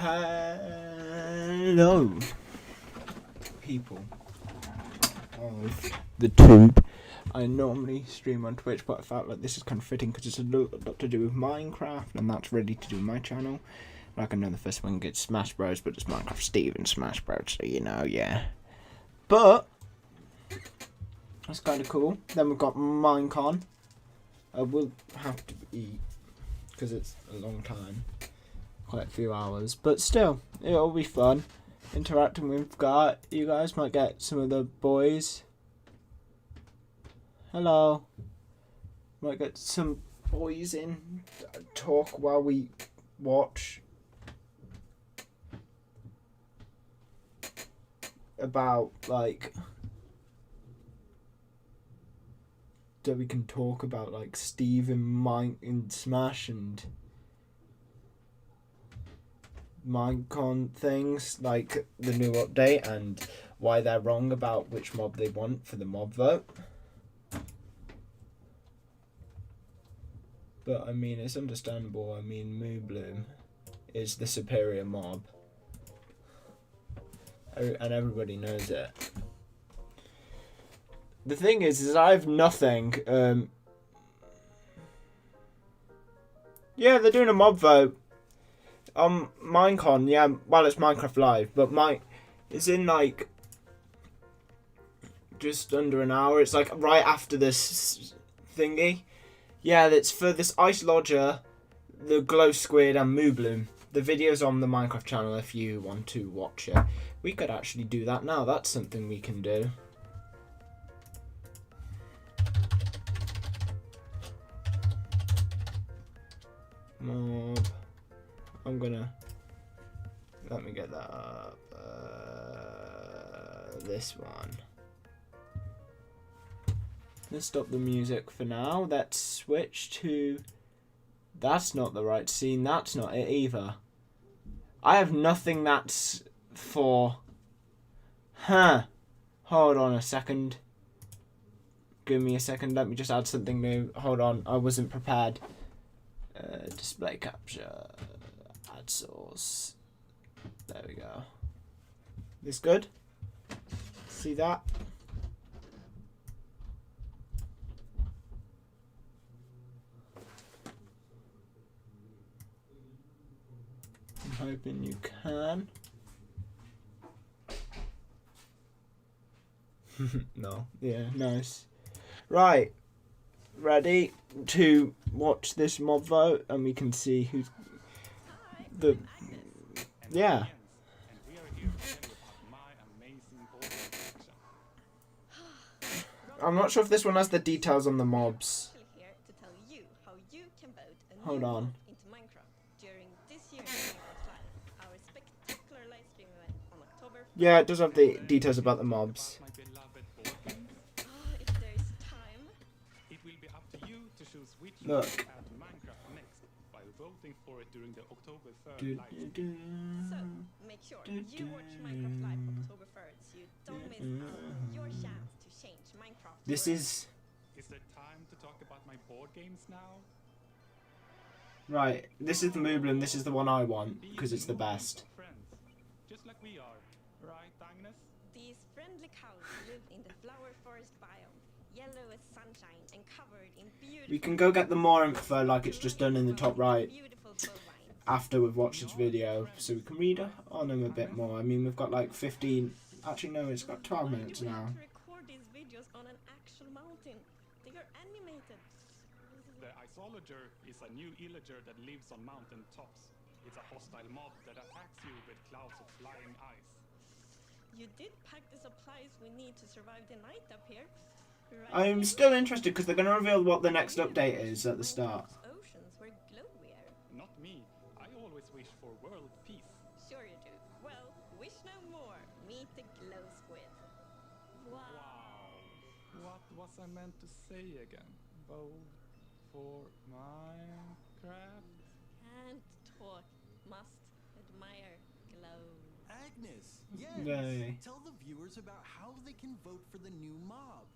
Hello, people of the tube. I normally stream on Twitch, but I felt like this is kind of fitting because it's a lot to do with Minecraft, and that's ready to do my channel. Like I know the first one gets Smash Bros, but it's Minecraft Steve and Smash Bros, so you know, yeah. But that's kind of cool. Then we've got Minecon. I will have to eat because it's a long time, quite a few hours, but still, it'll be fun interacting with you guys. Might get some of the boys. Hello. Might get some boys in, talk while we watch about, like, that we can talk about, like, Steve in Smash and Minecon things, like the new update and why they're wrong about which mob they want for the mob vote. But I mean, it's understandable. I mean, Moo Bloom is the superior mob, and everybody knows it. The thing is I have nothing. Yeah, they're doing a mob vote. Minecon, yeah, well, it's Minecraft Live, but it's in, like, just under an hour. It's, like, right after this thingy. Yeah, it's for this Ice Lodger, the Glow Squid, and Moo Bloom. The video's on the Minecraft channel if you want to watch it. We could actually do that now. That's something we can do. Mob. I'm gonna... Let me get that up. This one. Let's stop the music for now. Let's switch to... That's not the right scene. That's not it either. I have nothing that's for... Huh. Hold on a second. Give me a second. Let me just add something new. Hold on. I wasn't prepared. Display capture. Add source. There we go. This good? See that? I'm hoping you can. No. Yeah, nice. Right. Ready to watch this mob vote, and we can see who's the... Yeah. I'm not sure if this one has the details on the mobs. Hold on. Yeah, it does have the details about the mobs. Look. So make sure you watch Minecraft Live October 3rd so you don't miss your chance to change Minecraft. This is... Is it time to talk about my board games now? Right, this is the Moo Bloom. This is the one I want because it's the best. Just like we are, right, Agnes? These friendly cows live in the flower forest biome, yellow as sunshine and covered in beautiful... We can go get the more info, like it's just done in the top right, after we've watched this video, so we can read on them a bit more. I mean, we've got like 15... Actually, no, it's got 12 minutes now. Record these videos on an actual mountain. They are animated. The Isolager is a new illager that lives on mountain tops. It's a hostile mob that attacks you with clouds of flying ice. You did pack the supplies we need to survive the night up here. Right? I'm still interested because they're going to reveal what the next update is at the start. Oceans were glowier. Not me. I always wish for world peace. Sure you do. Well, wish no more. Meet the glow squid. Wow. What was I meant to say again? Vote for Minecraft? Can't talk. Must admire glow. Agnes, yes. Yay. Tell the viewers about how they can vote for the new mob.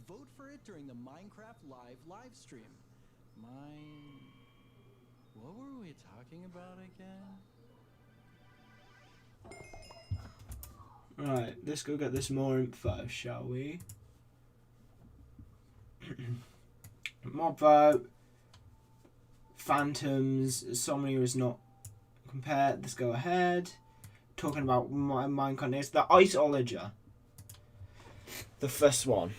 Vote for it during the Minecraft live stream. What were we talking about again? Right, let's go get this more info, shall we? Mob vote. Phantoms. Somnia is not compared. Let's go ahead. Talking about my Minecon is the Iceologer. The first one.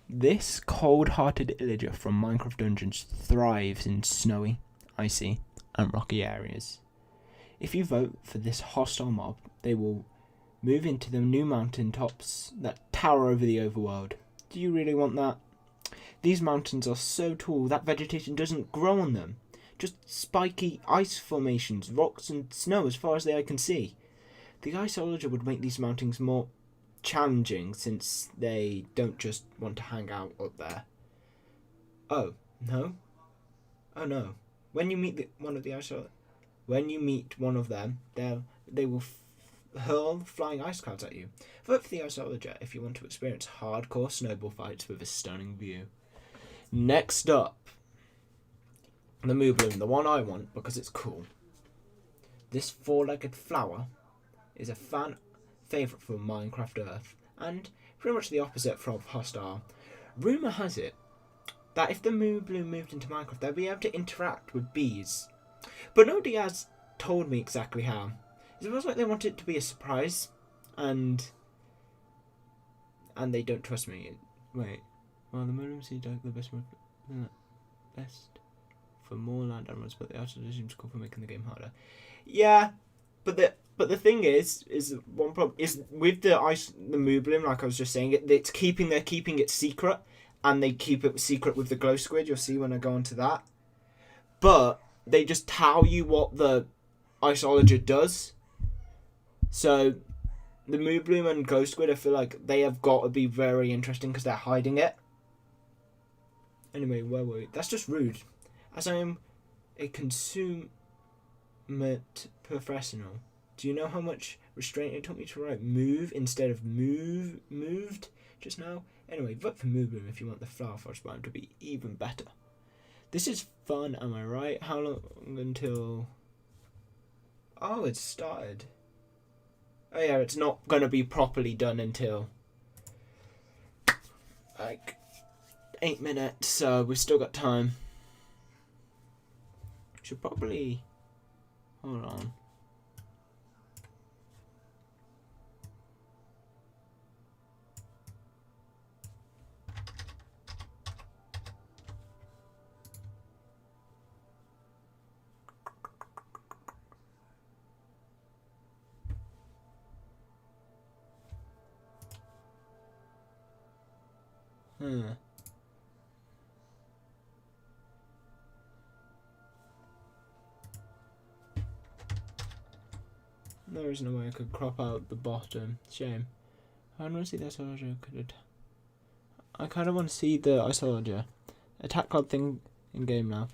This cold-hearted illager from Minecraft Dungeons thrives in snowy, icy, and rocky areas. If you vote for this hostile mob, they will move into the new mountain tops that tower over the overworld. Do you really want that? These mountains are so tall that vegetation doesn't grow on them. Just spiky ice formations, rocks and snow as far as the eye can see. The Iceologer would make these mountains more challenging since they don't just want to hang out up there. Oh, no? Oh no. When you meet one of them, they will hurl flying ice clouds at you. Vote for the Iceologer if you want to experience hardcore snowball fights with a stunning view. Next up, the Moobloom, the one I want because it's cool. This four-legged flower is a fan favourite for Minecraft Earth, and pretty much the opposite from Hostile. Rumour has it that if the Moobloom moved into Minecraft, they'll be able to interact with bees. But nobody has told me exactly how. It feels like they want it to be a surprise, and they don't trust me. Wait, well, the Moobloom seems like the best for more land animals, but the Iceologer seems cool for making the game harder. Yeah, but the thing is one problem is with the Moobloom, like I was just saying, they're keeping it secret, and they keep it secret with the glow squid. You'll see when I go onto that. But they just tell you what the Iceologer does. So the Moobloom and glow squid, I feel like they have got to be very interesting because they're hiding it. Anyway, where were we? That's just rude. As I am a consummate professional, do you know how much restraint it took me to write move instead of moved just now? Anyway, vote for Moobloom if you want the Flower Forest biome to be even better. This is fun, am I right? How long until... Oh, it's started. Oh yeah, it's not going to be properly done until... like 8 minutes, so we've still got time. Should probably... Hold on. There is no way I could crop out the bottom. Shame. I want to see the Iceologer. I kind of want to see the Iceologer. Attack club thing in game now.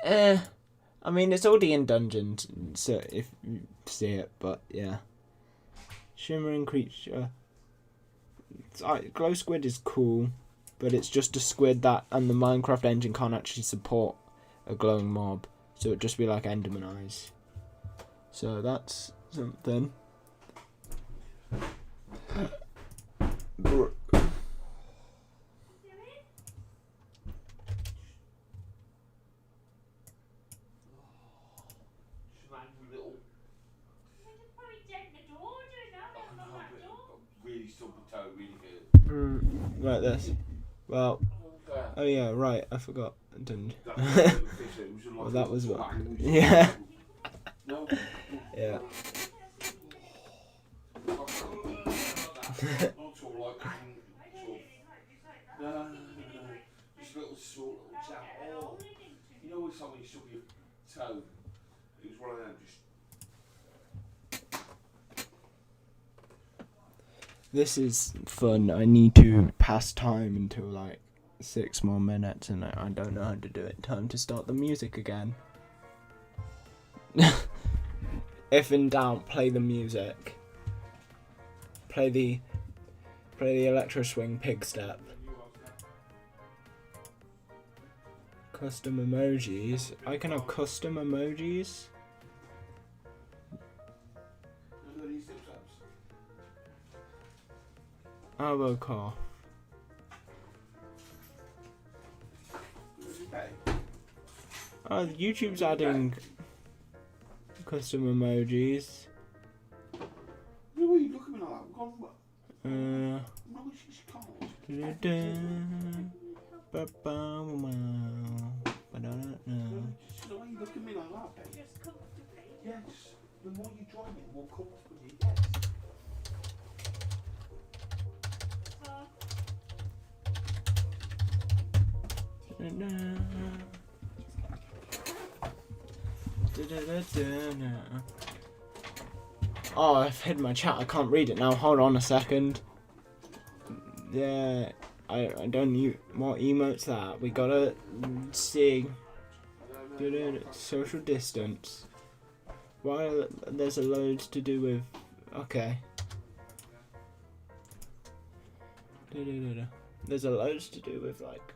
I mean, it's already in dungeons, so if you see it, but yeah. Shimmering creature. Glow squid is cool, but it's just a squid that, and the Minecraft engine can't actually support a glowing mob, so it'd just be like Enderman eyes. So that's something. Right, this. Well, oh yeah, right, I forgot. Didn't. Well, that was what. Yeah. Yeah. Just little short little chat. Oh, you know when somebody shook your toe? It was one of them just. This is fun. I need to pass time until like 6 more minutes, and I don't know how to do it. Time to start the music again. If in doubt, play the music. Play the electro swing pig step. Custom emojis. I can have custom emojis. Avocado. Oh, YouTube's adding custom emojis. What are you looking at me like that? Gone what? No, she's can't. So why are you looking at me like that, babe? Just comfortably. Yes. The more you drive it, the more comfortable you get. Oh, I've hid my chat. I can't read it now. Hold on a second. Yeah, I don't need more emotes. That we gotta see. Social distance. Why? There's a loads to do with. Okay. There's a loads to do with like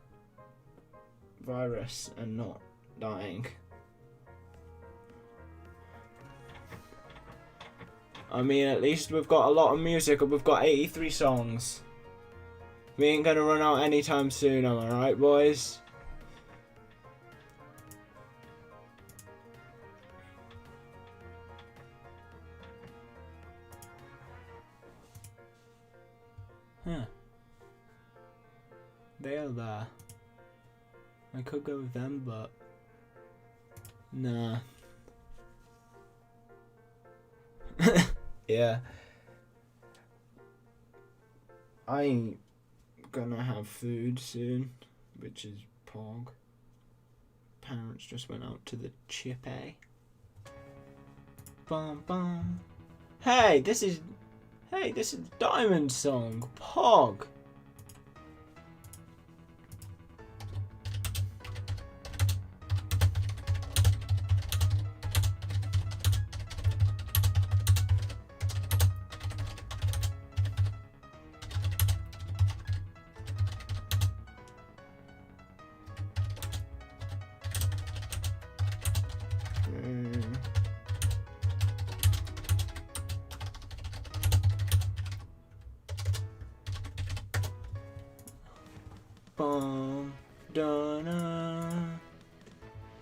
virus and not dying. I mean, at least we've got a lot of music. We've got 83 songs. We ain't gonna run out anytime soon, am I right, boys? Huh. They are there. I could go with them, but nah. Yeah. I'm gonna have food soon, which is Pog. Parents just went out to the chippy. Bum bum. Hey, this is Diamond song. Pog.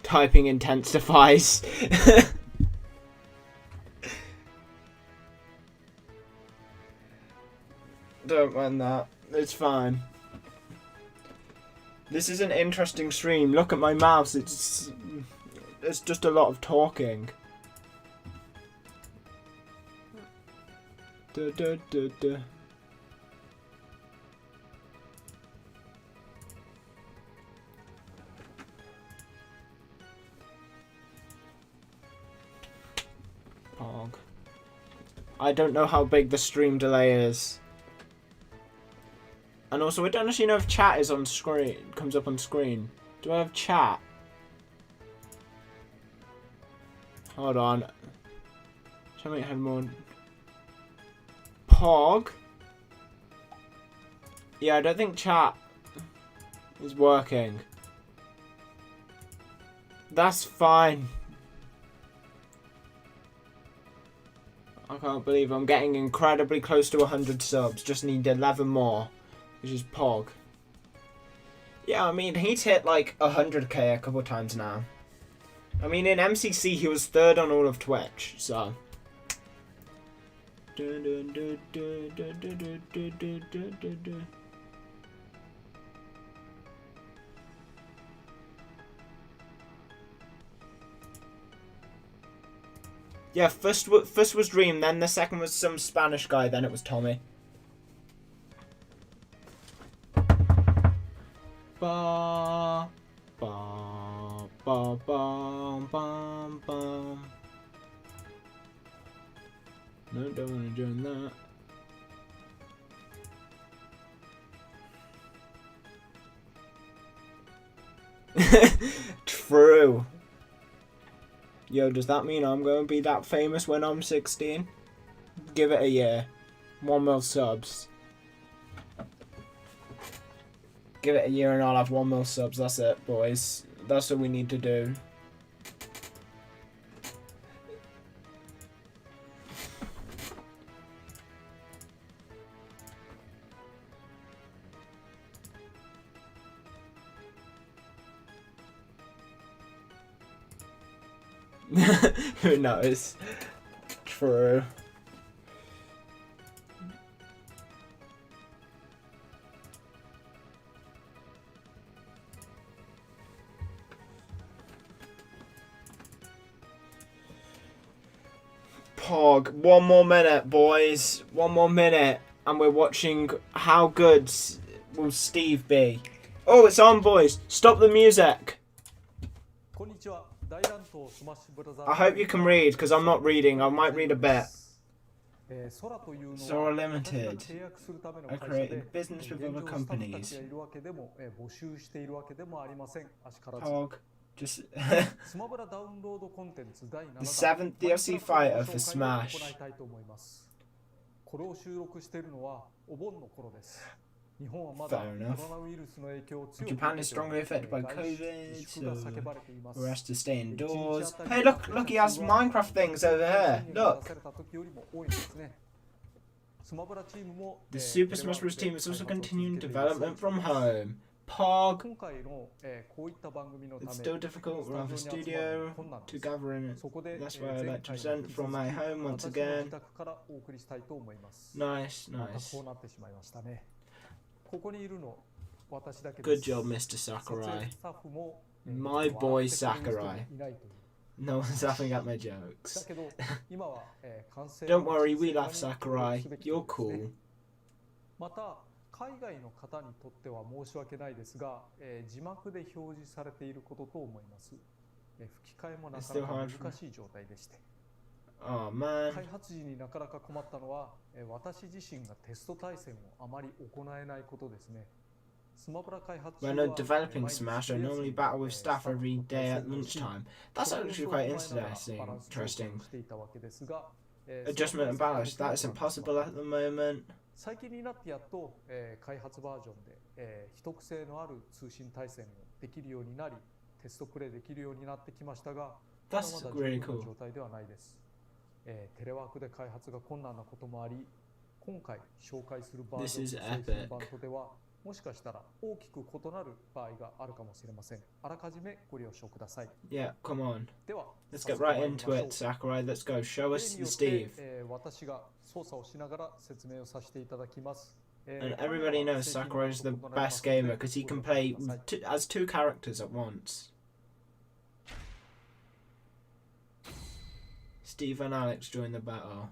Typing intensifies. Don't mind that. It's fine. This is an interesting stream. Look at my mouse. It's just a lot of talking. Duh, duh, duh, duh. I don't know how big the stream delay is. And also, I don't actually know if chat is on screen, comes up on screen. Do I have chat? Hold on. Show me have more. Pog? Yeah, I don't think chat is working. That's fine. I can't believe I'm getting incredibly close to 100 subs. Just need 11 more, which is Pog. Yeah, I mean, he's hit like 100k a couple times now. I mean, in MCC, he was 3rd on all of Twitch, so. Yeah, first was Dream, then the second was some Spanish guy, then it was Tommy. Ba ba ba ba ba ba. No, don't want to join that. True. Yo, does that mean I'm going to be that famous when I'm 16? Give it a year. 1 mil subs. Give it a year and I'll have 1 mil subs. That's it, boys. That's what we need to do. Who knows? True. Pog, 1 more minute, boys. 1 more minute, and we're watching how good will Steve be. Oh, it's on, boys. Stop the music. I hope you can read, because I'm not reading. I might read a bit. Zora Limited. I created business with other companies. Pog. Just the 7th DLC fighter for Smash. Fair enough. Japan is strongly affected by COVID, so we're asked to stay indoors. Hey, look, he has Minecraft things over here. Look. The Super Smash Bros. Team is also continuing development from home. Pog. It's still difficult around the studio to gather in it. That's why I like to present from my home once again. Nice, nice. Good job, Mr. Sakurai. My boy Sakurai. No one's laughing at my jokes. Don't worry, we laugh, Sakurai. You're cool. 海外の方にとっては申し訳ないですが、字幕で表示されていることと思います。吹き替えもなかなか難しい状態でして。開発時になかなか困ったのは、私自身がテスト対戦をあまり行えないことですね。スマブラ開発中は When developing Smash, I normally battle with staff every day at lunchtime. That's actually quite interesting. Adjustment and balance, that is impossible at the moment. 最近になってやっと、開発バージョンで、秘匿性のある通信対戦をできるようになり、テストプレイできるようになってきましたが、まだ十分な状態ではないです。テレワークで開発が困難なこともあり、今回紹介するバージョン製品版とでは、もしかしたら大きく異なる場合があるかもしれません。あらかじめご了承ください。Yeah, come on. では、Let's get right into it, Sakurai. Let's go. Show us the Steve. 私が操作をしながら説明をさせていただきます。And everybody knows Sakurai is the best gamer because he can play as 2 characters at once. Steve and Alex join the battle.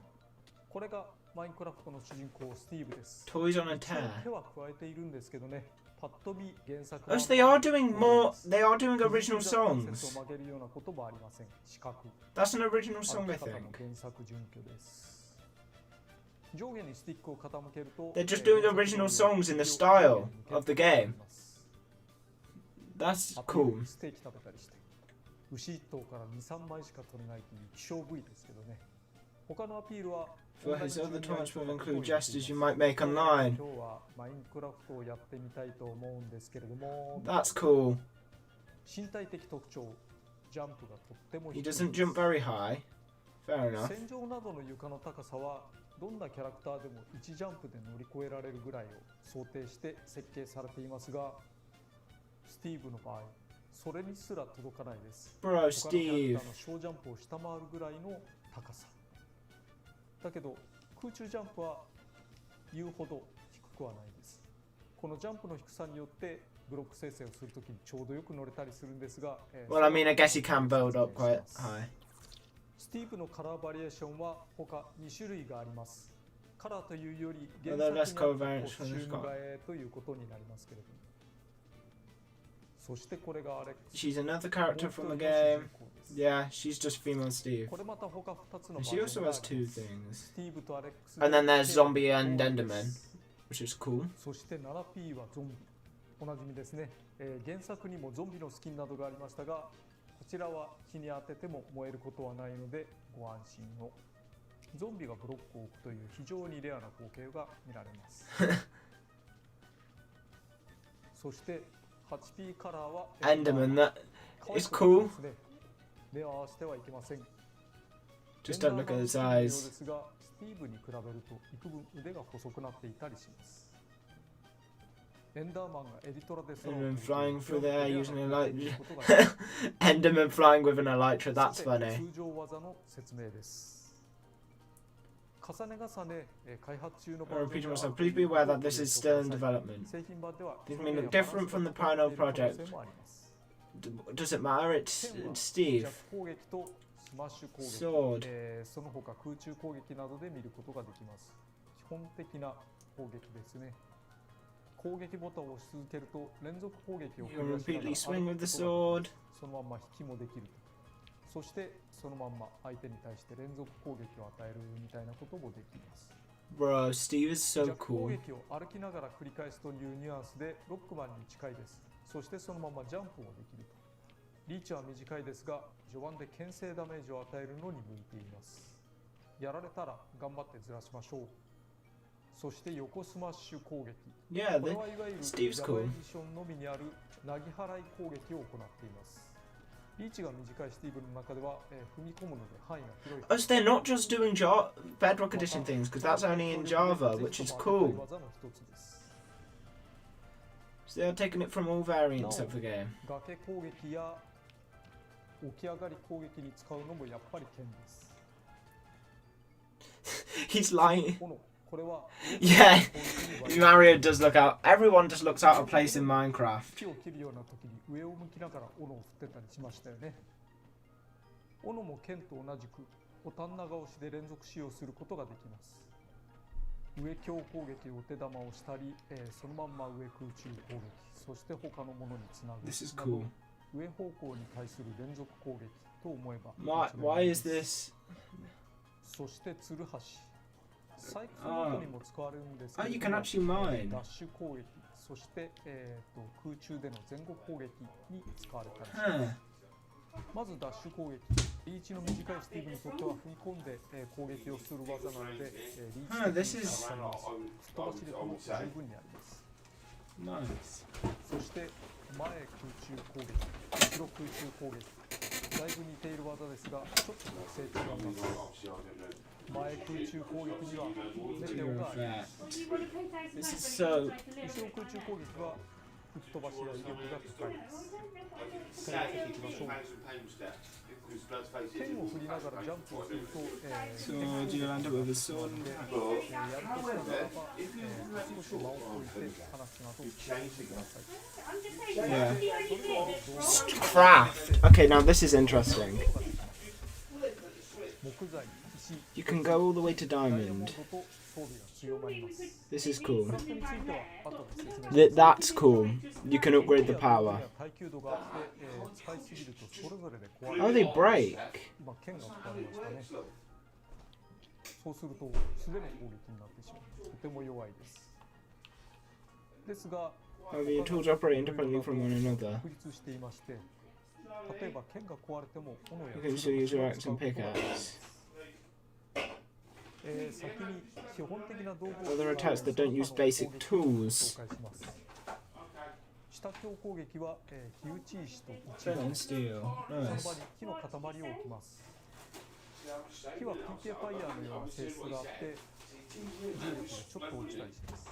これがマインクラフトの主人公スティーブです。Toys on a tear. 手は加えているんですけどね。パッと見原作は they are doing more. They are doing original songs. That's an original song, I think. They're just doing original songs in the style of the game. That's cool. 牛1頭から2、3枚しか取れないという希少部位ですけどね。他のアピールは For his other taunts will include gestures you might make online. That's cool. He doesn't jump very high. Fair enough. 戦場などの床の高さはどんなキャラクターでも1ジャンプで乗り越えられるぐらいを想定して設計されていますが、スティーブの場合、それにすら届かないです。Bro, Steve. 他のキャラクターの小ジャンプを下回るぐらいの高さ。だけど空中ジャンプは言うほど低くはないです。このジャンプの低さによってブロック生成をするときにちょうどよく乗れたりするんですが、Well, I mean, I guess you can build up quite high. スティーブのカラーバリエーションは他2種類があります。カラーというより原作にコスチューム替えということになりますけれども。そしてこれがアレックス。She's another character from the game. Yeah, she's just female Steve. And she also has 2 things. And then there's Zombie and Enderman, which is cool. そして 7P はゾンビ。おなじみですね。原作にもゾンビのスキンなどがありましたが、こちらは日に当てても燃えることはないのでご安心を。ゾンビがブロックを置くという非常にレアな光景が見られます。そして 8P カラーは Enderman, that is cool. 目を合わせてはいけません。 Just don't look at his eyes. ですが、スティーブに比べると幾分腕が細くなっていたりします。エンダーマンがエリトラで揃う Enderman flying through the air using an elytra. Enderman flying with an elytra, that's funny. 通常技の説明です。重ね重ね開発中の I repeat myself, please be aware that this is still in development. 製品版では These may look different from the Pino project. Does it matter? It's Steve. 攻撃とスマッシュ攻撃、 Sword. その他空中攻撃などで見ることができます。基本的な攻撃ですね。攻撃ボタンを押し続けると連続攻撃を You repeatedly swing with the sword. そのまま引きもできると。そしてそのまんま相手に対して連続攻撃を与えるみたいなこともできます。 Bro, Steve is so 攻 cool. 撃を歩きながら繰り返すというニュアンスでロックマンに近いです。そしてそのままジャンプもできると。リーチは短いですが序盤で牽制ダメージを与えるのに向いています。やられたら頑張ってずらしましょう。そして横スマッシュ攻撃。 Yeah, これはいわゆる Steve's ジャバエ cool. ディションのみにあるなぎ払い攻撃を行っています。リーチが短いスティーブの中では、踏み込むので範囲が広い。 Oh, so they're not just doing Bedrock Edition things, because that's only in Java, which is cool. 技の一つです。 So they're taking it from all variants of the game. 崖攻撃や起き上がり攻撃に使うのもやっぱり剣です。 He's lying. 斧、これは Yeah, Mario does look out. Everyone just looks out of place in Minecraft. 木を切るような時に上を向きながら斧を振ってたりしましたよね。斧も剣と同じくボタン長押しで連続使用することができます。上強攻撃を手玉をしたり、そのまんま上空中攻撃、そして他のものにつなぐ This is など cool. 上方向に対する連続攻撃と思えば Why is this? そしてツルハシ。採掘ごとにも使われるんですけ Oh, れ you ど can も、 actually mine. ダッシュ攻撃、そして、空中での前後攻撃に使われたりします。 Huh. まずダッシュ攻撃。リーチの短いスティーブにとっては踏み込んで、攻撃をする技なので、リーチ Huh, 的 this に is 使います。吹っ飛ばし力も十分にあります。 Nice. そして前空中攻撃、後ろ空中攻撃。だいぶ似ている技ですが、ちょっと特性違います。前空中攻撃にはメテオ You're がありま fat. す。 This is so. 後ろ空中攻撃は吹っ飛ばしや威力が高いです。使い分けていきましょう。剣を振りながらジャンプをすると、 Sword, you land it with a sword. やるとしたならば、少し間を置いて話すなどしてください。 Yeah. それでは動画 Craft. Okay, now this is interesting. 木材、石、 You can go all the way to ダイヤモン diamond. ドと装備が強まります。 This is cool. クラフトについては後で説明します。 That's cool. You can upgrade the power. 耐久度があって、使いすぎるとそれぞれで壊れ Oh, る。 they break. 今剣が壊れましたね。そうすると素手の攻撃になってしまう。とても弱いです。ですが、 However, your tools operate independently from one another. 独立していまして、例えば剣が壊れても斧や You can still use your axe and pickaxe. 先に基本的な道具を Other attacks that don't use basic 紹 tools. 介します。下強攻撃は、火打ち石と一 Stone 番 and steel. その場 Nice. に木の塊を置きます。木は PK ファイヤーのような性質があって重力でちょっと落ちたりします。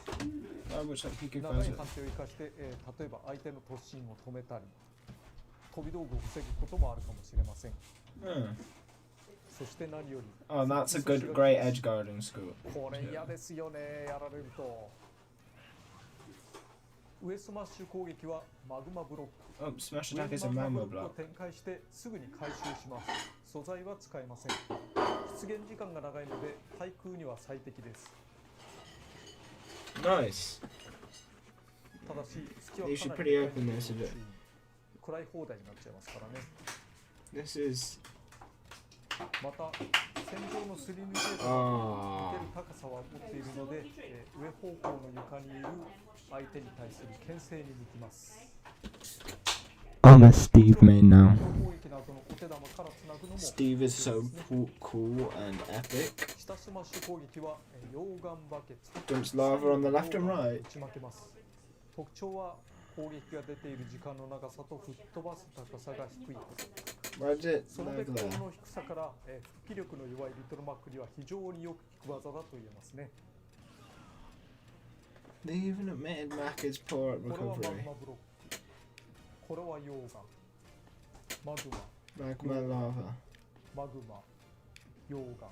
I wish I could 長い find 判 it. 定を生かして、例えば相手の突進を止めたり飛び道具を防ぐこともあるかもしれません。 Hmm. そして何より Oh, that's a good, great edge guarding school. これ嫌ですよね、やられると。上スマッシュ攻撃はマグマブロック。 Oh, smash 上 attack に is a マグマ magma ブロッ block. クを展開してすぐに回収します。素材は使えません。出現時間が長いので対空には最適です。 Nice. ただし隙は You か should な pretty り open this a bit. 食らい放題になっちゃいますからね。 This is. また戦場のすり抜けるあー高さは持っているので、上方向の床にいる相手に対する牽制に向きます。 I'm a Steve main now. 攻撃などのお手玉からつなぐのも Steve is so cool and epic. 下スマッシュ攻撃は溶岩バケツ Dumps lava on the left and right. 打ち負けます。特徴は攻撃が出ている時間の長さと吹っ飛ばす高さが低いこと。 Why did it その lag ベクトル there? の低さから、復帰力の弱いリトルマックには非常によく効く技だと言えますね。 They even admitted Mac is poor at これはマグ recovery. マブロック。これは溶岩。マグマ、 Magma lava. マグマ、溶岩。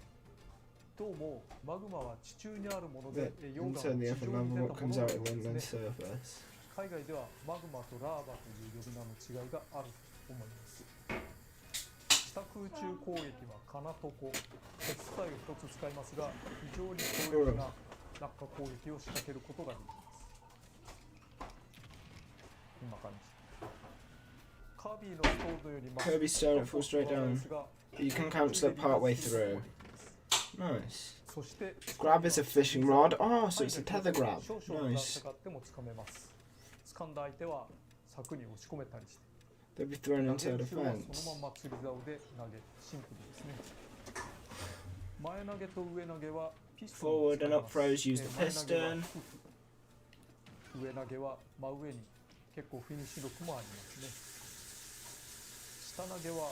どうもマグマは地中にあるもので、 But 溶岩は inside 地 the 上 upper に lava, 出 what たも comes の out のよ of う the です inland ね。 surface? 海外ではマグマとラーバという呼び名の違いがあると思います。下空中攻撃はカナトコ、鉄素材を一つ使いますが、非常に強力な落下攻撃を仕掛けることができます。こんな感じ。カービーのストーンより Kirby stone, it falls straight down. You can cancel it part way through. Nice. そして Grab is a fishing rod. Oh, so it's a tether grab. 少々 Nice. かかっても掴めます。掴んだ相手は柵に押し込めたりして、 They'll be thrown 投 into げ the るは fence. そのまま釣り竿で投げ、シンプルですね。前投げと上投げはピストンを Forward 使い and ま up す。 throws use the 前投げは piston. 上投げは真上に結構フィニッシュ力もありますね。下投げは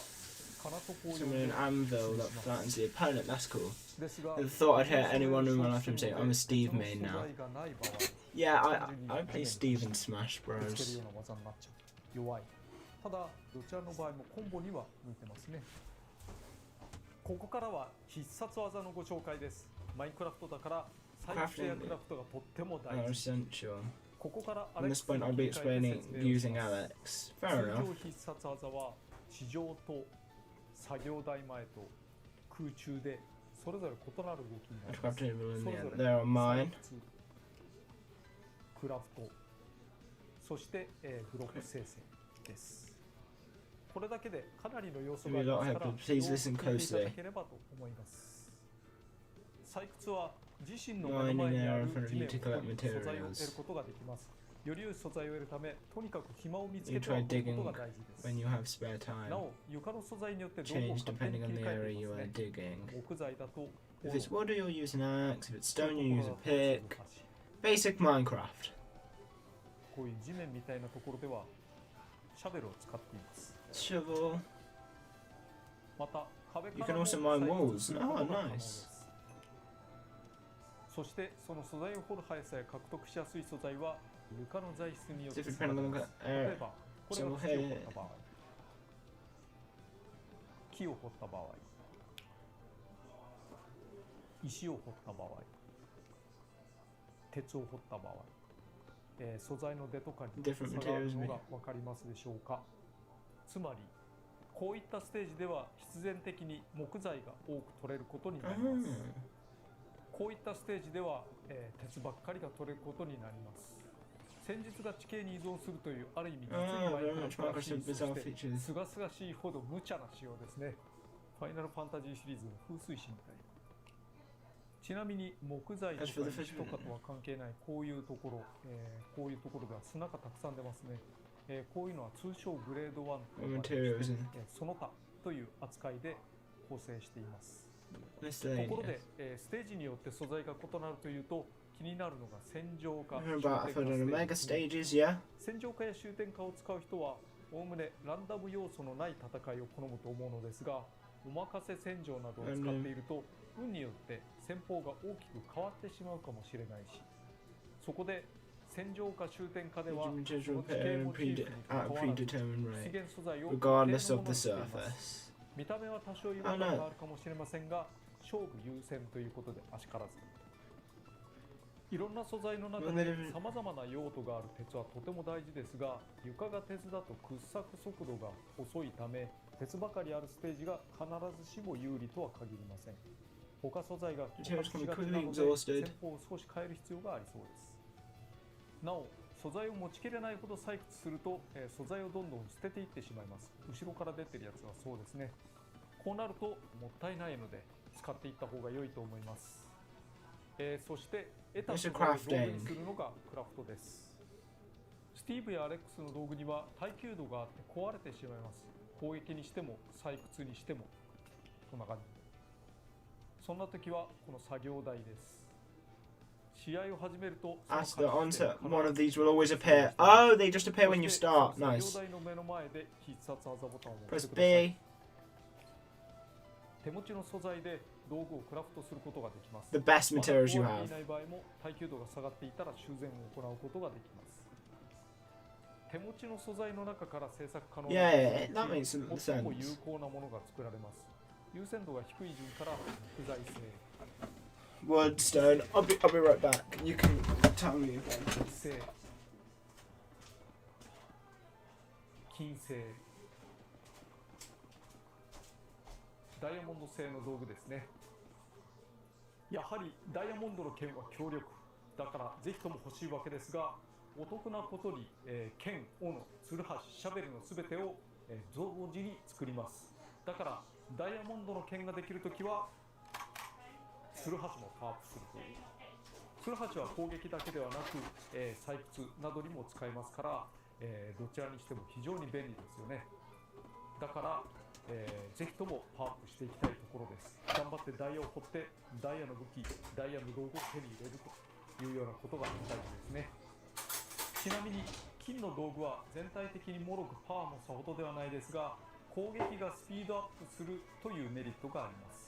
カナトコを呼ん Summon で an anvil that flattens the opponent. That's cool. ですが、 I thought I'd hit anyone in my lifetime saying I'm a Steve main now. Yeah, I play Steve in Smash ぶつける Bros. ような技になっちゃう。弱い。ただどちらの場合もコンボには向いてますね。ここからは必殺技のご紹介です。マインクラフトだから採掘やクラフトがとっても大 Are 事。 essential. ここからア At レック this ス point, の I'll be 切り替え explaining で説明をし using ます。 Alex. 通 Fair enough. 常必殺技は地上と作業台前と空中でそれぞれ異なる動きにな I りま grabbed す。 it in そ the れぞ end. れ They're on mine. 採掘、クラフト、そして、ブロック生成です。これだけでかなりの要素がありますから、 Please listen よく聞いていただ closely. ければと思います。採掘は自身の目の前にある地面を掘り素材を得ることができます。より良い素材を得るため、とにかく暇を見つ You けてお try くこと digging が大事です when。you have spare な time. お、床の素材によって道具を Change 勝手に depending 切 on り the 替え area てい you ま are すね。 digging. 木材だと If it's wood, you'll use an axe. If it's stone, you use a こ pick. こが Basic Minecraft. こういう地面みたいなところではシャベルを使っています。 Shovel. また壁 You か can らも also 採 mine 掘 walls. すること Oh, が可能で nice. す。そしてその素材を掘る速さや獲得しやすい素材は床の材質によって Different 差が depending 出 on ま the す。例えばこれは So 土を掘った場合、木を掘った場合、石を掘った場合、鉄を掘った場合、素材の出とかに Different 差がある materials の ねが分かりますでしょうか。つまりこういったステージでは必然的に木材が多く取れることになります。こういったステージでは、鉄ばっかりが取れることになります。戦術が地形に依存するというある意味実にマイクラフトらしい、そしてすがすがしいほど無茶な仕様ですね。ファイナルファンタジーシリーズの風水師みたい。ちなみに木材とか石とかとは関係ないこういうところ、こういうところでは砂がたくさん出ますね。こういうのは通称グレード1と呼ばれていて、その他という扱いで構成しています。ところで、ステージによって素材が異なるというと気になるのが戦場化、終点化ステージですね。戦場化や終点化を使う人はおおむねランダム要素のない戦いを好むと思うのですが、お任せ戦場などを使っていると運によって戦法が大きく変わってしまうかもしれないし、そこで戦場化終点化ではその地形モチーフに関わらず出現素材を一定のものにしています。見た目は多少違和感があるかもしれませんが、勝負優先ということであしからず。いろんな素材の中で様々な用途がある鉄はとても大事ですが、床が鉄だと掘削速度が遅いため、鉄ばかりあるステージが必ずしも有利とは限りません。他素材が枯渇しがちなので、戦法を少し変える必要がありそうです。なお、素材を持ちきれないほど採掘すると、素材をどんどん捨てていってしまいます。後ろから出てるやつはそうですね。こうなるともったいないので使っていった方が良いと思います。そして得た素材を道具にするのがクラフトです。スティーブやアレックスの道具には耐久度があって壊れてしまいます。攻撃にしても採掘にしてもこんな感じ。そんな時はこの作業台です。試合を始めると As the onset, one of these will always appear. Oh, they just appear when you start. その Nice. 作業台の目の前で必殺技ボタンを押 Press してください。 B. 手持ちの素材で道具をクラフトすることができます。 The best また materials you 壊れて have. いない場合も耐久度が下がっていたら修繕を行うことができます。手持ちの素材の中から製作可能な Yeah, that makes some 最も sense. 有効なものが作られます。優先度が低い順から木材製、 Wood, stone. I'll be right back. You can tell me again. 鉄製、金製、ダイヤモンド製の道具ですね。やはりダイヤモンドの剣は強力だからぜひとも欲しいわけですが、お得なことに、剣、斧、ツルハシ、シャベルのすべてを、同時に作ります。だからダイヤモンドの剣ができるときはツルハシもパワーアップするという。ツルハシは攻撃だけではなく、採掘などにも使えますから、どちらにしても非常に便利ですよね。だから、ぜひともパワーアップしていきたいところです。頑張ってダイヤを掘ってダイヤの武器、ダイヤの道具を手に入れるというようなことが大事ですね。ちなみに金の道具は全体的に脆くパワーもさほどではないですが、攻撃がスピードアップするというメリットがあります。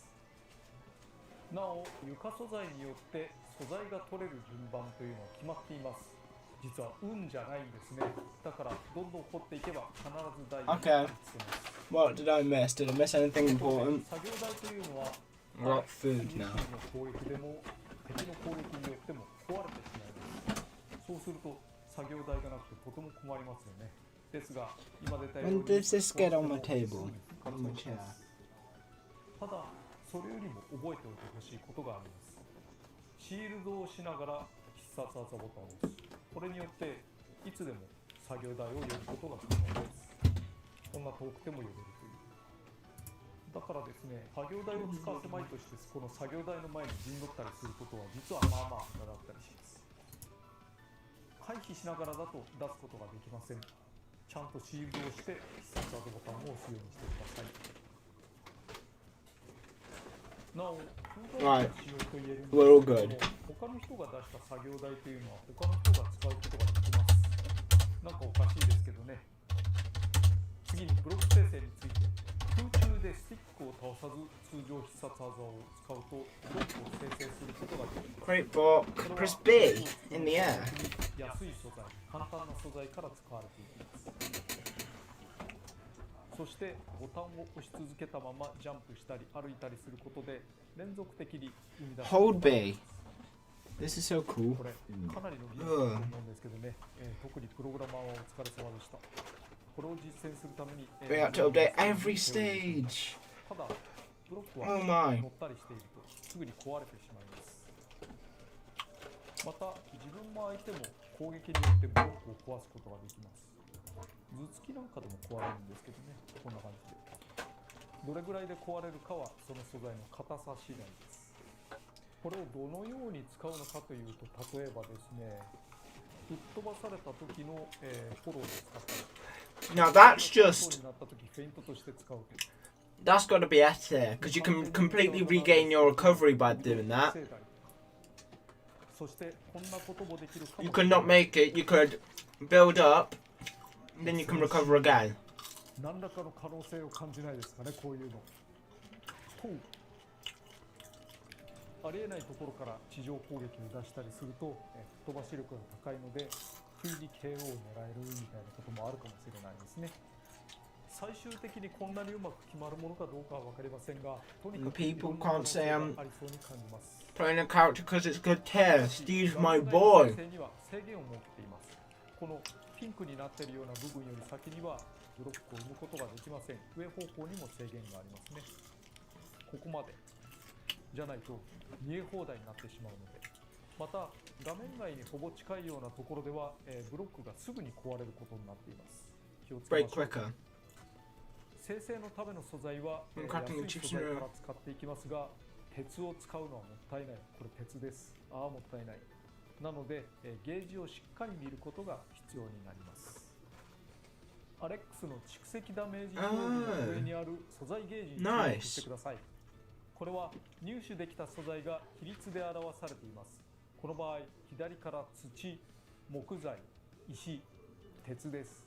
なお床素材によって素材が取れる順番というのは決まっています。実は運じゃないんですね。だからどんどん掘っていけば必ずダイヤに Okay. つけます。 What did I miss? Did I miss anything important? 作業台というのは We're at food now. 攻撃でも敵の攻撃によっても壊れてしまいます。そうすると作業台がなくてとても困りますよね。ですが今出たように When does this get on my table? On my chair. ただそれよりも覚えておいてほしいことがあります。シールドをしながら必殺技ボタンを押す。これによっていつでも作業台を呼ぶことが可能です。こんな遠くても呼べるという。だからですね、作業台を使わせまいとしてこの作業台の前に陣取ったりすることは実はまあまあ無駄だったりします。回避しながらだと出すことができません。ちゃんとシールドをして必殺技ボタンを押すようにしてください。なお、Right. 使用と言えるんですけ We're ど all も、 good. 他の人が出した作業台というのは他の人が使うことができます。なんかおかしいですけどね。次にブロック生成について、空中でスティックを倒さず通常必殺技を使うとブロックを生成することができます。 Great book. Press B in the air. 安い素材、簡単な素材から使われていきます。そしてボタンを押し続けたままジャンプしたり歩いたりすることで連続的に生み出す。 Hold B. This is so cool. これかなりの技術だと思うんですけどね、特にプログラマーはお疲れ様でした。これを実践するために、We have to update every stage. ただブロック Oh は my. 乗ったりしているとすぐに壊れてしまいます。また自分も相手も攻撃によってブロックを壊すことができます。頭突きなんかでも壊れるんですけどね、こんな感じで。どれぐらいで壊れるかはその素材の硬さ次第です。これをどのように使うのかというと、例えばですね、吹っ飛ばされた時の、フォローで使ったり、 Now that's そう just. になった時フェイントとして使うと。 That's got to be S there because you can completely regain your recovery by doing that. そしてこんなこともできるかも。 You could not make it. You could build up, then you can recover again. 何らかの可能性を感じないですかね、こういうの。とありえないところから地上攻撃を出したりすると、吹っ飛ばし力が高いので不意に KO を狙えるみたいなこともあるかもしれないですね。最終的にこんなにうまく決まるものかどうかは分かりませんが、とにかく People can't say I'm ありそうに感じます。 playing a character because it's good taste. Steve's my boy. 生成には制限を設けています。このピンクになっているような部分より先にはブロックを生むことができません。上方向にも制限がありますね。ここまでじゃないと見え放題になってしまうので。また画面外にほぼ近いようなところでは、ブロックがすぐに壊れることになっています。気をつけま Break しょう。 quicker. 生成のための素材は、 I'm 安 cutting い the 素 chips 材 in か a ら使っていきますが、鉄を使うのはもったいない。これ鉄です。ああ、もったいない。なので、ゲージをしっかり見ることが必要になります。アレックスの蓄積ダメージ表示の上にある素材ゲージに注目してください。これは入手できた素材が比率で表されています。この場合、左から土、木材、石、鉄です。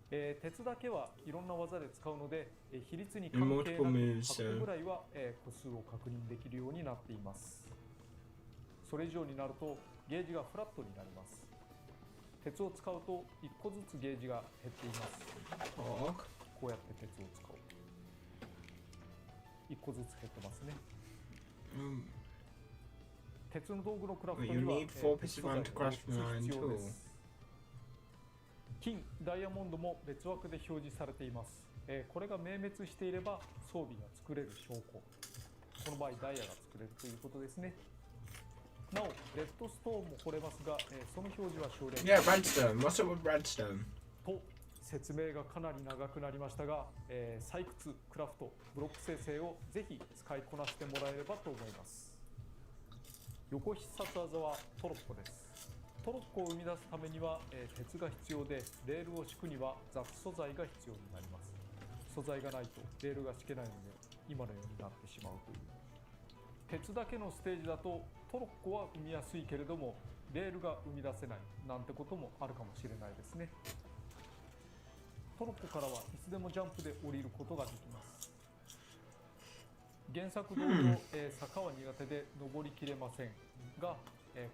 鉄だけはいろんな技で使うので、比率に関係なく8個ぐらいは、個数を確認できるようになっています。それ以上になるとゲージがフラットになります。鉄を使うと1個ずつゲージが減っています。こうやって鉄を使うと1個ずつ減ってますね。鉄の道具のクラフトには鉄素材が必要です。金、ダイヤモンドも別枠で表示されています。これが明滅していれば装備が作れる証拠。この場合ダイヤが作れるということですね。なお、レッドストーンも掘れますが、その表示は省略。Yeah, redstone. What's up with redstone? と説明がかなり長くなりましたが、採掘、クラフト、ブロック生成をぜひ使いこなしてもらえればと思います。横必殺技はトロッコです。トロッコを生み出すためには、鉄が必要で、レールを敷くには雑素材が必要になります。素材がないとレールが敷けないので、今のようになってしまうという。鉄だけのステージだとトロッコは生みやすいけれども、レールが生み出せないなんてこともあるかもしれないですね。トロッコからはいつでもジャンプで降りることができます。原作同様、坂は苦手で登りきれませんが、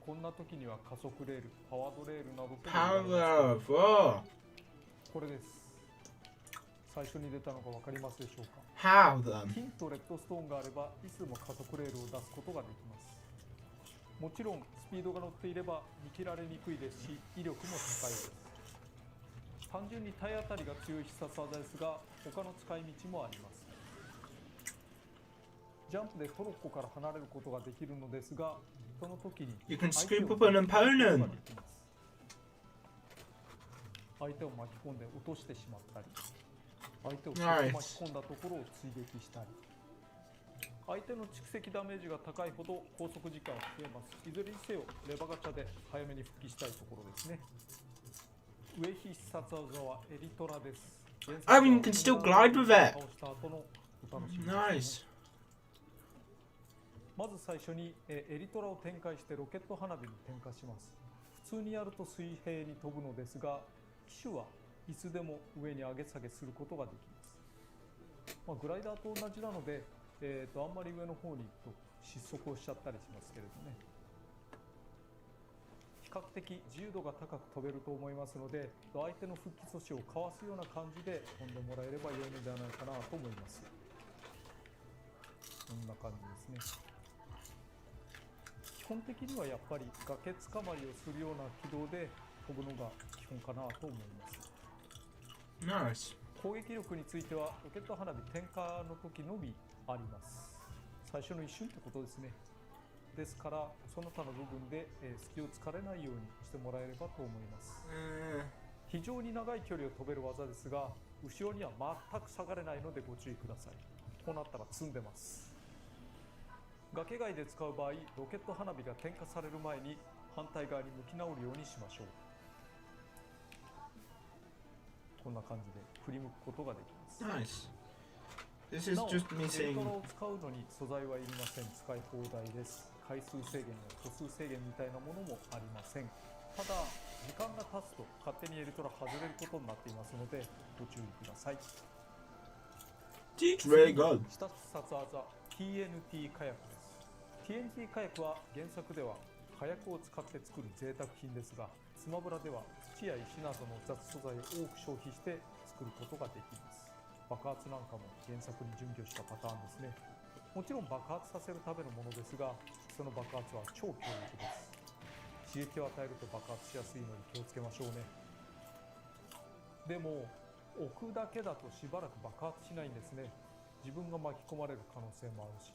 こんな時には加速レール、パワードレールなどとこれです。最初に出たのが分かりますでしょうか。金とレッドストーンがあればいつでも加速レールを出すことができます。もちろんスピードが乗っていれば見切られにくいですし、威力も高いです。単純に体当たりが強い必殺技ですが、他の使い道もあります。ジャンプでトロッコから離れることができるのですが、その時に You can scoop up an opponent. 相手を巻き込んで落としてしまったり、相手を巻き込んだところを追撃したり、相手の蓄積ダメージが高いほど拘束時間が増えます。いずれにせよレバガチャで早めに復帰したいところですね。上必殺技はエリトラです。Oh, you can still glide with it. 倒した後のお楽しみですね。Nice. まず最初にエリトラを展開してロケット花火に点火します。普通にやると水平に飛ぶのですが、機種はいつでも上に上げ下げすることができます。グライダーと同じなので、あんまり上の方に行くと失速をしちゃったりしますけれどね。比較的自由度が高く飛べると思いますので、相手の復帰阻止をかわすような感じで飛んでもらえれば良いのではないかなと思います。こんな感じですね。基本的にはやっぱり崖つかまりをするような軌道で飛ぶのが基本かなと思います。Nice. 攻撃力についてはロケット花火点火の時のみあります。最初の一瞬ってことですね。ですからその他の部分で隙を突かれないようにしてもらえればと思います。非常に長い距離を飛べる技ですが、後ろには全く下がれないのでご注意ください。こうなったら積んでます。崖外で使う場合、ロケット花火が点火される前に反対側に向き直るようにしましょう。こんな感じで振り向くことができます。Nice. This is just me エリ saying. トラを使うのに素材はいりません。使い放題です。回数制限や個数制限みたいなものもありません。ただ時間が経つと勝手にエリトラ外れることになっていますのでご注意ください。It's really good. 下必殺技 TNT 火薬です。TNT 火薬は原作では火薬を使って作る贅沢品ですが、スマブラでは土や石などの雑素材を多く消費して作ることができます。爆発なんかも原作に準拠したパターンですね。もちろん爆発させるためのものですが、その爆発は超強力です。刺激を与えると爆発しやすいのに気をつけましょうね。でも置くだけだとしばらく爆発しないんですね。自分が巻き込まれる可能性もあるし、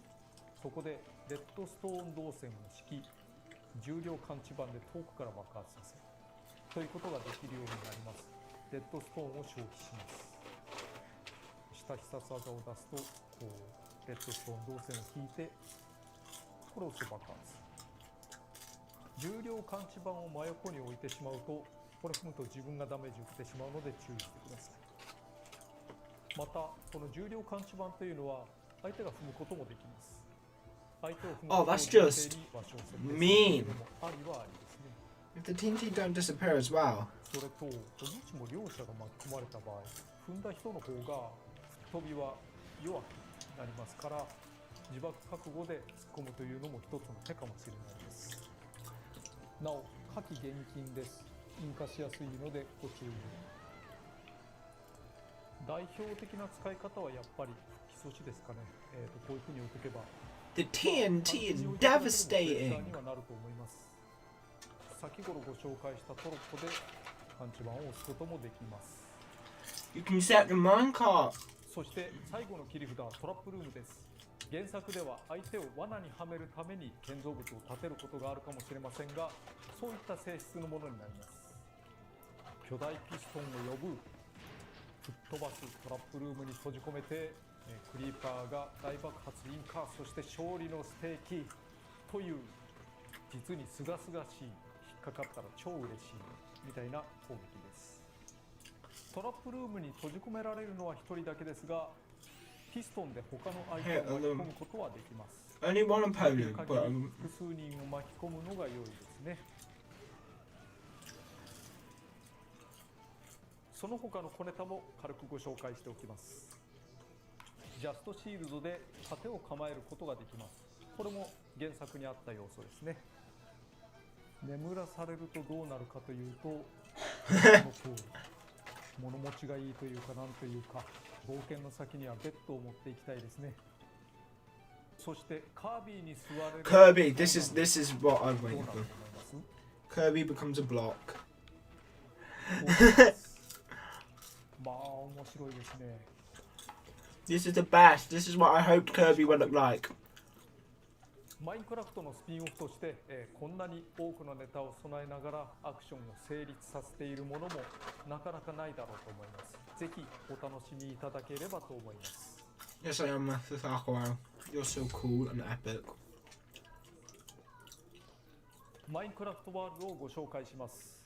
そこでレッドストーン導線を敷き、重量感知板で遠くから爆発させるということができるようになります。レッドストーンを消費します。下必殺技を出すとこうレッドストーン導線を引いて、これを押すと爆発。重量感知板を真横に置いてしまうと、これ踏むと自分がダメージを受けてしまうので注意してください。またこの重量感知板というのは相手が踏むこともできます。Oh, that's just mean. If the TNT don't disappear as well. それと、もしも両者が巻き込まれた場合、踏んだ人の方が吹っ飛びは弱くなりますから、自爆覚悟で突っ込むというのも一つの手かもしれないです。なお、火器厳禁です。引火しやすいのでご注意を。代表的な使い方はやっぱり基礎値ですかね。こういうふうに置いとけば。The TNT is devastating. にはなると思います。先頃ご紹介したトロッコでパンチ板を押すこともできます。You can set the minecart. そして最後の切り札はトラップルームです。原作では相手を罠にはめるために建造物を建てることがあるかもしれませんが、そういった性質のものになります。巨大ピストンを呼ぶ、吹っ飛ばすトラップルームに閉じ込めて、クリーパーが大爆発引火、そして勝利のステーキという実にすがすがしい、引っかかったら超嬉しいみたいな攻撃です。トラップルームに閉じ込められるのは1人だけですが、ピストンで他の相手を巻き込むことはできます。Only one opponent, 複 but 数人を巻き込むのが良いですね。その他の小ネタも軽くご紹介しておきます。ジャストシールドで盾を構えることができます。これも原作にあった要素ですね。眠らされるとどうなるかというと、物持ちがいいというか、なんというか、冒険の先にはベッドを持っていきたいですね。そしてカービィに座れる Kirby, this is what I'm waiting for. Kirby becomes a block. まあ面白いですね。This is the best. This is what I hoped Kirby would look like. マインクラフトのスピンオフとして、こんなに多くのネタを備えながらアクションを成立させているものもなかなかないだろうと思います。ぜひお楽しみいただければと思います。Yes, I am, Master Sakurai. You're so cool and epic. マインクラフトワールドをご紹介します。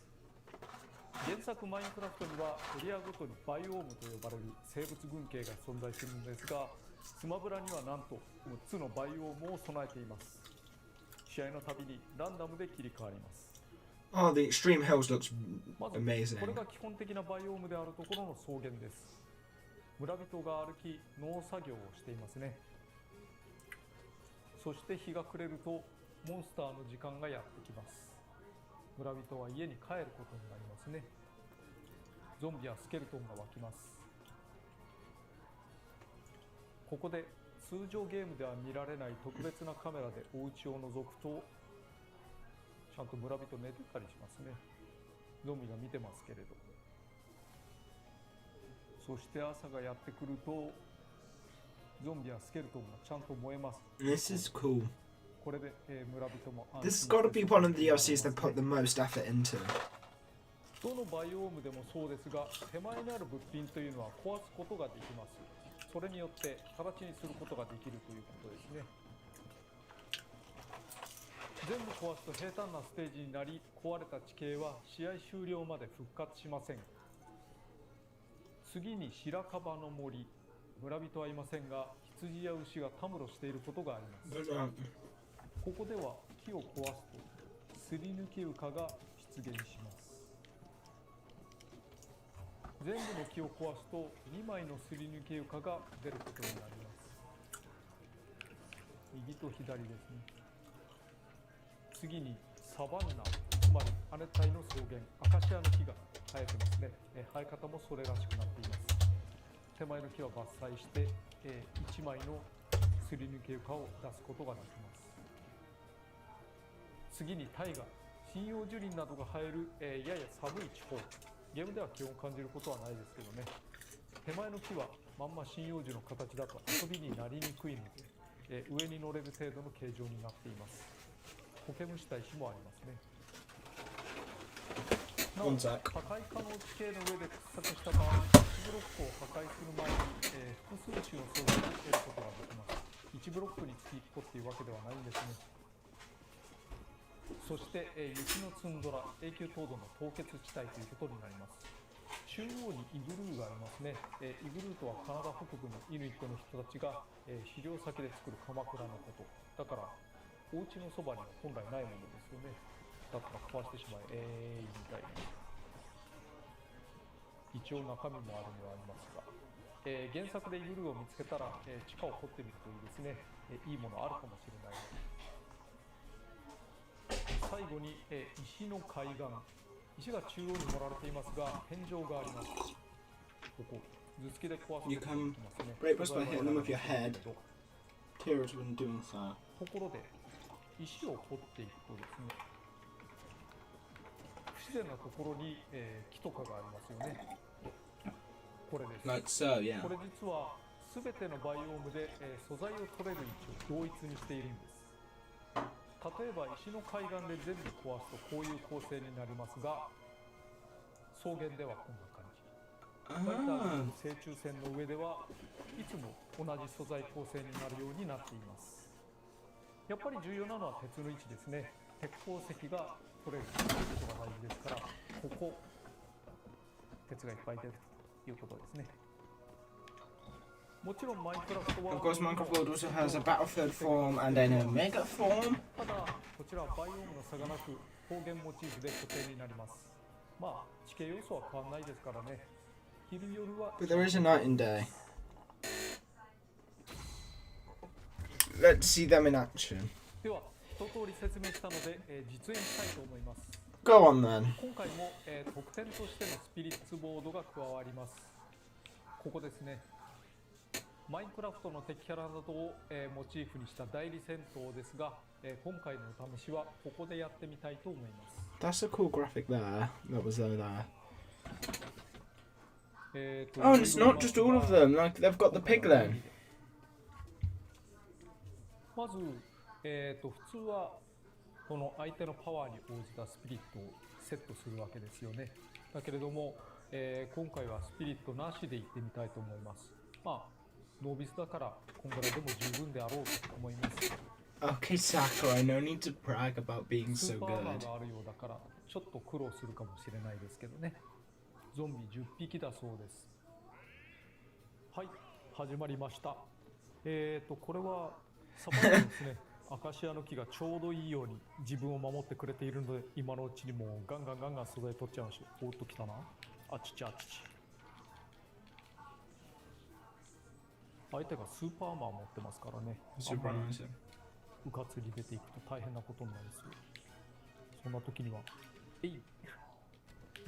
原作マインクラフトにはエリアごとにバイオームと呼ばれる生物群系が存在するのですが、スマブラにはなんと6つのバイオームを備えています。試合のたびにランダムで切り替わります。Oh, the extreme hills looks まず amazing. これが基本的なバイオームであるところの草原です。村人が歩き農作業をしていますね。そして日が暮れるとモンスターの時間がやってきます。村人は家に帰ることになりますね。ゾンビやスケルトンが湧きます。ここで通常ゲームでは見られない特別なカメラでお家を覗くと、ちゃんと村人寝てたりしますね。ゾンビが見てますけれど。そして朝がやってくると、ゾンビやスケルトンがちゃんと燃えます。This is cool. これで、村人も This has got to be one of the DLCs that put the most effort into. どのバイオームでもそうですが、手前にある物品というのは壊すことができます。それによって形にすることができるということですね。全部壊すと平坦なステージになり、壊れた地形は試合終了まで復活しません。次に白樺の森、村人はいませんが、羊や牛がたむろしていることがあります。ここでは木を壊すとすり抜け床が出現します。全部の木を壊すと2枚のすり抜け床が出ることになります。右と左ですね。次にサバンナ、つまり亜熱帯の草原、アカシアの木が生えてますね。生え方もそれらしくなっています。手前の木は伐採して、1枚のすり抜け床を出すことができます。次にタイガ、針葉樹林などが生える、やや寒い地方。ゲームでは気温を感じることはないですけどね。手前の木はまんま針葉樹の形だと遊びになりにくいので、上に乗れる程度の形状になっています。苔むした石もありますね。なお、破壊可能地形の上で掘削した場合、1ブロックを破壊する前に、複数種の素材を得ることができます。1ブロックにつき1個っていうわけではないんですね。そして、雪のツンドラ、永久凍土の凍結地帯ということになります。周中央にイグルーがありますね。イグルーとはカナダ北部のイヌイットの人たちが、肥料先で作る鎌倉のこと。だからお家のそばには本来ないものですよね。だったら壊してしまえ、みたいな。一応中身もあるにはありますが、原作でイグルーを見つけたら、地下を掘ってみるといいですね。いいものあるかもしれないので。最後に、石の海岸。石が中央に盛られていますが、天井があります。ここ、頭突きで壊すことができますね。break rust by hitting them with your head. Tears when doing so. ところで、石を掘っていくとですね、不自然なところに、木とかがありますよね。これです。Like so, yeah. これ実は全てのバイオームで、素材を取れる位置を同一にしているんです。例えば石の海岸で全部壊すとこういう構成になりますが、草原ではこんな感じ。ファイターの正中線の上ではいつも同じ素材構成になるようになっています。やっぱり重要なのは鉄の位置ですね。鉄鉱石が取れることが大事ですから、ここ鉄がいっぱい出るということですね。もちろんマインクラフトは Of course, Minecraft World also has a battlefield form and then a mega form. ただこちらはバイオームの差がなく方言モチーフで固定になります。まあ地形要素は変わらないですからね。昼夜は But there is a night and day. Let's see them in action. では一通り説明したので、実演したいと思います。 Go on then. 今回も、特典としてのスピリッツボードが加わります。ここですね。マインクラフトの敵キャラなどを、モチーフにした代理戦闘ですが、今回のお試しはここでやってみたいと思います。 That's a cool graphic there. That was there. Oh, お and it's not just all of them. Like they've got the piglin. まず、普通はこの相手のパワーに応じたスピリットをセットするわけですよね。だけれども、今回はスピリットなしで行ってみたいと思います。まあノービスだからこんぐらいでも十分であろうと思います。 Okay, Sakurai, no need to brag about being ス so ーパーアーマ good. ーがあるようだからちょっと苦労するかもしれないですけどね。ゾンビ10匹だそうです。はい、始まりました。これはサバンナですね。アカシアの木がちょうどいいように自分を守ってくれているので、今のうちにもうガンガン素材取っちゃいましょう。おっと来たな。あっちちあっち。相手がスーパーアーマー持ってますからね。 Super あんまり nice. うかつに出ていくと大変なことになりそう。そんな時にはえい、も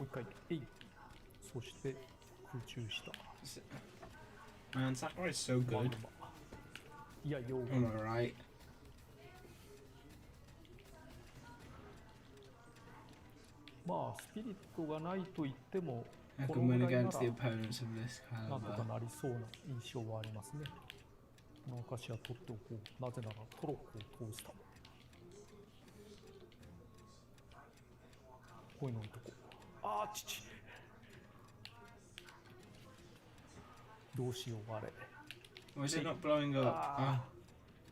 う一回えい、そして空中した。 Man, Sakurai's so good. いやよ、 Am I right? まあスピリットがないと言っても I こ can のぐ win らいなら against the opponents of this なんとか caliber. なりそうな印象はありますね。このお菓子は取っておこう。なぜならトロッコを通すため。こういうの置いとこう。あー父、どうしようあれ。 Why is it not blowing up? Ah.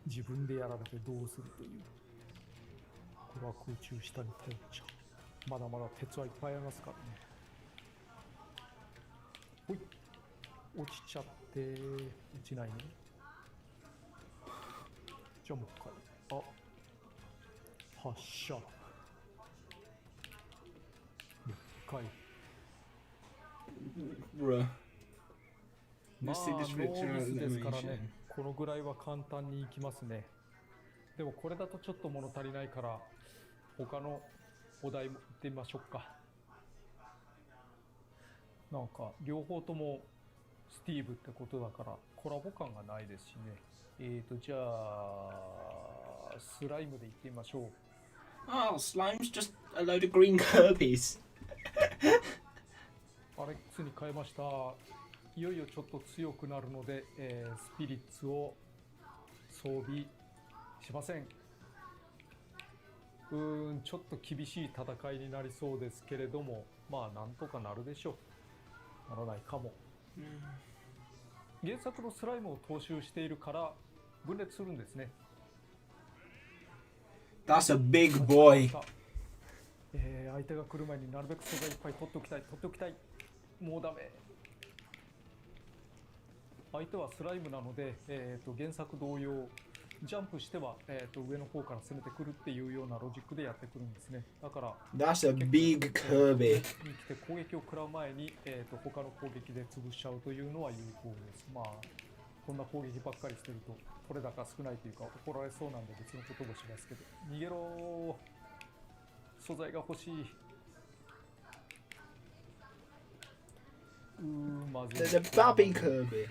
自分でやられてどうするという。これは空中下に頼っちゃう。まだまだ鉄はいっぱいありますからね。ほい、落ちちゃって落ちないね。じゃあもう一回。あ、発射。もう一回。 Bruh. まあ Let's see ノ this picture ー of ミスですから animation. ね。このぐらいは簡単にいきますね。でもこれだとちょっと物足りないから他のお題も行ってみましょうか。なんか両方ともスティーブってことだからコラボ感がないですしね。じゃあスライムで行ってみましょう。 Oh, slime's just a load of green Kirby's. アレックスに変えました。いよいよちょっと強くなるので、スピリッツを装備しません。ちょっと厳しい戦いになりそうですけれども、まあなんとかなるでしょう。ならないかも。原作のスライムを踏襲しているから分裂するんですね。 That's a big boy. 相手が来る前になるべく素材いっぱい取っておきたい。もうダメ。相手はスライムなので、原作同様ジャンプしては、上の方から攻めてくるっていうようなロジックでやってくるんですね。だから That's a big Kirby. に来て攻撃を食らう前に、他の攻撃で潰しちゃうというのは有効です。まあこんな攻撃ばっかりしてると取れ高少ないというか怒られそうなんで別のこともしますけど、逃げろー、素材が欲しい。まずい。 There's a Babby Kirby.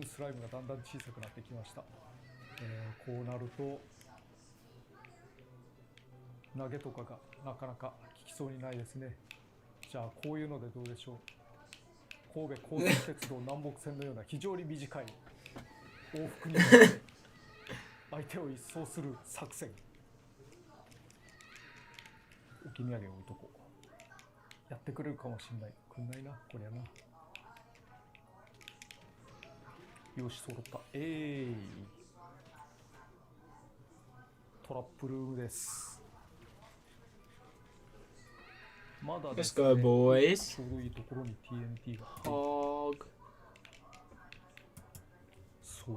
スライムがだんだん小さくなってきました。こうなると投げとかがなかなか効きそうにないですね。じゃあこういうのでどうでしょう。神戸高速鉄道南北線のような非常に短い往復によって相手を一掃する作戦。置き土産を置いとこう。やってくれるかもしんない。くんないなこりゃな。よし、揃った。トラップルームです。まだですね。 Let's go, boys. ちょうどいいところに TNT が。Hog. そう。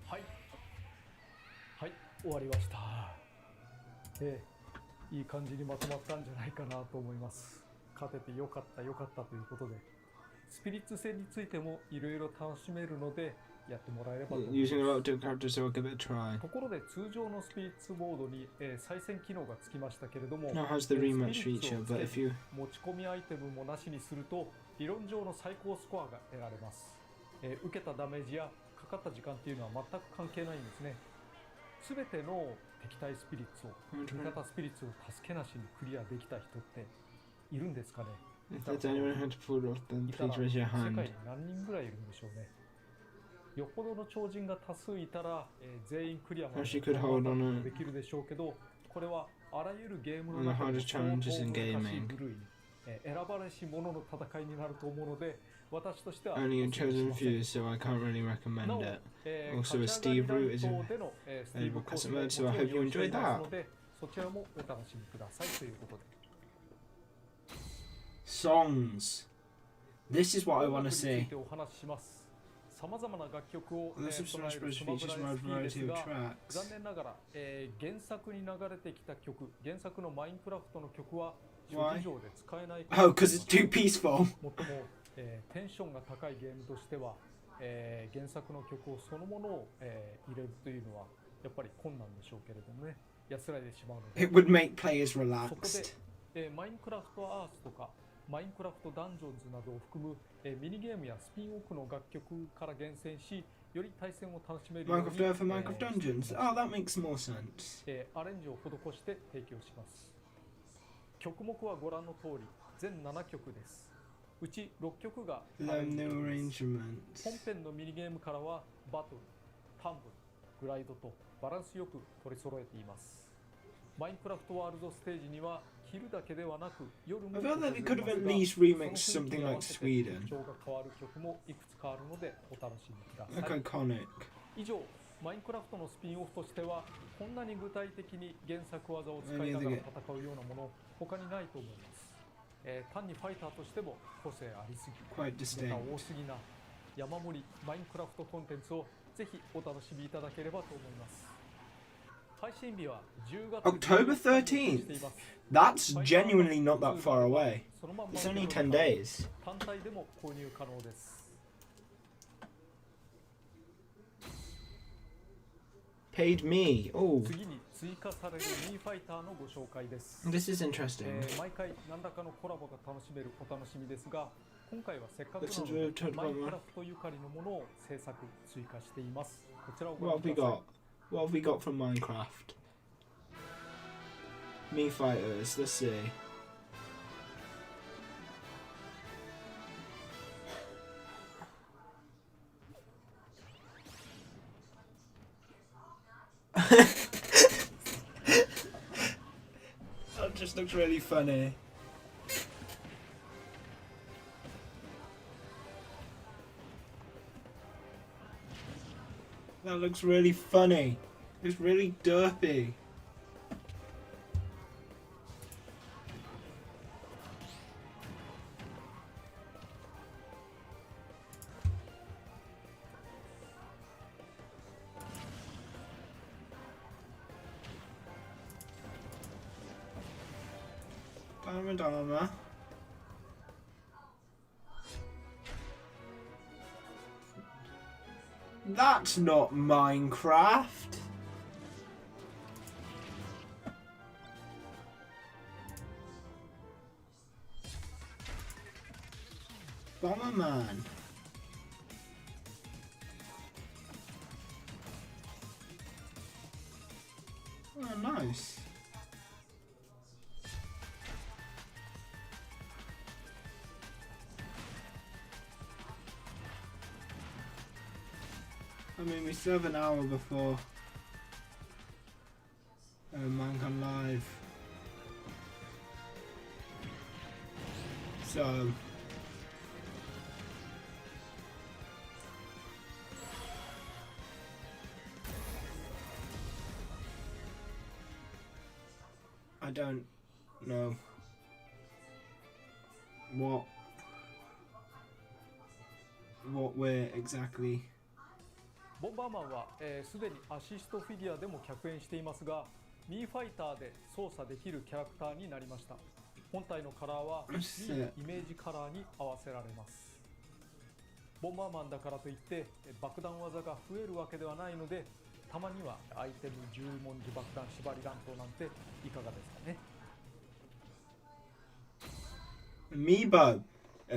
はい。はい、終わりました。いい感じにまとまったんじゃないかなと思います。勝ててよかったよかったということで。スピリッツ戦についてもいろいろ楽しめるのでやってもらえればと思います。Using a lot of different characters, so I'll give it a try. ところで通常のスピリッツモードに、再戦機能がつきましたけれども、 Now it has the rematch feature, but if you 持ち込みアイテムもなしにすると理論上の最高スコアが得られます。受けたダメージやかかった時間っていうのは全く関係ないんですね。すべての敵対スピリッツを味方スピリッツを助けなしにクリアできた人っているんですかね。 if there's anyone who had to pull it off, then いたら please raise 世 your 界 hand. に何人ぐらいいるんでしょうね。よっぽどの超人が多数いたら、全員クリアまで Actually could hold on できるでしょうけど、これはあらゆるゲームの One of the 中で hardest challenges in 相当難しい gaming. 部類、選ばれし者の戦いになると思うので、私としては Only in お勧めし chosen ません。 few, so I can't really recommend なお、 it. 勝 Also, ち Steve 上がり Root is ラ a イトでの、スティー valuable ブコース custom も mode, so I もち hope ろん you 用意して enjoyed います that. ので、そちらもお楽しみくださいということで。Songs. This is what I want to 音楽につい see. てお話しします。さまざまな楽曲を、 The 備 subscribe える spreads スマブ features ラ a 好きで variety す of が、 tracks. 残念ながら、原作に流れてきた曲、原作のマインクラフトの曲は諸事情で使えないこと Oh, がありま because す。 it's too peaceful. もっとも、テンションが高いゲームとしては、原作の曲をそのものを、入れるというのはやっぱり困難でしょうけれどもね、安らいでしまうので、 It would make players そこ relaxed. で、マインクラフトアースとかマインクラフトダンジョンズなどを含む、ミニゲームやスピンオフの楽曲から厳選し、より対戦を楽しめるように Minecraft Earth and Minecraft Dungeons. Oh, that makes more sense. アレンジを施して提供します。曲目はご覧の通り全7曲です。うち6曲がアレ Learn ンジ new 曲です。 arrangements. 本編のミニゲームからはバトル、タンブル、グライドとバランスよく取り揃えています。マインクラフトワールドステージには昼だけではなく夜も I felt that they could have at 訪れます least が、 remixed その雰囲気 something に合 like わせて Sweden. 曲調が変わる曲もいくつかあるのでお楽しみください。 Like iconic. 以上、マインクラフトのスピンオフとしてはこんなに具体的に原作技を使いながら戦うようなもの他にないと思います。単にファイターとしても個性ありすぎ、 Quite ネタ distinct. 多すぎな山盛りマインクラフトコンテンツをぜひお楽しみいただければと思います。配信日は10月 October 13日にしています。 That's genuinely not that far away. そのまんま It's only 10 days. 単体でも購入可能です。Paid me. Oh, 次に追加されるミーファイターのご紹介です。 this is interesting. 毎回何らかのコラボが楽しめるお楽しみですが、今回はせっかくな Looks の as if で we've talked マイ about ンク that. ラフトゆかりのものを制作追加しています。こちらをご What 覧 have く we ださい。 got? What have we got from Minecraft? Me fighters. Let's see. That just looks really funny. That looks really funny. It's really derpy. Madama. That's not Minecraft. Bomberman. Oh, nice. I mean, we still have an hour before Minecon Live. So I don't know what we're exactly. ボンバーマンはすでにアシストフィギュアでも客演していますが、ミーファイターで操作できるキャラクターになりました。本体のカラーはミーのイメージカラーに合わせられます。ボンバーマンだからといって爆弾技が増えるわけではないので、たまにはアイテム十文字爆弾縛り乱闘なんていかがですかね。ア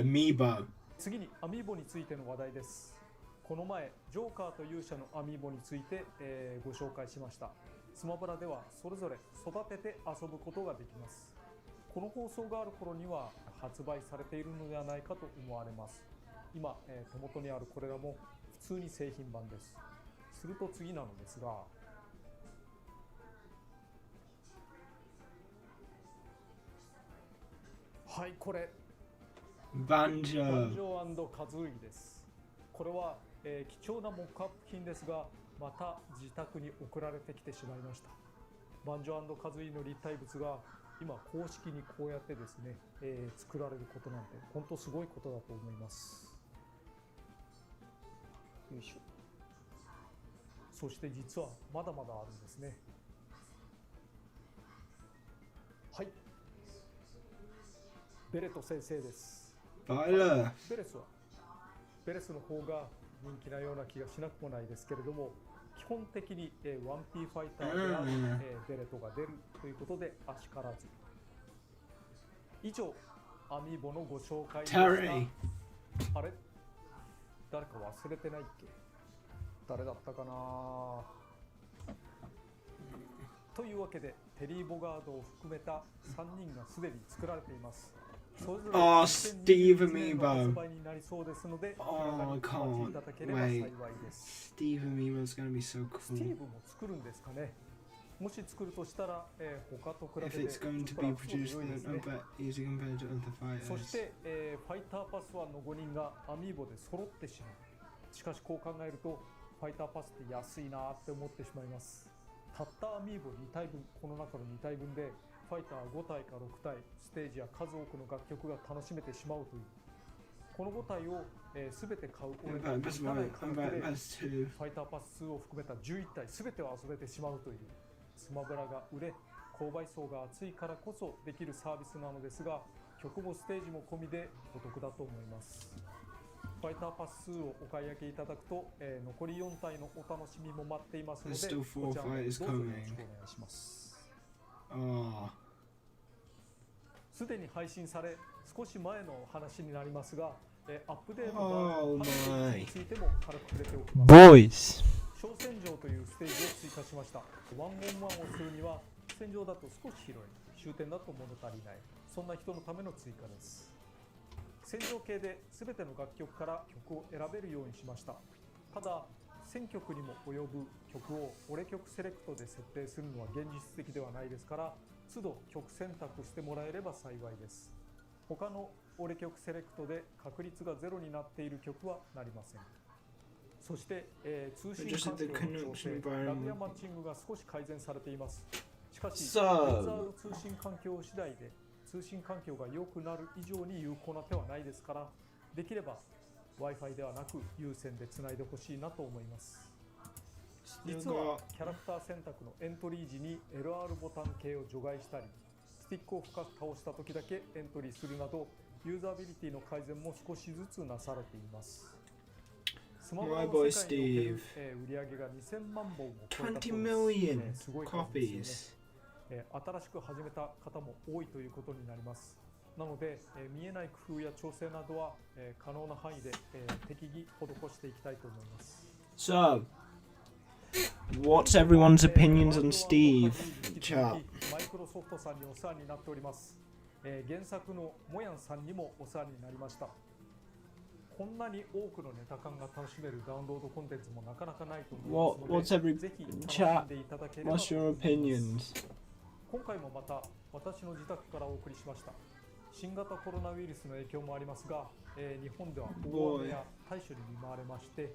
ミーボ。次にアミーボについての話題です。この前ジョーカーと勇者のアミーボについて、ご紹介しました。スマブラではそれぞれ育てて遊ぶことができます。この放送がある頃には発売されているのではないかと思われます。今、手元にあるこれらも普通に製品版です。すると次なのですが、はい、これバンジョーカズーイです。これは、貴重なモックアップ品ですが、また自宅に送られてきてしまいました。バンジョー&カズーイの立体物が今公式にこうやってですね、作られることなんて本当すごいことだと思います。よいしょ。そして実はまだまだあるんですね。はい、ベレト先生です。ベレスの方が人気なような気がしなくもないですけれども、基本的に 1P ファイターであるベレトが出るということであしからず。以上、アミーボのご紹介でした。あれ、誰か忘れてないっけ？誰だったかな。というわけでテリー・ボガードを含めた3人がすでに作られています。Oh, Steve Amiibo. Oh, I can't wait. Steve Amiibo's gonna be so cool. スティーブも作るんですかね。もし作るとしたら、他と比べて If it's going to be produced then I bet easy compared to other fighters. そして、ファイターパス1の5人がアミーボで揃ってしまう。しかしこう考えるとファイターパスって安いなって思ってしまいます。たったアミーボ2体分、この中の2体分でファイター5体か6体、ステージや数多くの楽曲が楽しめてしまうという。この5体を、全て買う俺が満たない価格でファイターパス2を含めた11体全てを遊べてしまうという。スマブラが売れ、購買層が厚いからこそできるサービスなのですが、曲もステージも込みでお得だと思います。ファイターパス2をお買い上げいただくと、残り4体のお楽しみも待っていますので、こちらもどうぞよろしくお願いします。すでに配信され少し前の話になりますが、アップデートがについても軽く触れておきます。小戦場というステージを追加しました。ワンオンワンをするには戦場だと少し広い、終点だと物足りない、そんな人のための追加です。戦場系で全ての楽曲から曲を選べるようにしました。ただ1000曲にも及ぶ曲を俺曲セレクトで設定するのは現実的ではないですから、都度曲選択してもらえれば幸いです。他の俺曲セレクトで確率がゼロになっている曲はなりません。そして、通信環境の調整、ラグやマッチングが少し改善されています。しかし、ユーザーの通信環境次第で通信環境が良くなる以上に有効な手はないですから、できれば Wi-Fi ではなく有線でつないでほしいなと思います。実はキャラクター選択のエントリー時に LR ボタン系を除外したり、スティックを倒した時だけエントリーするなど、ユーザビリティの改善も少しずつなされています。スマホの世界における売り上げが2000万本を超えたそうです。すごい数ですよね。新しく始めた方も多いということになります。なので、見えない工夫や調整などは、可能な範囲で、適宜施していきたいと思います。So, what's everyone's opinions on Steve? Chat. マイクロソフトさんにお世話になっております。原作のモヤンさんにもお世話になりました。こんなに多くのネタ感が楽しめるダウンロードコンテンツもなかなかないと思いますので、ぜひ楽しんでいただければと思います。今回もまた私の自宅からお送りしました。新型コロナウイルスの影響もありますが、日本では大雨や大暑に見舞われまして、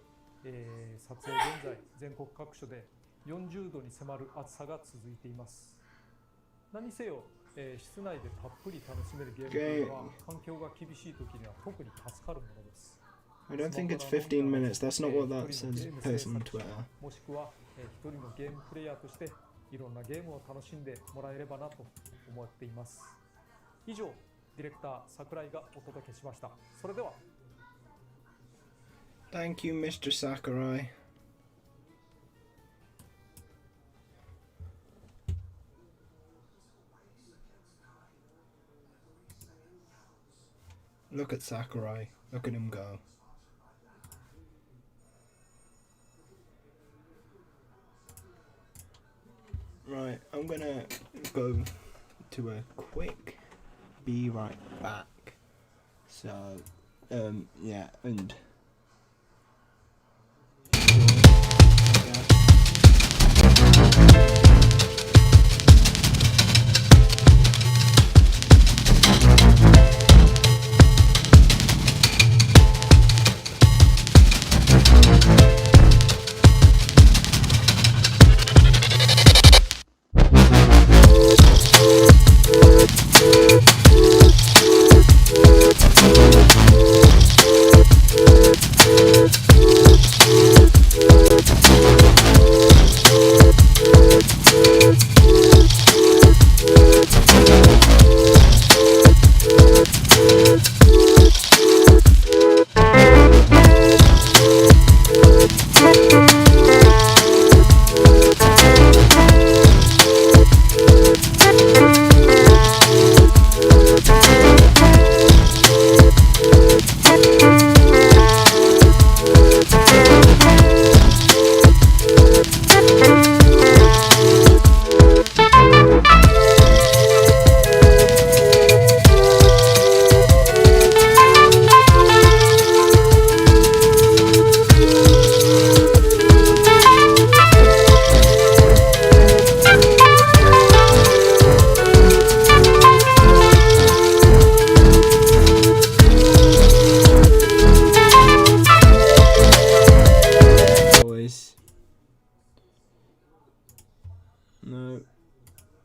撮影現在全国各所で40度に迫る暑さが続いています。何せよ、室内でたっぷり楽しめるゲームというのは環境が厳しい時には特に助かるものです。I don't think it's 15 minutes. That's not what that says person on Twitter. もしくは、一人のゲームプレイヤーとしていろんなゲームを楽しんでもらえればなと思っています。以上、ディレクター桜井がお届けしました。それでは。Thank you, Mr. Sakurai. Look at Sakurai. Look at him go. Right, I'm gonna go to a quick be right back. So, yeah, and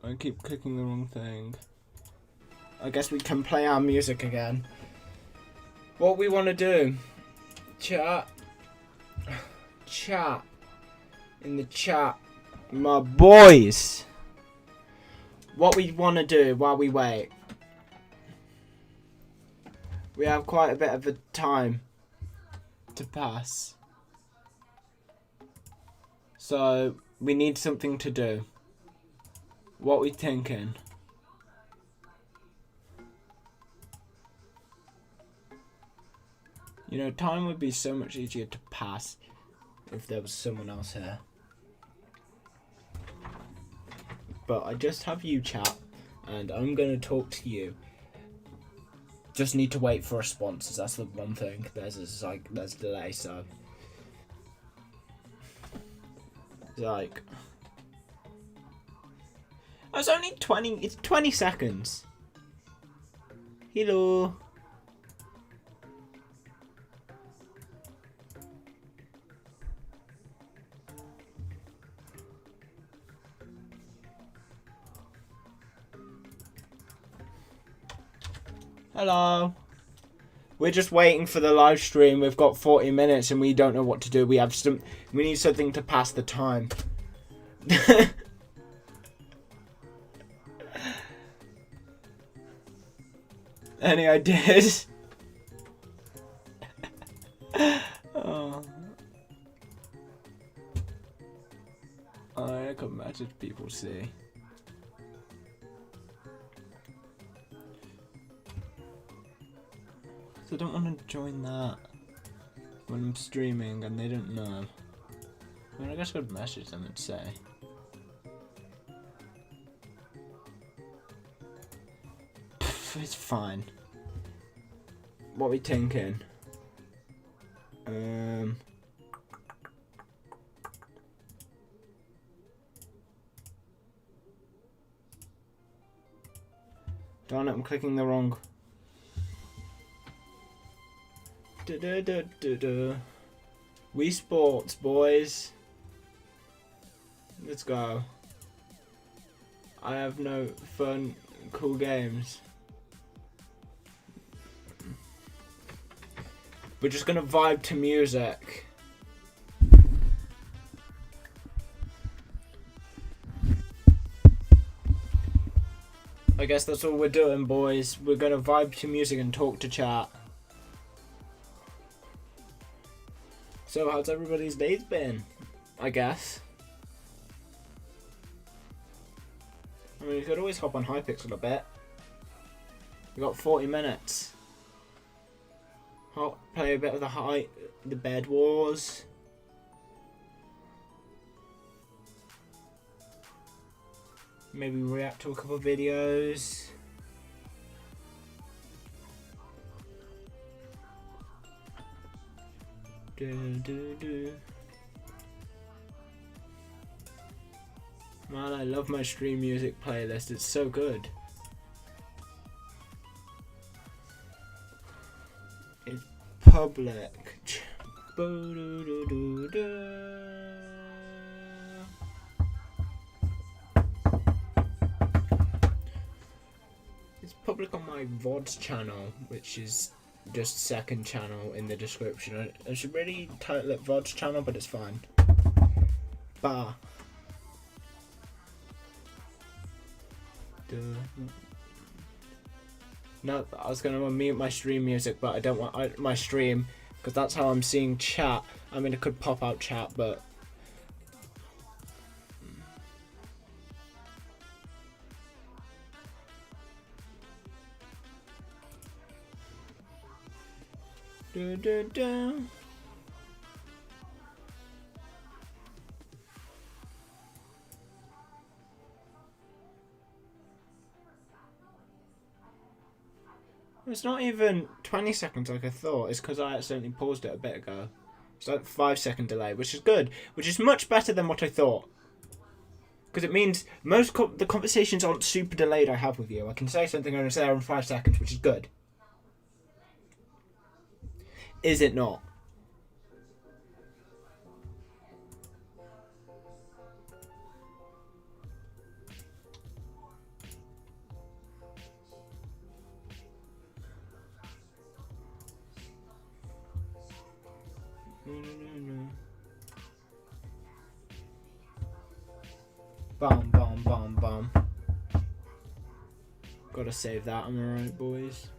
I keep clicking the wrong thing. I guess we can play our music again. What we want to do? Chat. Chat. In the chat. My boys. What we want to do while we wait. We have quite a bit of a time to pass. So, we need something to do. What we thinking? You know, time would be so much easier to pass if there was someone else here. But I just have you, chat, and I'm gonna talk to you. Just need to wait for responses. That's the one thing. There's delay, so like. Oh, it's only 20 seconds. Hello. Hello. We're just waiting for the live stream. We've got 40 minutes and we don't know what to do. We need something to pass the time. Any ideas? Oh. I can imagine people see. So I don't want to join that when I'm streaming and they don't know. I mean, I guess I could message them and say. Pff, it's fine. What are we thinking? Darn it, I'm clicking the wrong. Wii Sports, boys. Let's go. I have no fun, cool games. We're just gonna vibe to music. I guess that's all we're doing, boys. We're gonna vibe to music and talk to chat. So, how's everybody's days been? I guess. I mean, you could always hop on Hypixel a bit. We got 40 minutes. Play a bit of the Bed Wars. Maybe react to a couple of videos. Man, I love my stream music playlist. It's so good. It's public. It's public on my VODs channel, which is just second channel in the description. I should really title it VODs channel, but it's fine. Bah. No, I was gonna mute my stream music, but I don't want my stream, because that's how I'm seeing chat. I mean, it could pop out chat, but It's not even 20 seconds like I thought. It's because I accidentally paused it a bit ago. It's like 5-second delay, which is good. Which is much better than what I thought. Because it means the conversations aren't super delayed I have with you. I can say something and it's there in 5 seconds, which is good. Is it not? Bum, bum, bum, bum. Gotta save that, am I right, boys?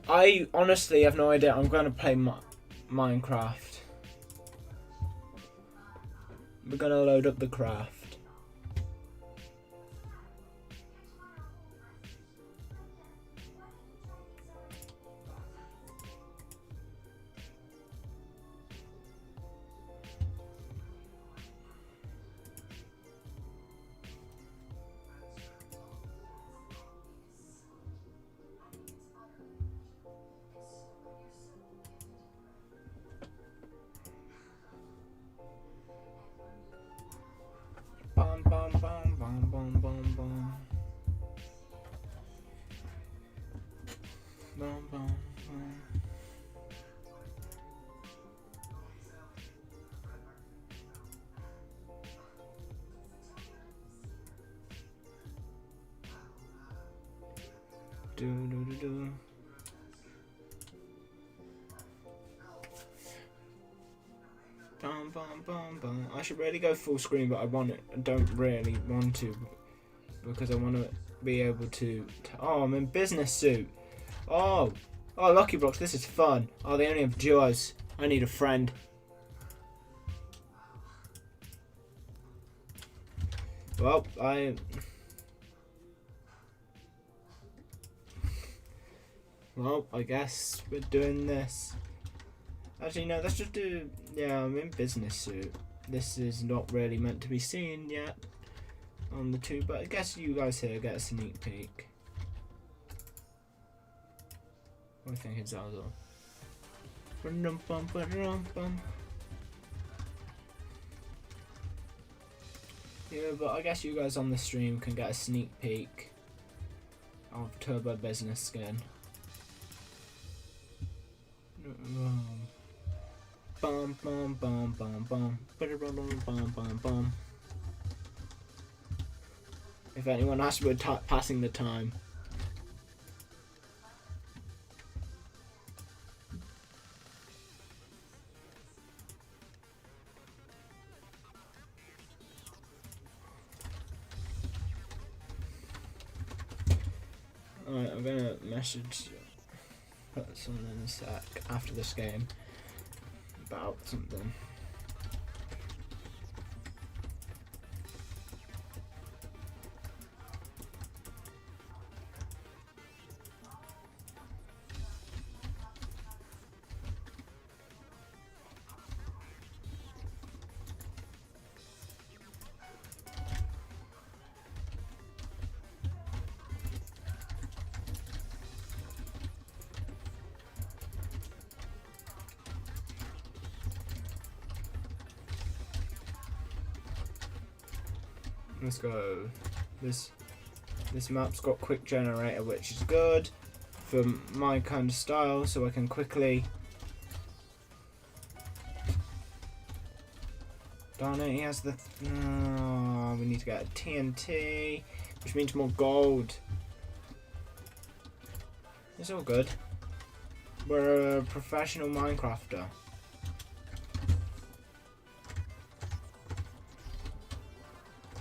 I honestly have no idea. I'm going to play Minecraft. We're going to load up the craft. Bum, bum, bum, bum, bum, bum, bum. Bum, bum, bum. Bum, bum, bum, bum. I should really go full screen, but I don't really want to because I want to be able to. Oh, I'm in business suit. Oh, Lucky Blocks. This is fun. Oh, they only have duos. I need a friend. Well, I guess we're doing this. Actually, no, let's just do. Yeah, I'm in business suit. This is not really meant to be seen yet on the tube, but I guess you guys here get a sneak peek. I think it's Zazzle. Yeah, but I guess you guys on the stream can get a sneak peek of Turbo Business Skin. Bum bum bum bum bum bum bum bum. If anyone asks, we're passing the time. Alright, I'm gonna put something in a sec after this game about something. Let's go. This map's got quick generator, which is good for my kind of style, so I can quickly. Darn it, he has the. Oh, we need to get a TNT, which means more gold. It's all good. We're a professional Minecrafter.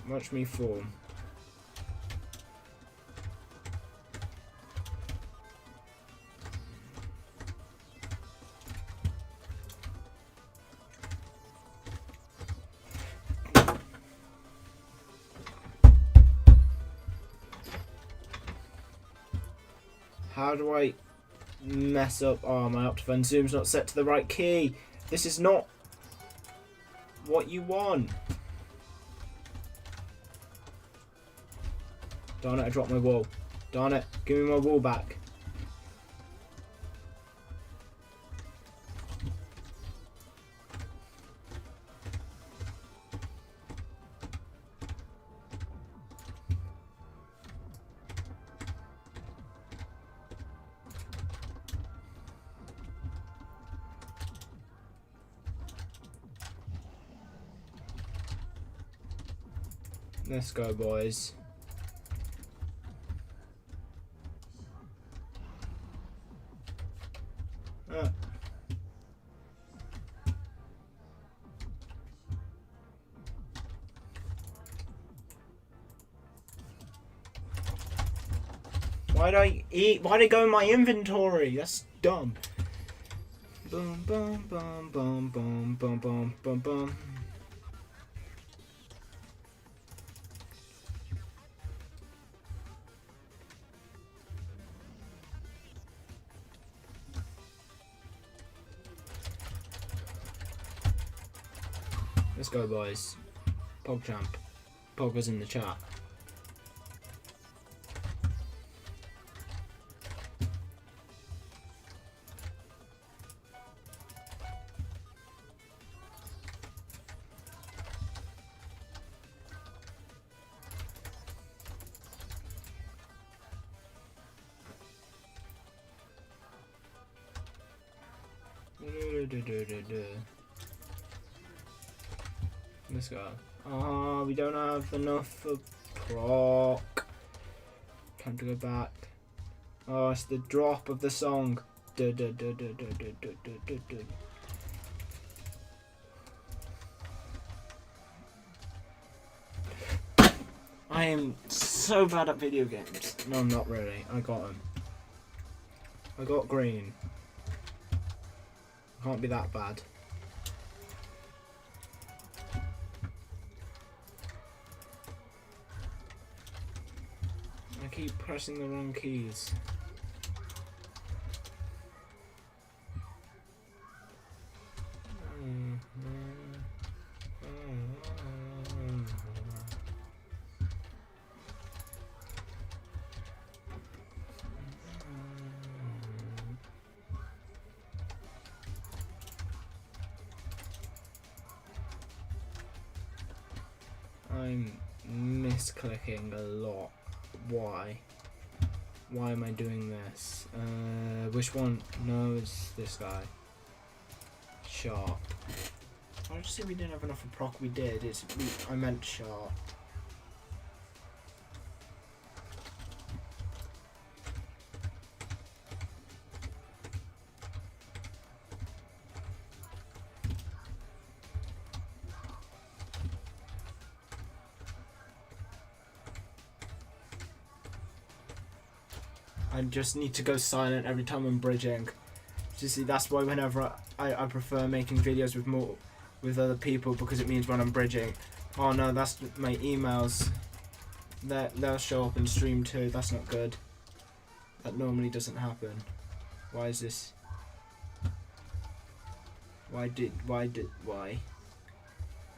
Watch me fall. How do I mess up? Oh, my Optifine zoom's not set to the right key. This is not what you want. Darn it, I dropped my wall. Darn it, give me my wall back. Let's go, boys. Why'd I eat? Why'd it go in my inventory? That's dumb. Boom, boom, boom, boom, boom, boom, boom, boom, boom. Let's go, boys. PogChamp. Pog was in the chat. Let's go. Oh, we don't have enough for proc. Time to go back. Oh, it's the drop of the song. Du, du, du, du, du, du, du, du, du, du. I am so bad at video games. No, I'm not really. I got him. I got green. Can't be that bad. I keep pressing the wrong keys. I'm misclicking a lot. Why? Why am I doing this? Which one? No, it's this guy. Sharp. I just say we didn't have enough of proc. We did. I meant sharp. I just need to go silent every time I'm bridging. You see, that's why whenever I prefer making videos with other people, because it means when I'm bridging. Oh no, that's my emails. They'll show up in stream too. That's not good. That normally doesn't happen. Why is this? Why?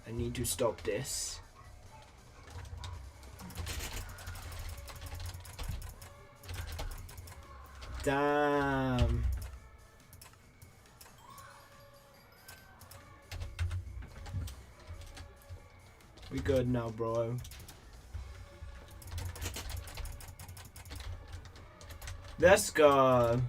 I need to stop this. Damn. We good now, bro. Let's go.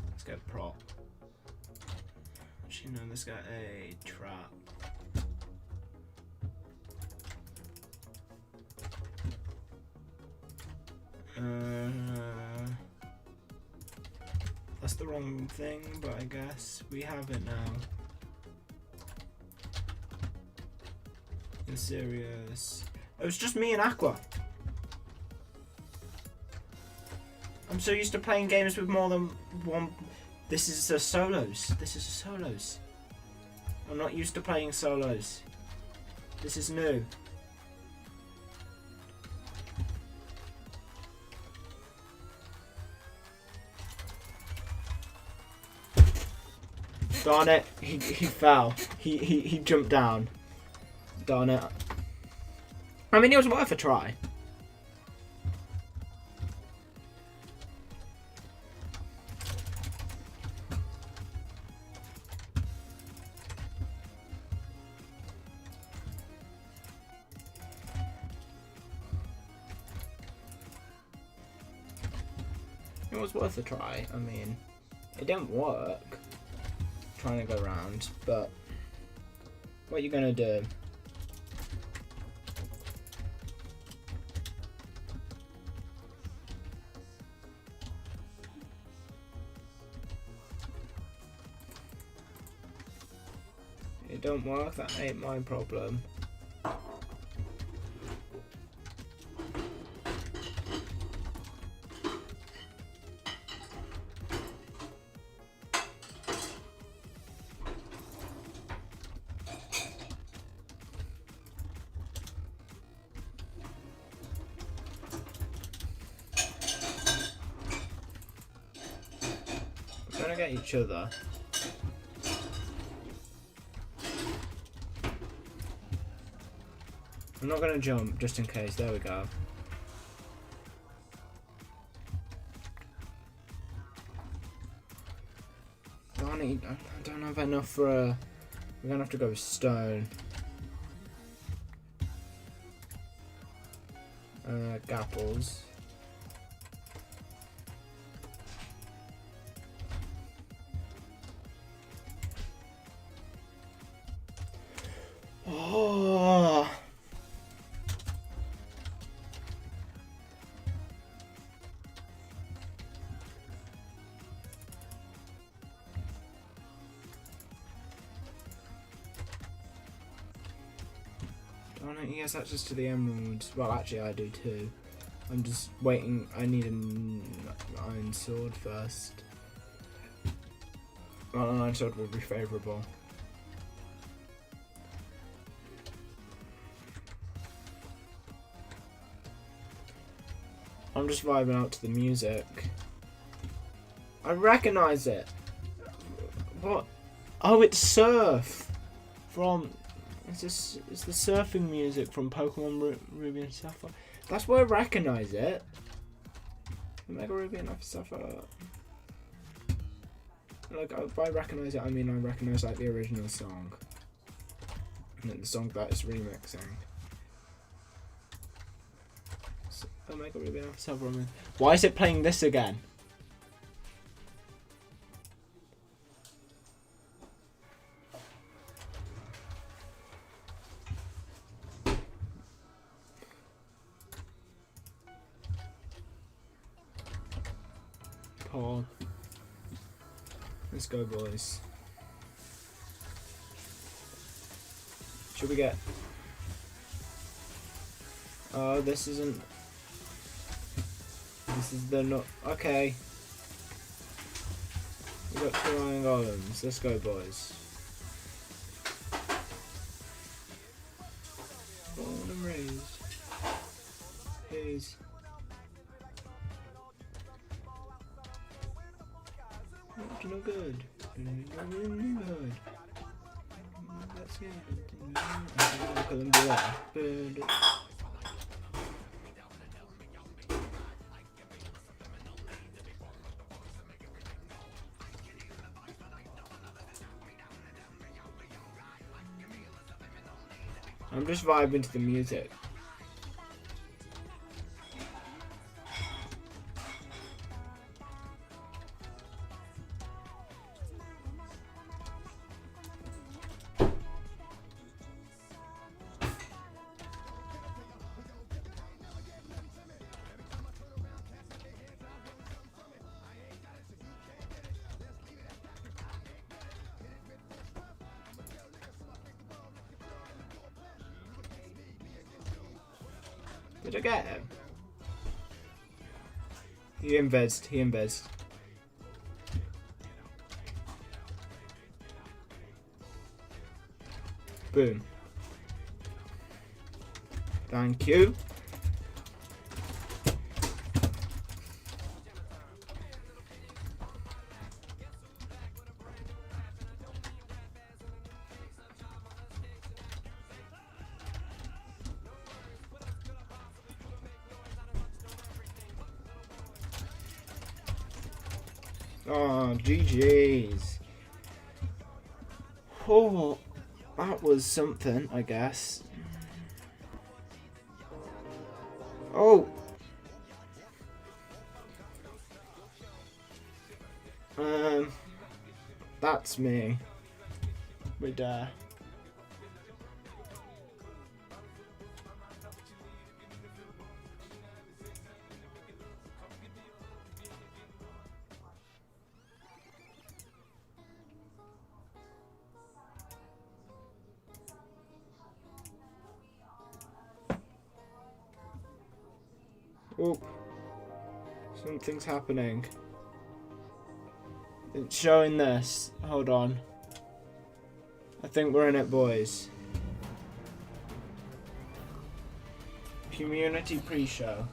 Let's get prop. Actually, no, let's get a trap. That's the wrong thing, but I guess we have it now. You're serious? It was just me and Aqua. I'm so used to playing games with more than one. This is a solos. This is a solos. I'm not used to playing solos. This is new. Darn it, he fell. He jumped down. Darn it. I mean, it was worth a try. It was worth a try. I mean, it didn't work. Trying to go around, but what are you gonna do? It don't work, that ain't my problem. We're gonna get each other. I'm not gonna jump just in case. There we go. Darn it, I don't have enough for a. We're gonna have to go with stone. Gapples. no, he has access to the emeralds. Well, actually, I do too. I'm just waiting. I need an iron sword first. Well, an iron sword will be favourable. I'm just vibing out to the music. I recognise it. What? Oh, it's Surf from. It's the surfing music from Pokemon Ruby and Sapphire. That's why I recognise it. Mega Ruby and Sapphire. Like, by recognise it, I mean I recognise like the original song, and the song that it's remixing. So, Mega Ruby and Sapphire. Why is it playing this again? Paul. Let's go, boys. Should we get... Oh, this isn't... This is the not... Okay. We got 2 iron golems. Let's go, boys. Born and raised. Please. No good. That's good. I'm just vibing to the music. Did I get him? He embeds. Boom. Thank you. Oh, GG's. Oh, that was something, I guess. Oh. That's me. With Oh, something's happening. It's showing this. Hold on. I think we're in it, boys. Community pre-show.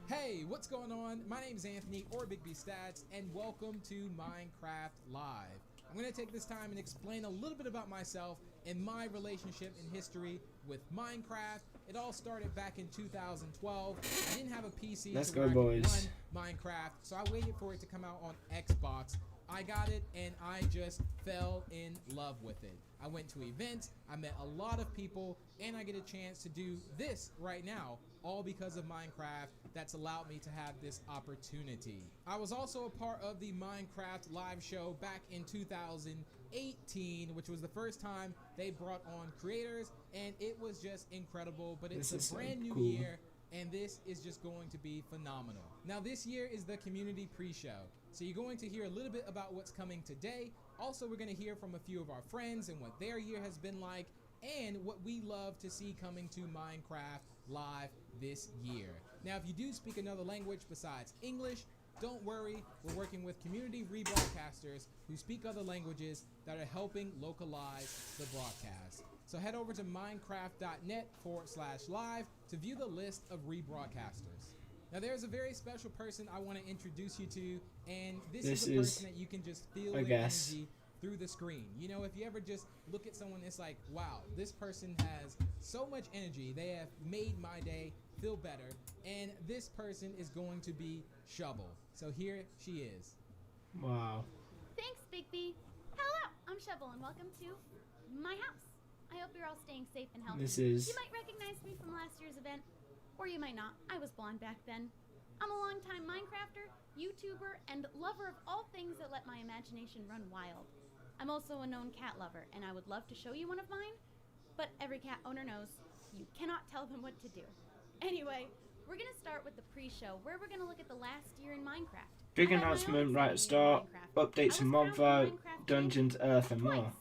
Hey, what's going on? My name is Anthony, or Big B Stats, and welcome to Minecraft Live. I'm going to take this time and explain a little bit about myself and my relationship and history with Minecraft. It all started back in 2012. I didn't have a PC Let's to go, where I boys. could run Minecraft, so I waited for it to come out on Xbox. I got it, and I just fell in love with it. I went to events, I met a lot of people, and I get a chance to do this right now, all because of Minecraft. That's allowed me to have this opportunity. I was also a part of the Minecraft live show back in 2018, which was the first time they brought on creators, and it was just incredible. But it's a brand new year, and this is just going to be phenomenal. Now, this year is the community pre-show, so you're going to hear a little bit about what's coming today. Also, we're going to hear from a few of our friends and what their year has been like, and what we love to see coming to Minecraft Live this year. Now, if you do speak another language besides English, don't worry, we're working with community rebroadcasters who speak other languages that are helping localize the broadcast. So head over to minecraft.net/live to view the list of rebroadcasters. Now there's a very special person I want to introduce you to, and this is a person that you can just feel their energy through the screen. You know, if you ever just look at someone, it's like, wow, this person has so much energy. They have made my day feel better, and this person is going to be Shovel. So here she is. Wow. Thanks, Bigby. Hello, I'm Shovel, and welcome to my house. I hope you're all staying safe and healthy. You might recognize me from last year's event, or you might not. I was blonde back then. I'm a longtime Minecrafter, YouTuber, and lover of all things that let my imagination run wild. I'm also a known cat lover, and I would love to show you one of mine, but every cat owner knows you cannot tell them what to do. Anyway, we're going to start with the pre-show, where we're going to look at the last year in Minecraft. Big announcement right at the start. Updates and mob vote, dungeons, earth, and more.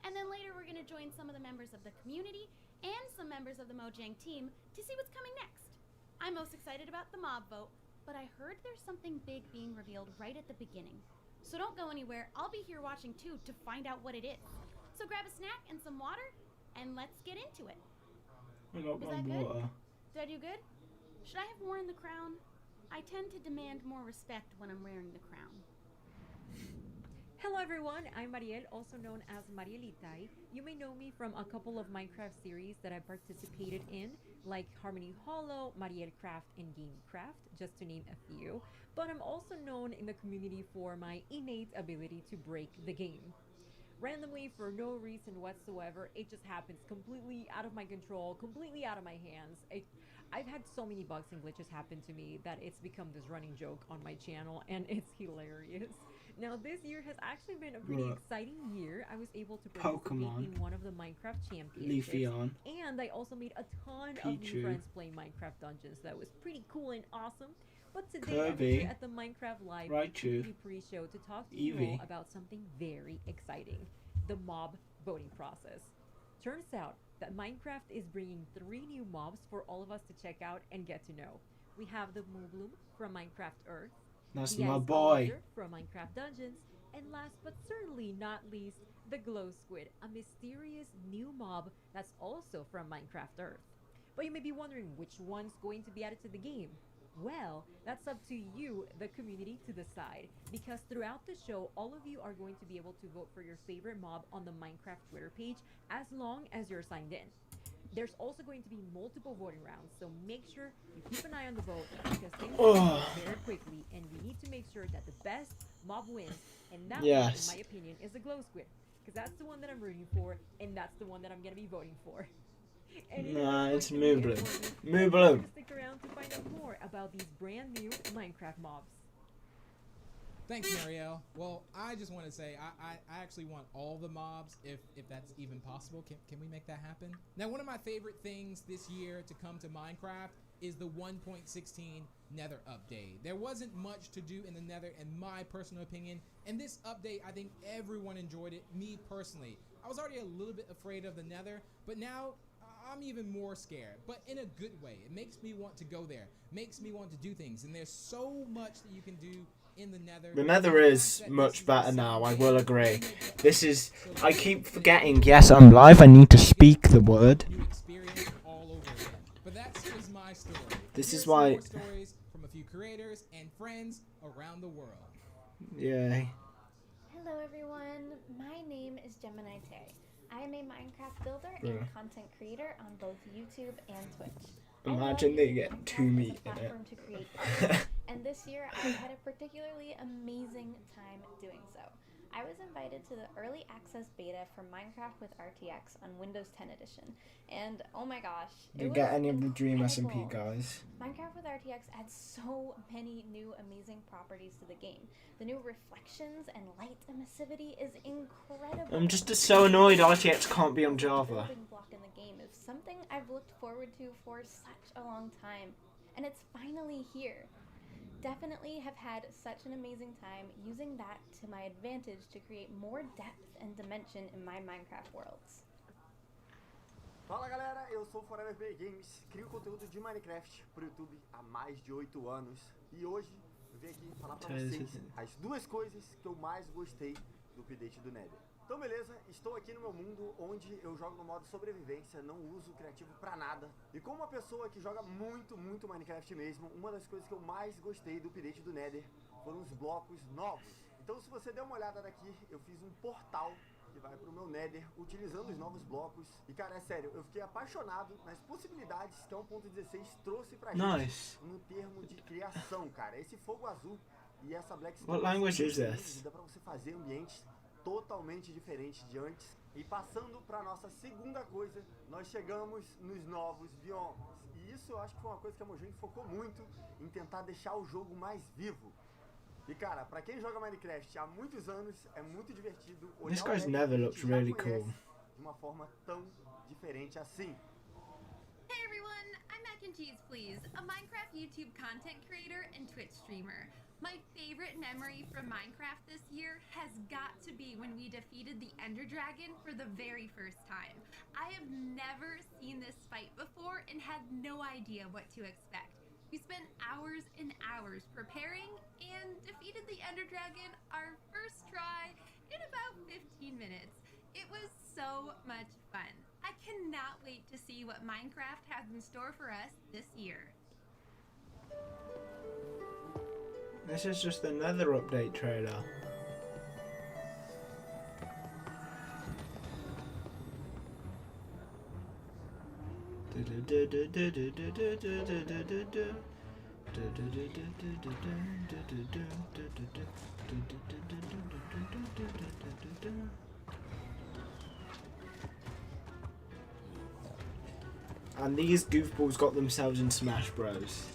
And then later we're going to join some of the members of the community and some members of the Mojang team to see what's coming next. I'm most excited about the mob vote, but I heard there's something big being revealed right at the beginning. So don't go anywhere. I'll be here watching too to find out what it is. So grab a snack and some water, and let's get into it. I got Was my that water. good? Did I do good? Should I have worn the crown? I tend to demand more respect when I'm wearing the crown. Hello everyone, I'm Mariel, also known as Marielitai. You may know me from a couple of Minecraft series that I participated in, like Harmony Hollow, Mariel Craft, and Gamecraft, just to name a few. But I'm also known in the community for my innate ability to break the game. Randomly, for no reason whatsoever, it just happens completely out of my control, completely out of my hands. I've had so many bugs and glitches happen to me that it's become this running joke on my channel, and it's hilarious. Now, this year has actually been a pretty exciting year. I was able to participate in one of the Minecraft championships, and I also made a ton of new friends playing Minecraft Dungeons. That was pretty cool and awesome. But today I'm here at the Minecraft Live pre-show to talk to you all about something very exciting: the mob voting process. Turns out that Minecraft is bringing 3 new mobs for all of us to check out and get to know. We have the Moobloom from Minecraft Earth, that's the my Ice boy Villager from Minecraft Dungeons, and last but certainly not least, the Glow Squid, a mysterious new mob that's also from Minecraft Earth. But you may be wondering which one's going to be added to the game. Well, that's up to you, the community, to decide, because throughout the show, all of you are going to be able to vote for your favorite mob on the Minecraft Twitter page as long as you're signed in. There's also going to be multiple voting rounds, so make sure you keep an eye on the vote, because things move very quickly, and we need to make sure that the best mob wins, and that one, in my opinion, is the Glow Squid, because that's the one that I'm rooting for, and that's the one that I'm going to be voting for. Nah, it's Moobloom. Moobloom. Stick around to find out more about these brand new Minecraft mobs. Thanks, Marielle. Well, I just want to say I actually want all the mobs, if that's even possible. Can we make that happen? Now, one of my favorite things this year to come to Minecraft is the 1.16 Nether update. There wasn't much to do in the Nether, in my personal opinion, and this update, I think everyone enjoyed it, me personally. I was already a little bit afraid of the Nether, but now I'm even more scared, but in a good way. It makes me want to go there, makes me want to do things, and there's so much that you can do in the Nether. The Nether is much better now, I will agree. This is, I keep forgetting, yes, I'm live, I need to speak the word. But that's just my story. This is why. Stories from a few creators and friends around the world. Yay. Hello everyone, my name is Gemini Tay. I am a Minecraft builder and content creator on both YouTube and Twitch. Imagine they get 2 meat in it. To create art, and this year I had a particularly amazing time doing so. I was invited to the early access beta for Minecraft with RTX on Windows 10 edition, and oh my gosh, you get any of the Dream SMP guys. Minecraft with RTX adds so many new amazing properties to the game. The new reflections and light emissivity is incredible. I'm just so annoyed RTX can't be on Java. The building block in the game is something I've looked forward to for such a long time, and it's finally here. Definitely have had such an amazing time using that to my advantage to create more depth and dimension in my Minecraft worlds. Fala galera, eu sou o Forever Play Games, crio conteúdo de Minecraft pro YouTube há mais de 8 anos e hoje eu vim aqui falar pra vocês as duas coisas que eu mais gostei do update do Nether. Então beleza, estou aqui no meu mundo onde eu jogo no modo sobrevivência, não uso criativo pra nada. E como uma pessoa que joga muito Minecraft mesmo, uma das coisas que eu mais gostei do update do Nether foram os blocos novos. Então se você der uma olhada daqui, eu fiz um portal que vai pro meu Nether utilizando os novos blocos. E cara, é sério, eu fiquei apaixonado nas possibilidades que a 1.16 trouxe pra gente no termo de criação, cara. Esse fogo azul e essa black stone. What language is this? Dá pra você fazer ambientes totalmente diferentes de antes. E passando pra nossa segunda coisa, nós chegamos nos novos biomas. E isso eu acho que foi uma coisa que a Mojang focou muito em tentar deixar o jogo mais vivo. E cara, pra quem joga Minecraft há muitos anos, é muito divertido olhar This guy's Nether looks really cool. De uma forma tão diferente assim. Hey everyone, I'm Mac and Cheese Please, a Minecraft YouTube content creator and Twitch streamer. My favorite memory from Minecraft this year has got to be when we defeated the Ender Dragon for the very first time. I have never seen this fight before and had no idea what to expect. We spent hours and hours preparing and defeated the Ender Dragon our first try in about 15 minutes. It was so much fun. I cannot wait to see what Minecraft has in store for us this year. This is just another update trailer. And these goofballs got themselves in Smash Bros.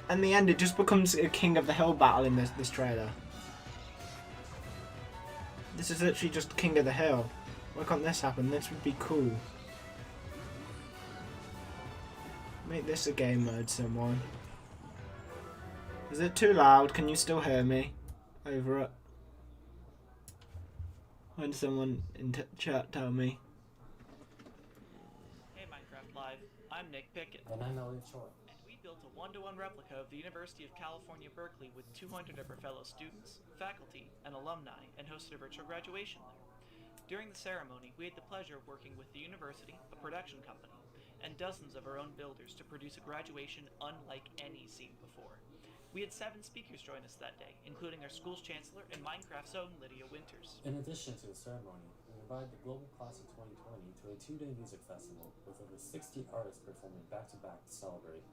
In the end, it just becomes a King of the Hill battle in this trailer. This is literally just King of the Hill. Why can't this happen? This would be cool. Make this a game mode, someone. Is it too loud? Can you still hear me? Over it. Why did someone in chat tell me? Hey Minecraft Live, I'm Nick Pickett. And I'm Elliot Short. And we built a one-to-one replica of the University of California, Berkeley with 200 of our fellow students, faculty, and alumni, and hosted a virtual graduation there. During the ceremony, we had the pleasure of working with the university, a production company, and dozens of our own builders to produce a graduation unlike any seen before. We had 7 speakers join us that day, including our school's chancellor and Minecraft's own Lydia Winters. In addition to the ceremony, we invited the Global Class of 2020 to a 2-day music festival with over 60 artists performing back-to-back to celebrate.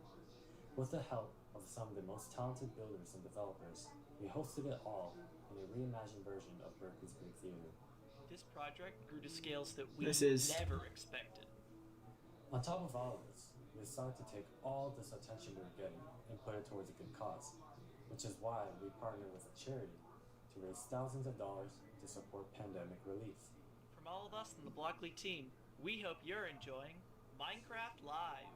With the help of some of the most talented builders and developers, we hosted it all in a reimagined version of Berkeley's Greek Theater. This project grew to scales that we never expected. On top of all of this, we decided to take all this attention we were getting and put it towards a good cause, which is why we partnered with a charity to raise thousands of dollars to support pandemic relief. From all of us in the Block League team, we hope you're enjoying Minecraft Live.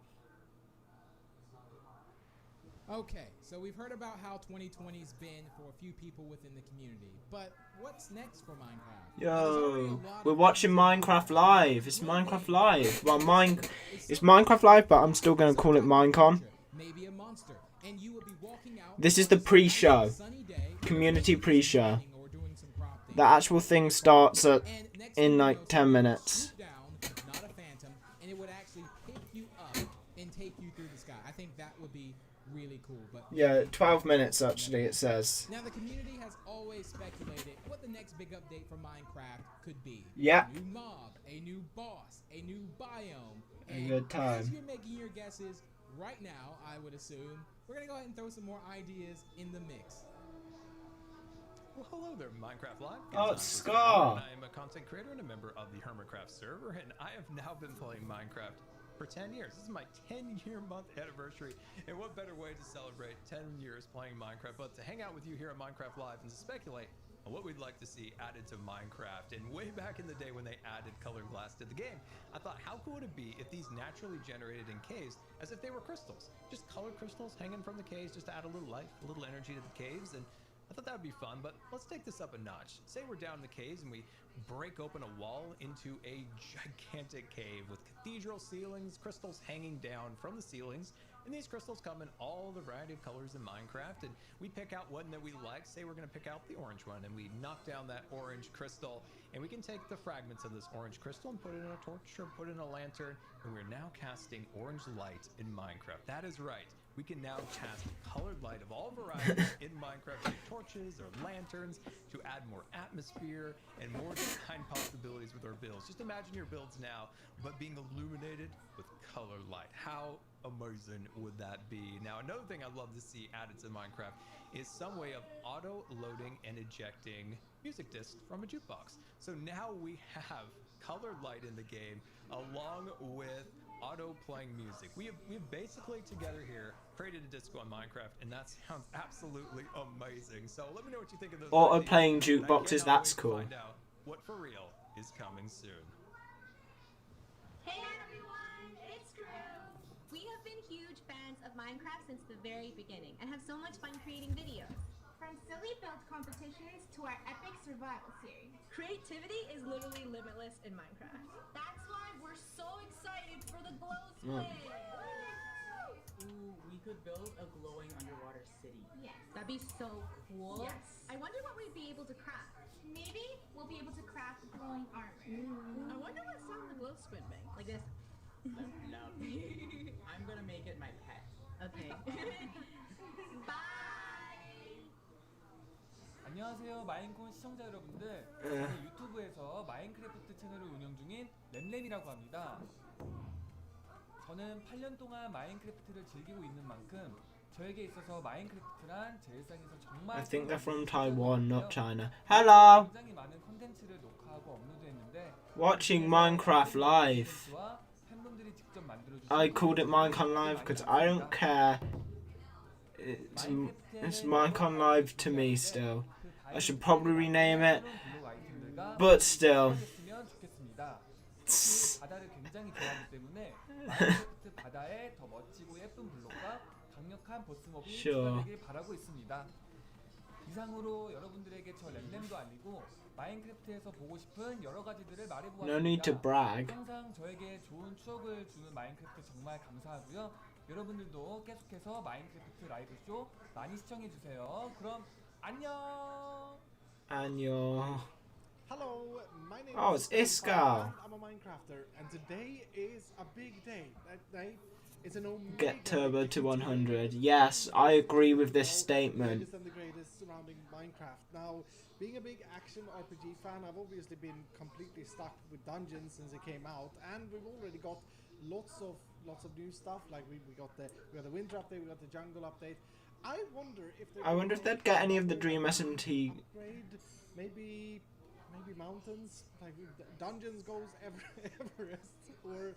Okay, so we've heard about how 2020's been for a few people within the community, but what's next for Minecraft? Yo, we're watching Minecraft Live. It's Minecraft Live. Well, it's Minecraft Live, but I'm still going to call it Minecon. Maybe a monster, and you will be walking out. This is the pre-show, community pre-show. The actual thing starts in like 10 minutes. Not a phantom, and it would actually pick you up and take you through the sky. I think that would be really cool. But yeah, 12 minutes actually it says. Now the community has always speculated what the next big update for Minecraft could be. Yeah. A new mob, a new boss, a new biome. A good time. As you're making your guesses right now, I would assume we're gonna go ahead and throw some more ideas in the mix. Well, hello there, Minecraft Live. Oh, it's Scar. I am a content creator and a member of the Hermitcraft server, and I have now been playing Minecraft for 10 years. This is my 10-year month anniversary, and what better way to celebrate 10 years playing Minecraft but to hang out with you here at Minecraft Live and to speculate on what we'd like to see added to Minecraft. And way back in the day when they added colored glass to the game, I thought, how cool would it be if these naturally generated in caves as if they were crystals? Just colored crystals hanging from the caves just to add a little life, a little energy to the caves. And I thought that would be fun, but let's take this up a notch. Say we're down in the caves and we break open a wall into a gigantic cave with cathedral ceilings, crystals hanging down from the ceilings. And these crystals come in all the variety of colors in Minecraft, and we pick out one that we like. Say we're gonna pick out the orange one, and we knock down that orange crystal, and we can take the fragments of this orange crystal and put it in a torch or put it in a lantern, and we're now casting orange light in Minecraft. That is right. We can now cast colored light of all varieties in Minecraft with torches or lanterns to add more atmosphere and more design possibilities with our builds. Just imagine your builds now, but being illuminated with colored light. How amazing would that be? Now, another thing I'd love to see added to Minecraft is some way of auto-loading and ejecting music discs from a jukebox. So now we have colored light in the game along with auto-playing music. We have basically together here created a disco on Minecraft, and that sounds absolutely amazing. So let me know what you think of those. Auto-playing jukeboxes, that's cool. Find out what for real is coming soon. Hey everyone, it's Drew. We have been huge fans of Minecraft since the very beginning and have so much fun creating videos. From silly build competitions to our epic survival series. Creativity is literally limitless in Minecraft. That's why we're so excited for the glow split. Ooh, we could build a glowing underwater city. Yes. That'd be so cool. Yes. I wonder what we'd be able to craft. Maybe we'll be able to craft glowing armor. I wonder what sound the glow squid make. Like this. Lovely. I'm gonna make it my pet. Okay. Bye. 안녕하세요 마인콘 시청자 여러분들. 저는 유튜브에서 마인크래프트 채널을 운영 중인 램램이라고 합니다. 저는 8년 동안 마인크래프트를 즐기고 있는 만큼 저에게 있어서 마인크래프트란 제 일상에서 정말 I think they're from Taiwan, not China. Hello! 굉장히 많은 콘텐츠를 녹화하고 업로드했는데 Watching Minecraft Live. 팬분들이 직접 만들어주신 I called it Minecon Live because I don't care. It's Minecon Live to me still. I should probably rename it, but still. 바다를 굉장히 좋아하기 때문에 마인크래프트 바다에 더 멋지고 예쁜 블록과 강력한 보스몹이 추가되길 바라고 있습니다. 이상으로 여러분들에게 저 램램도 아니고 마인크래프트에서 보고 싶은 여러 가지들을 말해보았습니다. No need to brag. 항상 저에게 좋은 추억을 주는 마인크래프트 정말 감사하고요. 여러분들도 계속해서 마인크래프트 라이브 쇼 많이 시청해 주세요. 그럼 안녕. 안녕. Hello, my name is Iskal. I'm a Minecrafter, and today is a big day. That day is an omega. Get turbo to 100. Yes, I agree with this statement. And the greatest surrounding Minecraft. Now, being a big action RPG fan, I've obviously been completely stuck with Dungeons since it came out, and we've already got lots of new stuff. Like we got the winter update, we got the jungle update. I wonder if they'd get any of the Dream SMT. Upgrade, maybe mountains, like dungeons goes Everest, or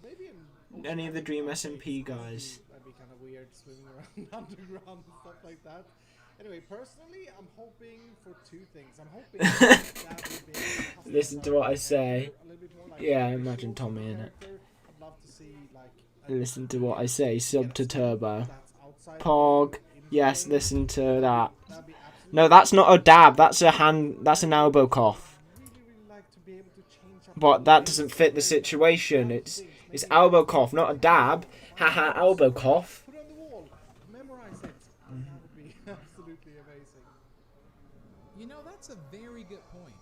maybe any of the Dream SMP guys. That'd be kind of weird, swimming around underground and stuff like that. Anyway, personally, I'm hoping for two things. I'm hoping that would be Listen to what I say. a little bit more like Yeah, imagine Tommy in it. I'd love to see like Listen to what I say. Sub to turbo. Pog. Yes, listen to that. No, that's not a dab. That's a hand. That's an elbow cough. But that doesn't fit the situation. It's elbow cough, not a dab. Haha, elbow cough. Put it on the wall. Memorize it. That would be absolutely amazing. You know, that's a very good point.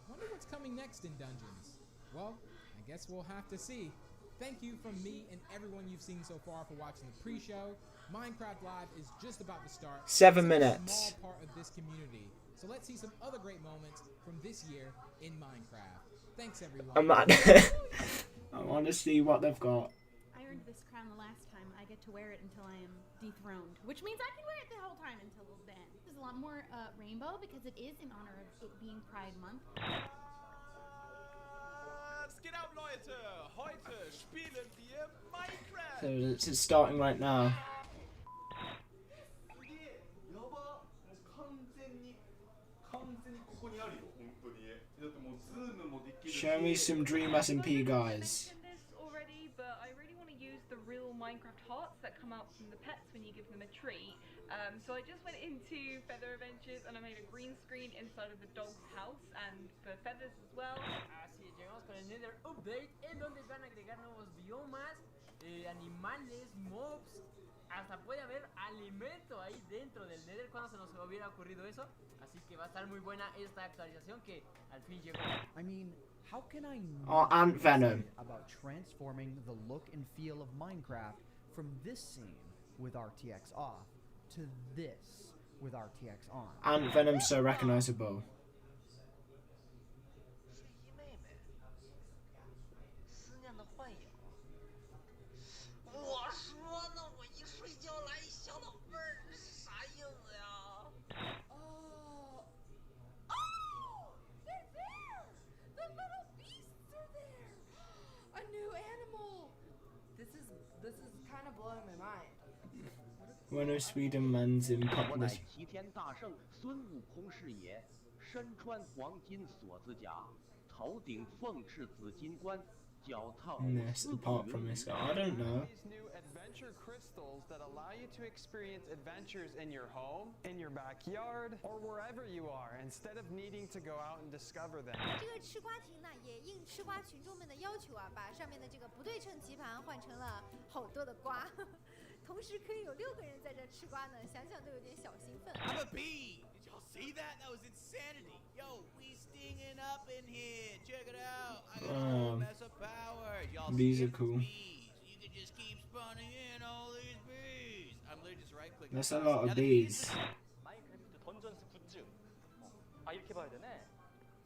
Wonder what's coming next in Dungeons. Well, I guess we'll have to see. Thank you from me and everyone you've seen so far for watching the pre-show. Minecraft Live is just about to start. 7 It's minutes. a small part of this community. So let's see some other great moments from this year in Minecraft. Thanks everyone. I want to see what they've got. I earned this crown the last time. I get to wear it until I am dethroned, which means I can wear it the whole time until then. There's a lot more rainbow because it is in honor of it being Pride Month. Was geht ab, Leute? Heute spielen wir Minecraft. So it's starting right now. Show me some Dream SMP, guys. Already, but I really want to use the real Minecraft hearts that come out from the pets when you give them a treat. So I just went into Feather Adventures and I made a green screen inside of the dog's house and for feathers as well. Así es, llegamos con el Nether Update en donde van a agregar nuevos biomas, animales, mobs, hasta puede haber alimento ahí dentro del Nether. ¿Cuándo se nos hubiera ocurrido eso? Así que va a estar muy buena esta actualización que al fin llegó. I mean, how can I Ant Venom about transforming the look and feel of Minecraft from this scene with RTX off to this with RTX on? Ant Venom's so recognizable. This is kind of blowing my mind. When a Sweden man's in 我乃 populous. 齐天大圣孙悟空是也，身穿黄金锁子甲，头顶凤翅紫金冠，脚踏五 Yes, 四 apart from this guy, I don't know. These new adventure crystals that allow you to experience adventures in your home, in your backyard, or wherever you are, instead of needing to go out and discover them. 这个吃瓜亭呢，也应吃瓜群众们的要求啊，把上面的这个不对称棋盘换成了好多的瓜，同时可以有6个人在这吃瓜呢，想想都有点小兴奋。 I'm a bee. Did y'all see that? That was insanity. Yo, we stinging up in here. Check it out. I got a whole mess of power. Y'all Bees are cool. bees. You can just keep spawning in all these bees. I'm literally just right clicking. That's a lot of bees. 마인크래프트 던전스 굿즈. 아 이렇게 봐야 되네.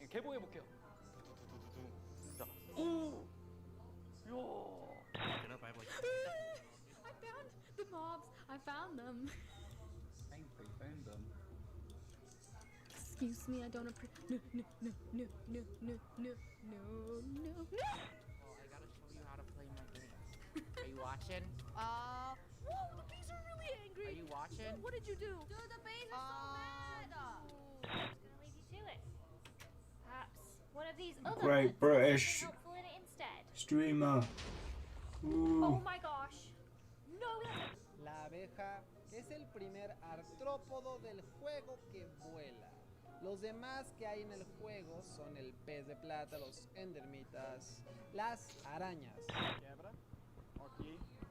개봉해 볼게요. 자, 오, 야. I found the mobs. I found them. Thankfully found them. Excuse me, I don't appreciate. No. Well, I gotta show you how to play my game. Are you watching? Whoa, the bees are really angry. Are you watching? What did you do? Dude, the bees are so mad. I'm just gonna leave you to it. Perhaps one of these other Great birds British is helpful in it instead. streamer. Ooh. Oh my gosh. No, La abeja es el primer artrópodo del juego que vuela. Los demás que hay en el juego son el pez de plata, los endermitas, las arañas. Quebra. Ok.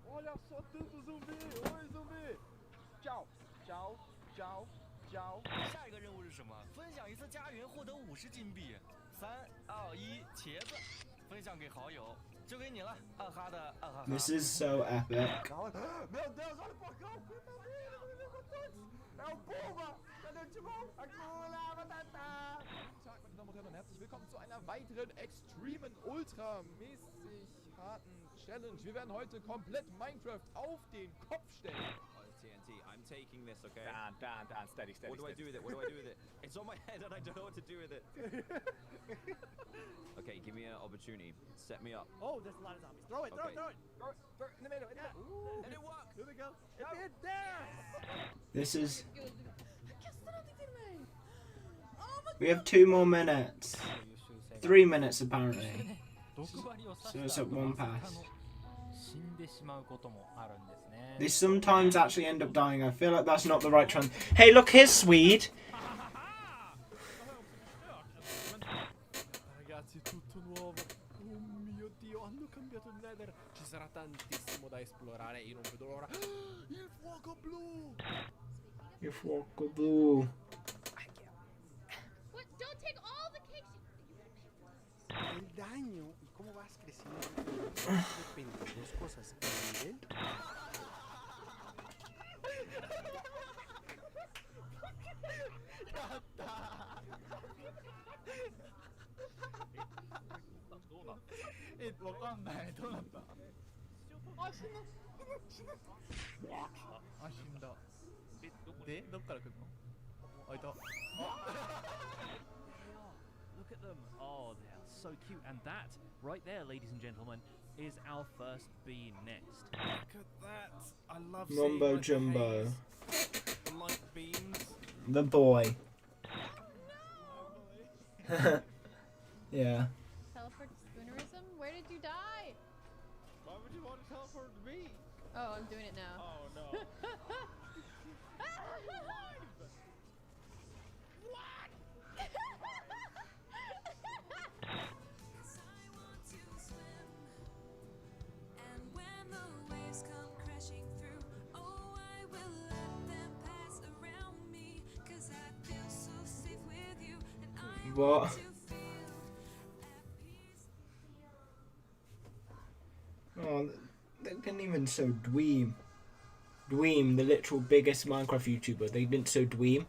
Olha só tanto zumbi! Oi, zumbi! Tchau, tchau, tchau, tchau. 下一个任务是什么？分享一次家园，获得50金币。3、2、1，茄子，分享给好友，就给你了。二哈的二哈哈。 This is so epic. Meu Deus, olha o porcão! É o Puma! Cadê o timão? Akula Matata! Guten Tag, meine Damen und Herren, und herzlich willkommen zu einer weiteren extremen, ultramäßig harten Challenge. Wir werden heute komplett Minecraft auf den Kopf stellen. TNT, I'm taking this, okay? Dan, steady. What do I do with it? What do I do with it? It's on my head and I don't know what to do with it. Okay, give me an opportunity. Set me up. Oh, there's a lot of zombies. Throw it in the middle. Ooh, and it worked. Here we go. It did there. This is. We have 2 more minutes. 3 minutes apparently. So it's at 1 past. They sometimes actually end up dying. I feel like that's not the right trend. Hey, look, here's Swede. Ragazzi, tutto nuovo. Oh mio Dio, hanno cambiato il Nether. Ci sarà tantissimo da esplorare. Io non vedo l'ora. Il fuoco blu. Il fuoco blu. What? Don't take all the cakes. El daño y cómo vas creciendo depende de 2 cosas: el nivel. 아쉽다. 네? どっから来るの? あ、いた. Look at them. Oh, they are so cute. And that, right there, ladies and gentlemen, is our first bee nest. Look at that. I love Mumbo seeing jumbo. the light beams. The boy. Yeah. Teleport to spoonerism? Where did you die? Why would you want to teleport to me? Oh, I'm doing it now. Oh no. What? Oh, they didn't even show Dweem. Dweem, the literal biggest Minecraft YouTuber, they didn't show Dweem.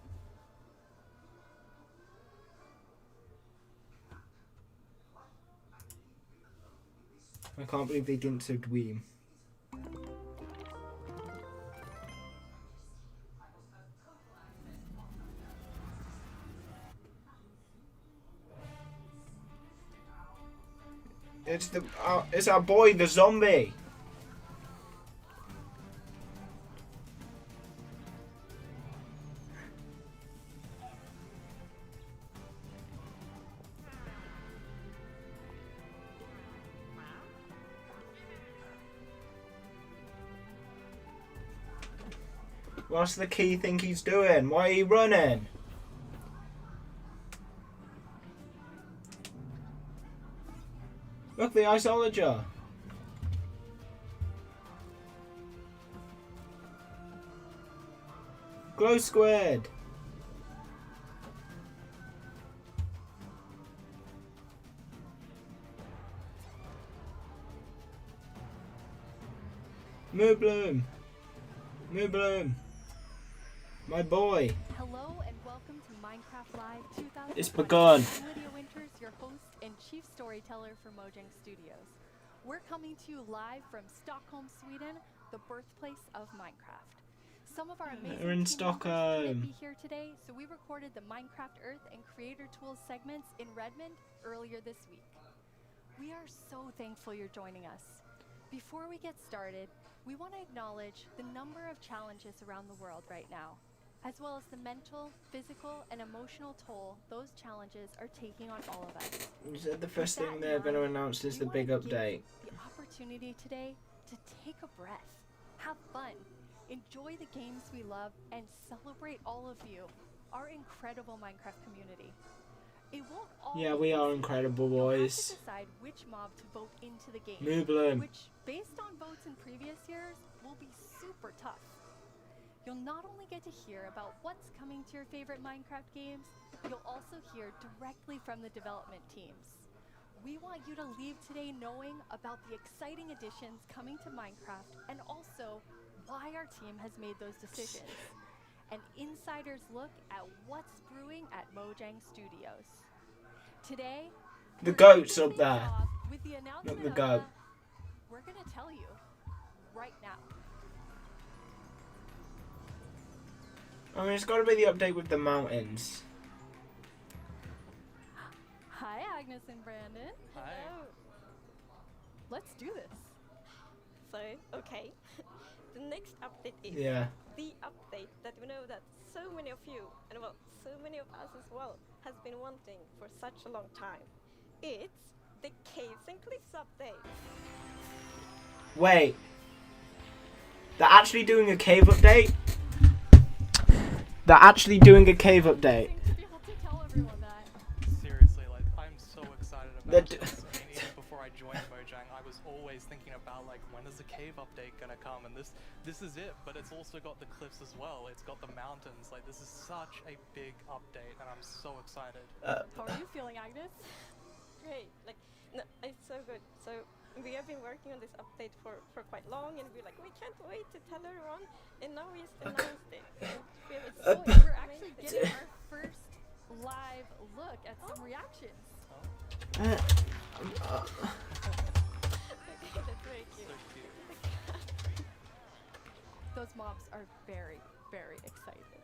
I can't believe they didn't show Dweem. It's our boy, the zombie. What's the key think he's doing? Why are you running? Look, the isolager. Glow squid. Moo Bloom. Moo Bloom. My boy. Hello and welcome to Minecraft Live 2020. It's begun. I'm Lydia Winters, your host and chief storyteller for Mojang Studios. We're coming to you live from Stockholm, Sweden, the birthplace of Minecraft. Some of our amazing We're in team members Stockholm. couldn't be here today, so we recorded the Minecraft Earth and Creator Tools segments in Redmond earlier this week. We are so thankful you're joining us. Before we get started, we want to acknowledge the number of challenges around the world right now, as well as the mental, physical, and emotional toll those challenges are taking on all of us. Is that the first thing they're going to announce is the big update? The opportunity today to take a breath, have fun, enjoy the games we love, and celebrate all of you, our incredible Minecraft community. It won't all Yeah, be we are easy. incredible You'll have boys. to decide which mob to vote into the game, Moo Bloom. which, based on votes in previous years, will be super tough. You'll not only get to hear about what's coming to your favorite Minecraft games, you'll also hear directly from the development teams. We want you to leave today knowing about the exciting additions coming to Minecraft and also why our team has made those decisions. An insider's look at what's brewing at Mojang Studios. Today, The we're goat's kicking up there. things off with the announcement the of goat. we're gonna tell you right now. I mean, it's got to be the update with the mountains. Hi, Agnes and Brandon. Hi. Hello. Let's do this. So, okay. The next update is Yeah. the update that we know that so many of you, and well, so many of us as well, has been wanting for such a long time. It's the Caves and Cliffs update. Wait. They're actually doing a cave update? They're actually doing a cave update. Seriously, like, I'm so excited about this. I mean, even before I joined Mojang, I was always thinking about, like, when is the cave update gonna come? And this is it, but it's also got the cliffs as well. It's got the mountains. Like, this is such a big update, and I'm so excited. How are you feeling, Agnes? Great, like, no, it's so good. So we have been working on this update for quite long, and we're like, we can't wait to tell everyone, and now we just announced it. We're actually getting our first live look at some reactions. Okay, that's very cute. Those mobs are very, very excited.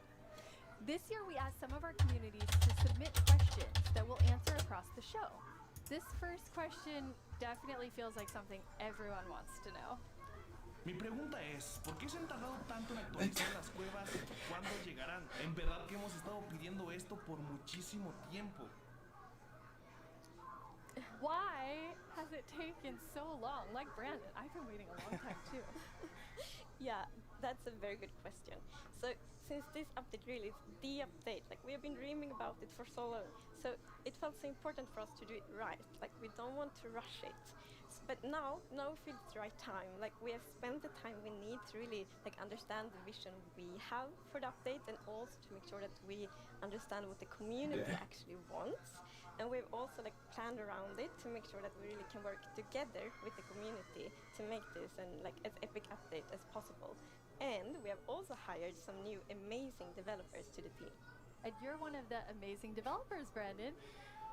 This year we asked some of our communities to submit questions that we'll answer across the show. This first question definitely feels like something everyone wants to know. Mi pregunta es, ¿por qué se han tardado tanto en actualizar las cuevas? ¿Cuándo llegarán? En verdad que hemos estado pidiendo esto por muchísimo tiempo. Why has it taken so long? Like Brandon, I've been waiting a long time too. Yeah, that's a very good question. So since this update really is the update, like we have been dreaming about it for so long, so it felt so important for us to do it right. Like we don't want to rush it. But now we feel it's the right time. Like we have spent the time we need to really like understand the vision we have for the update, and also to make sure that we understand what the community actually wants. And we've also like planned around it to make sure that we really can work together with the community to make this an like as epic update as possible. And we have also hired some new amazing developers to the team. And you're one of the amazing developers, Brandon.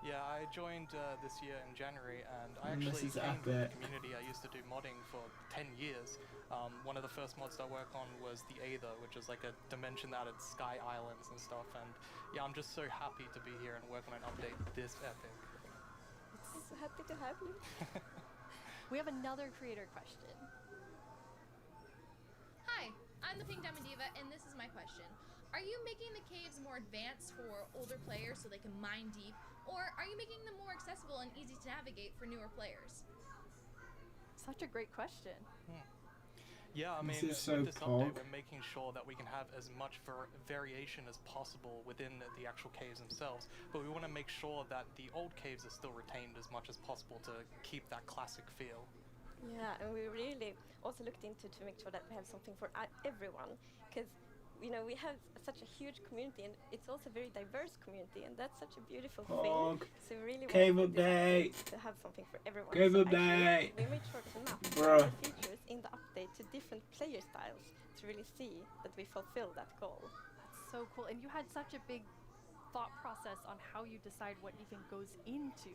Yeah, I joined this year in January, and I And actually this is came from the epic. community. I used to do modding for 10 years. One of the first mods I worked on was the Aether, which is like a dimension that had sky islands and stuff. And yeah, I'm just so happy to be here and work on an update this epic. It's so happy to have you. We have another creator question. Hi, I'm the Pink Diamond Diva, and this is my question. Are you making the caves more advanced for older players so they can mine deep, or are you making them more accessible and easy to navigate for newer players? Such a great question. Yeah, I mean, This is so with this update, pog. we're making sure that we can have as much variation as possible within the actual caves themselves, but we want to make sure that the old caves are still retained as much as possible to keep that classic feel. Yeah, and we really also looked into to make sure that we have something for everyone, because you know we have such a huge community, and it's also a very diverse community, and that's such a beautiful thing. So we really Cave want update. to have something for everyone. Cave So update. actually, we made sure to map Bruh. the features in the update to different player styles to really see that we fulfill that goal. That's so cool. And you had such a big thought process on how you decide what even goes into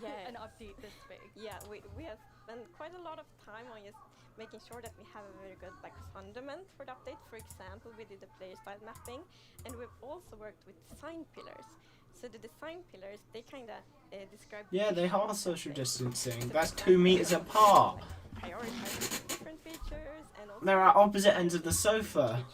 an update this big. Yeah, we have spent quite a lot of time on just making sure that we have a very good like fundament for the update. For example, we did the player style mapping, and we've also worked with design pillars. So the design pillars, they kind of describe. Yeah, they are social distancing. That's 2 meters apart. Prioritize different features and also. They're at opposite ends of the sofa.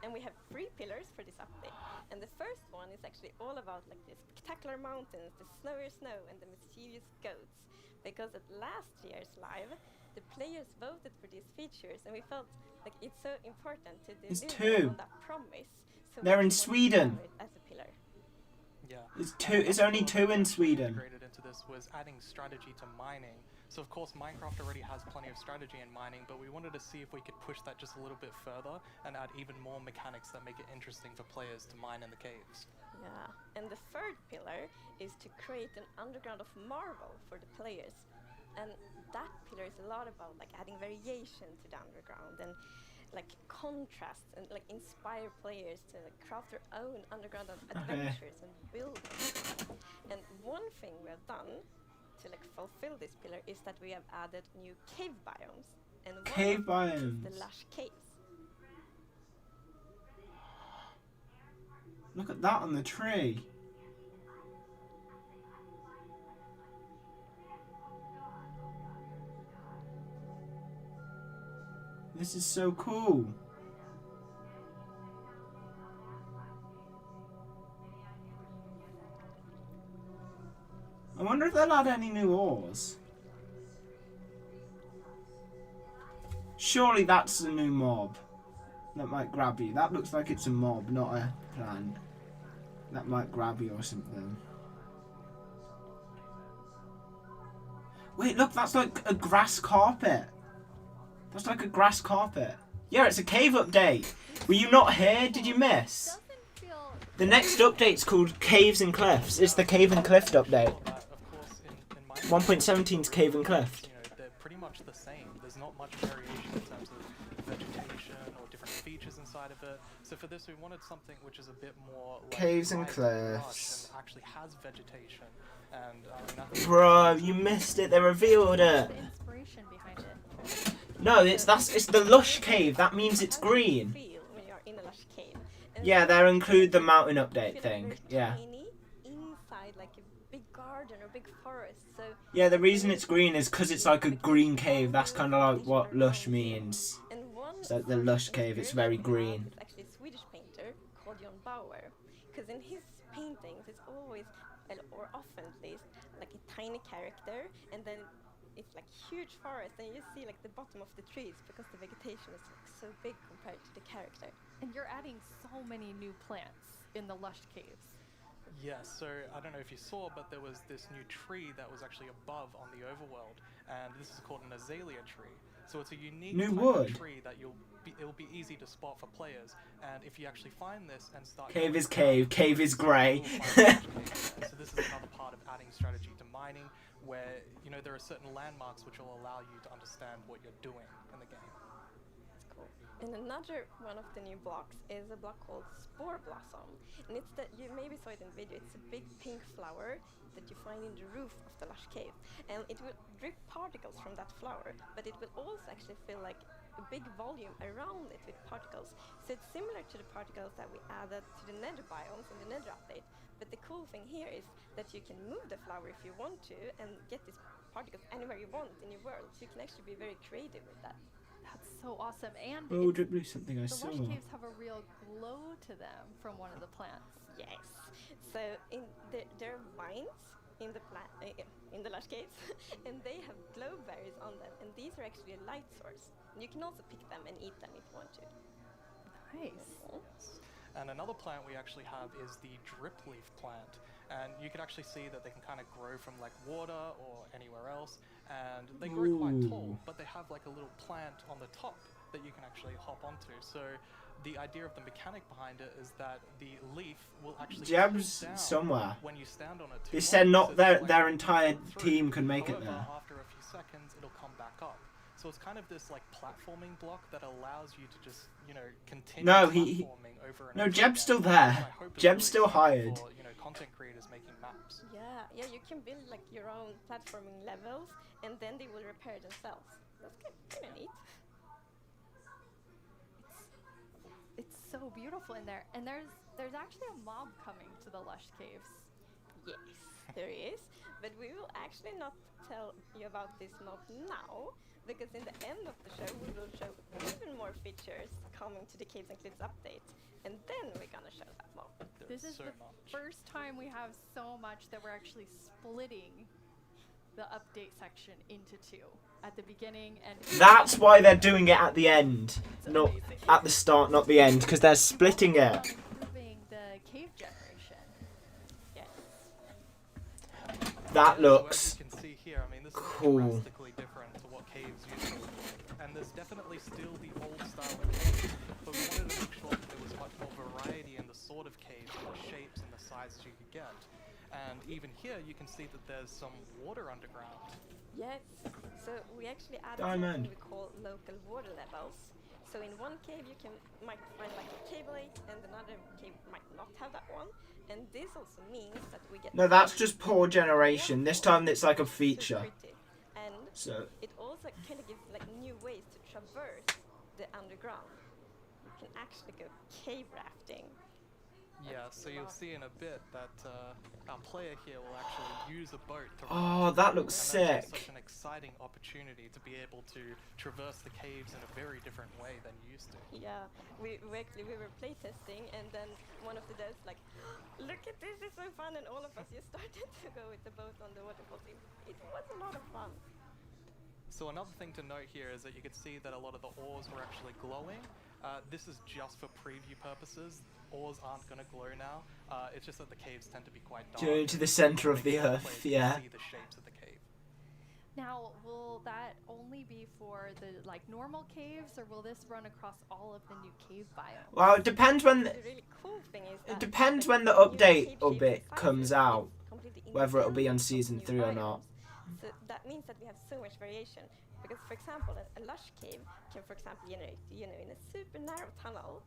And we have 3 pillars for this update. And the first one is actually all about like the spectacular mountains, the snowy snow, and the mischievous goats. Because at last year's live, the players voted for these features, and we felt like it's so important to It's deliver 2. on that promise. So They're we in wanted to Sweden. have it as a pillar. Yeah. It's only 2 in Sweden. Integrated into this was adding strategy to mining. So of course Minecraft already has plenty of strategy in mining, but we wanted to see if we could push that just a little bit further and add even more mechanics that make it interesting for players to mine in the caves. Yeah, and the third pillar is to create an underground of marvel for the players. And that pillar is a lot about like adding variation to the underground and like contrast and like inspire players to like craft their own underground adventures and build them. And one thing we have done to like fulfill this pillar is that we have added new cave biomes. And one Cave of them is biomes. the lush caves. Look at that on the tree. This is so cool. I wonder if they'll add any new ores. Surely that's a new mob that might grab you. That looks like it's a mob, not a plant. That might grab you or something. Wait, look, that's like a grass carpet. That's like a grass carpet. Yeah, it's a cave update. Were you not here? Did you miss? The next update's called Caves and Cliffs. It's the Cave and Cliff update. 1.17's Cave and Cliff. You know, they're pretty much the same. There's not much variation in terms of vegetation or different features inside of it. So for this, we wanted something which is a bit more like Caves and lush Cliffs. and actually has vegetation. And I think Bro, you missed it. They revealed it. The inspiration behind it. No, it's the lush cave. That means it's green. Feel when you're in a lush cave. And Yeah, they'll include the mountain update thing. Yeah. tiny inside like like a big garden or big forest. So Yeah, the reason it's green is because it's like a green cave. That's kind of like what lush means. It's like the lush cave. It's very green. It's actually a Swedish painter called Jon Bauer, because in his paintings it's always, or often at least, like a tiny character, and then it's like huge forest, and you see like the bottom of the trees because the vegetation is like so big compared to the character. And you're adding so many new plants in the lush caves. Yes, so I don't know if you saw, but there was this new tree that was actually above on the overworld, and this is called an azalea tree. So it's a unique type of tree that it'll be easy to spot for players, and if you actually find this and start... Cave is cave, cave is grey. So this is another part of adding strategy to mining, where, you know, there are certain landmarks which will allow you to understand what you're doing in the game. And another one of the new blocks is a block called Spore Blossom. And it's that, you maybe saw it in video, it's a big pink flower that you find in the roof of the lush cave. And it will drip particles from that flower, but it will also actually feel like a big volume around it with particles. So it's similar to the particles that we added to the nether biomes in the nether update. But the cool thing here is that you can move the flower if you want to and get these particles anywhere you want in your world. So you can actually be very creative with that. That's so awesome. And Oh, drip blue, something I saw. the lush caves have a real glow to them from one of the plants. Yes. So there are vines in the lush caves, and they have glow berries on them, and these are actually a light source. And you can also pick them and eat them if you want to. Nice. And another plant we actually have is the drip leaf plant. And you can actually see that they can kind of grow from like water or anywhere else. And they grow quite tall, but they have like a little plant on the top that you can actually hop onto. So the idea of the mechanic behind it is that the leaf will actually Jab's down somewhere. when you stand on it. They said not their entire team can make it there. After a few seconds, it'll come back up. So it's kind of this like platforming block that allows you to just, you know, continue platforming over and over. No, Jeb's still there. Jeb's still hired. For, you know, content creators making maps. Yeah, you can build like your own platforming levels, and then they will repair themselves. That's kind of neat. It's so beautiful in there. And there's actually a mob coming to the lush caves. Yes, there is. But we will actually not tell you about this mob now, because in the end of the show we will show even more features coming to the Caves and Cliffs update, and then we're gonna show that mob. This is the first time we have so much that we're actually splitting the update section into two. At the beginning and... That's why they're doing it at the end. Not at the start, not the end, because they're splitting it. Improving the cave generation. Yes. That looks you can see here, I mean, this cool. is drastically different to what caves used to look like. And there's definitely still the old style of caves, but we wanted to make sure that there was much more variety in the sort of caves, and the shapes and the sizes you could get. And even here, you can see that there's some water underground. Yes, so we actually added Diamond. something we call local water levels. So in one cave you might find like a cave lake, and another cave might not have that one. And this also means that we get... No, that's just poor generation. This time it's like a feature. And So it also kind of gives like new ways to traverse the underground. You can actually go cave rafting. Yeah, so you'll see in a bit that our player here will actually use a boat to Oh, that looks and sick. That's such an exciting opportunity to be able to traverse the caves in a very different way than you used to. Yeah, we were playtesting, and then one of the devs like, look at this is so fun, and all of us just started to go with the boat on the waterfalls. It was a lot of fun. So another thing to note here is that you could see that a lot of the ores were actually glowing. This is just for preview purposes. Ores aren't going to glow now. It's just that the caves tend to be quite dark. Going to the center of the earth, yeah. See the shapes of the cave. Now, will that only be for the like normal caves, or will this run across all of the new cave biomes? Well, it depends when The really cool thing is it that depends the when the new update cave of shapes it and comes sizes out, is completely whether it'll be on independent of season new 3 or not. biomes. So that means that we have so much variation. Because, for example, a lush cave can, for example, generate, in a super narrow tunnel,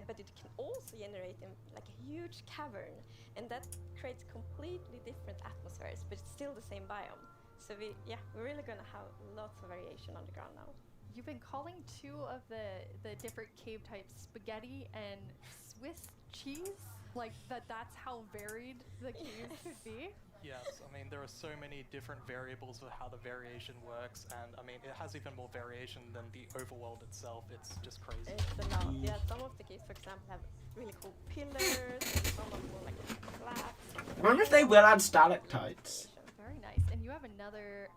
but it can also generate in like a huge cavern, and that creates completely different atmospheres, but it's still the same biome. So we're really gonna have lots of variation underground now. You've been calling two of the different cave types spaghetti and Swiss cheese. Like that's how varied the caves could be? Yes, I mean, there are so many different variables of how the variation works, and I mean, it has even more variation than the overworld itself. It's just crazy. It's a lot. Yeah, some of the caves, for example, have really cool pillars, and some are more like slabs. I wonder if they will add stalactites. Very nice. And you have another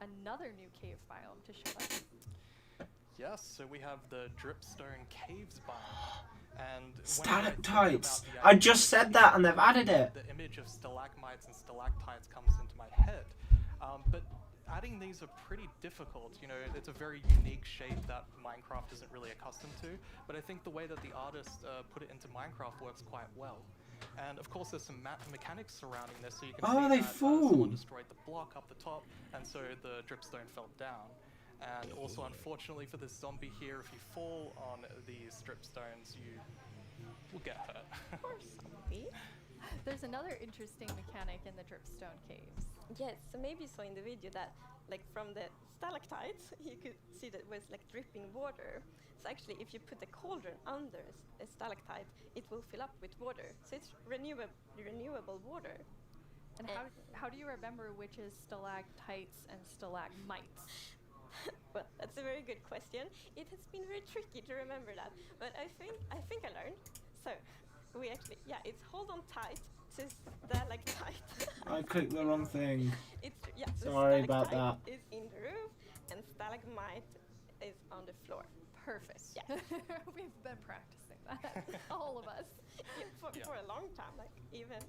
new cave biome to show us. Yes, so we have the Dripstone Caves biome. And Stalactites. I just said that and they've added it. The image of stalagmites and stalactites comes into my head. But adding these are pretty difficult. You know, it's a very unique shape that Minecraft isn't really accustomed to. But I think the way that the artist put it into Minecraft works quite well. And of course, there's some mechanics surrounding this, so you can see that someone destroyed the block up the top, and so the dripstone fell down. And also, unfortunately for this zombie here, if you fall on these dripstones, you will get hurt. Poor zombie. There's another interesting mechanic in the dripstone caves. Yes, so maybe you saw in the video that, like, from the stalactites, you could see that it was like dripping water. So actually, if you put a cauldron under a stalactite, it will fill up with water. So it's renewable water. And how do you remember which is stalactites and stalagmites? Well, that's a very good question. It has been very tricky to remember that, but I think I learned. So we actually, it's hold on tight to stalactite. I clicked the wrong thing. So sorry about that. Is in the roof, and stalagmite is on the floor. Perfect. Yeah. We've been practicing that, all of us. For a long time, like even.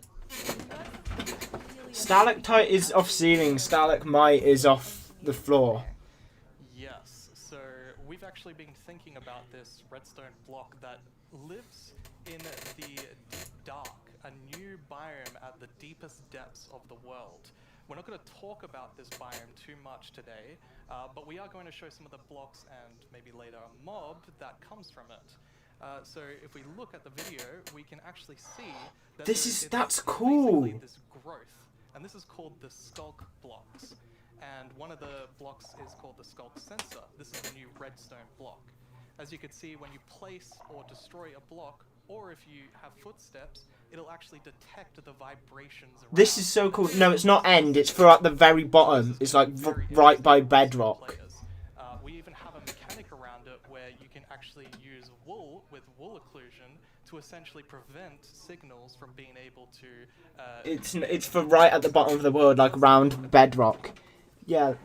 Stalactite is off ceiling. Stalagmite is off the floor. Yes, so we've actually been thinking about this redstone block that lives in the deep dark, a new biome at the deepest depths of the world. We're not going to talk about this biome too much today, but we are going to show some of the blocks and maybe later a mob that comes from it. So if we look at the video, we can actually see that that's cool. This growth, and this is called the skulk blocks. And one of the blocks is called the skulk sensor. This is the new redstone block. As you can see, when you place or destroy a block, or if you have footsteps, it'll actually detect the vibrations around. This is so cool. No, it's not end. It's for at the very bottom. It's like right by bedrock. We even have a mechanic around it where you can actually use wool with wool occlusion to essentially prevent signals from being able to... It's for right at the bottom of the world, like round bedrock. Yeah,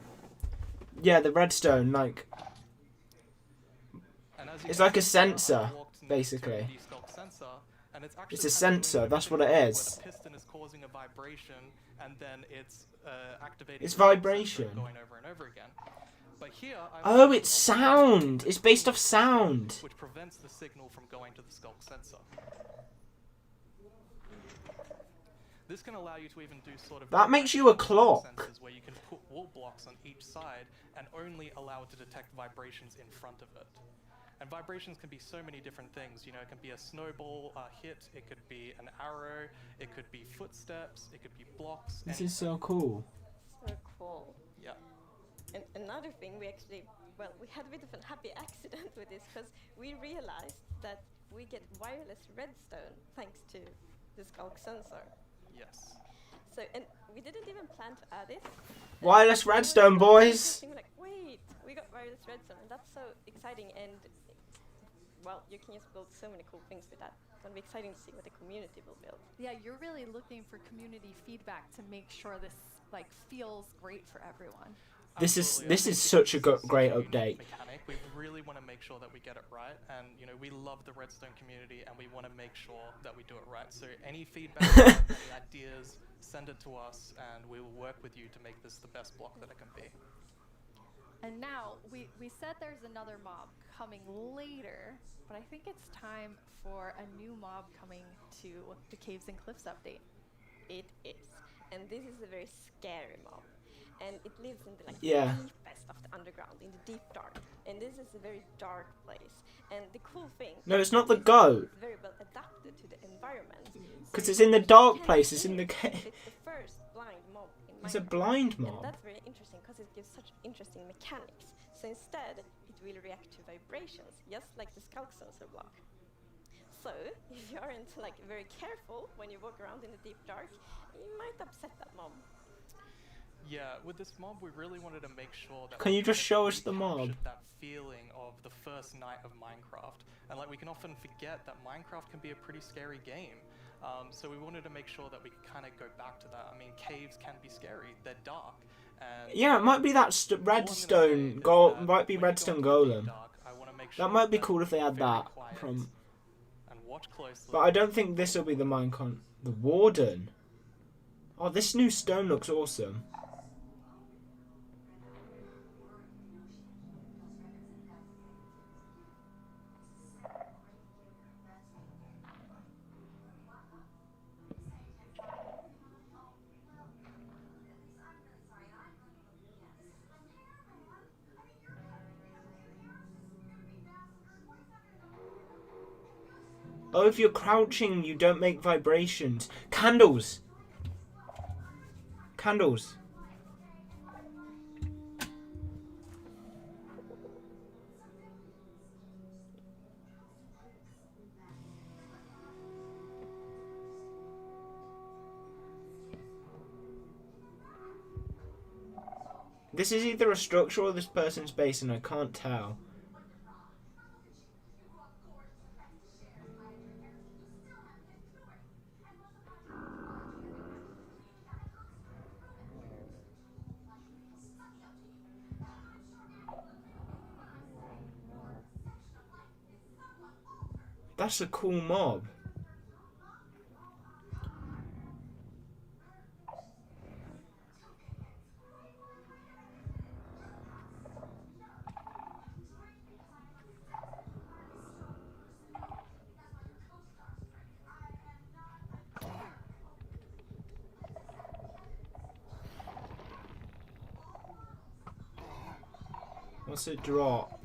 the redstone, like, it's like a sensor, basically. It's a sensor, that's what it is. The piston is causing a vibration, and then it's activating. It's vibration. Going over and over again. But here, oh, it's sound. It's based off sound. Which prevents the signal from going to the skulk sensor. This can allow you to even do sort of... That makes you a clock. ...sensors where you can put wall blocks on each side and only allow it to detect vibrations in front of it. And vibrations can be so many different things. You know, it can be a snowball hit, it could be an arrow, it could be footsteps, it could be blocks. This is so cool. So cool. Yeah. And another thing, we had a bit of a happy accident with this, because we realized that we get wireless redstone thanks to the skulk sensor. Yes. So, and we didn't even plan to add it. Wireless redstone, boys! Like, wait, we got wireless redstone, and that's so exciting, and, well, you can just build so many cool things with that. It's going to be exciting to see what the community will build. Yeah, you're really looking for community feedback to make sure this, like, feels great for everyone. This is such a great update. Mechanic. We really want to make sure that we get it right, and you know we love the redstone community, and we want to make sure that we do it right. So any feedback, any ideas, send it to us, and we will work with you to make this the best block that it can be. And now we said there's another mob coming later, but I think it's time for a new mob coming to the Caves and Cliffs update. It is, and this is a very scary mob. And it lives in the deepest of the underground, in the deep dark. And this is a very dark place. And the cool thing... No, it's not the goat. It's very well adapted to the environment. Because it's in the dark place, it's in the cave. It's the first blind mob in Minecraft. It's a blind mob. And that's very interesting, because it gives such interesting mechanics. So instead, it will react to vibrations, just like the skulk sensor block. So, if you aren't like very careful when you walk around in the deep dark, you might upset that mob. Yeah, with this mob, we really wanted to make sure that Can we you just show us captured the mob? that feeling of the first night of Minecraft. And like we can often forget that Minecraft can be a pretty scary game. So we wanted to make sure that we could kind of go back to that. I mean, caves can be scary; they're dark. And Yeah, it might be that redstone might be redstone golem. That might be cool if they had that from. But I don't think this will be the Minecon. The Warden. Oh, this new stone looks awesome. Oh, if you're crouching, you don't make vibrations. Candles! Candles. This is either a structure or this person's base, and I can't tell. That's a cool mob. What's it drop?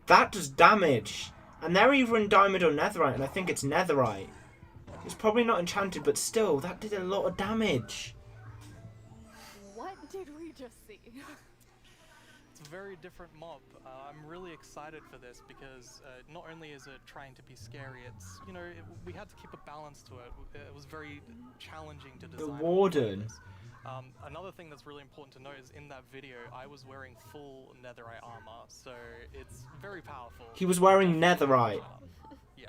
That does damage. And they're either in diamond or netherite, and I think it's netherite. It's probably not enchanted, but still, that did a lot of damage. What did we just see? It's a very different mob. I'm really excited for this because not only is it trying to be scary, it's, you know, we had to keep a balance to it. It was very challenging to design. The Warden. Another thing that's really important to note is in that video, I was wearing full netherite armor, so it's very powerful. He was wearing netherite. Yeah.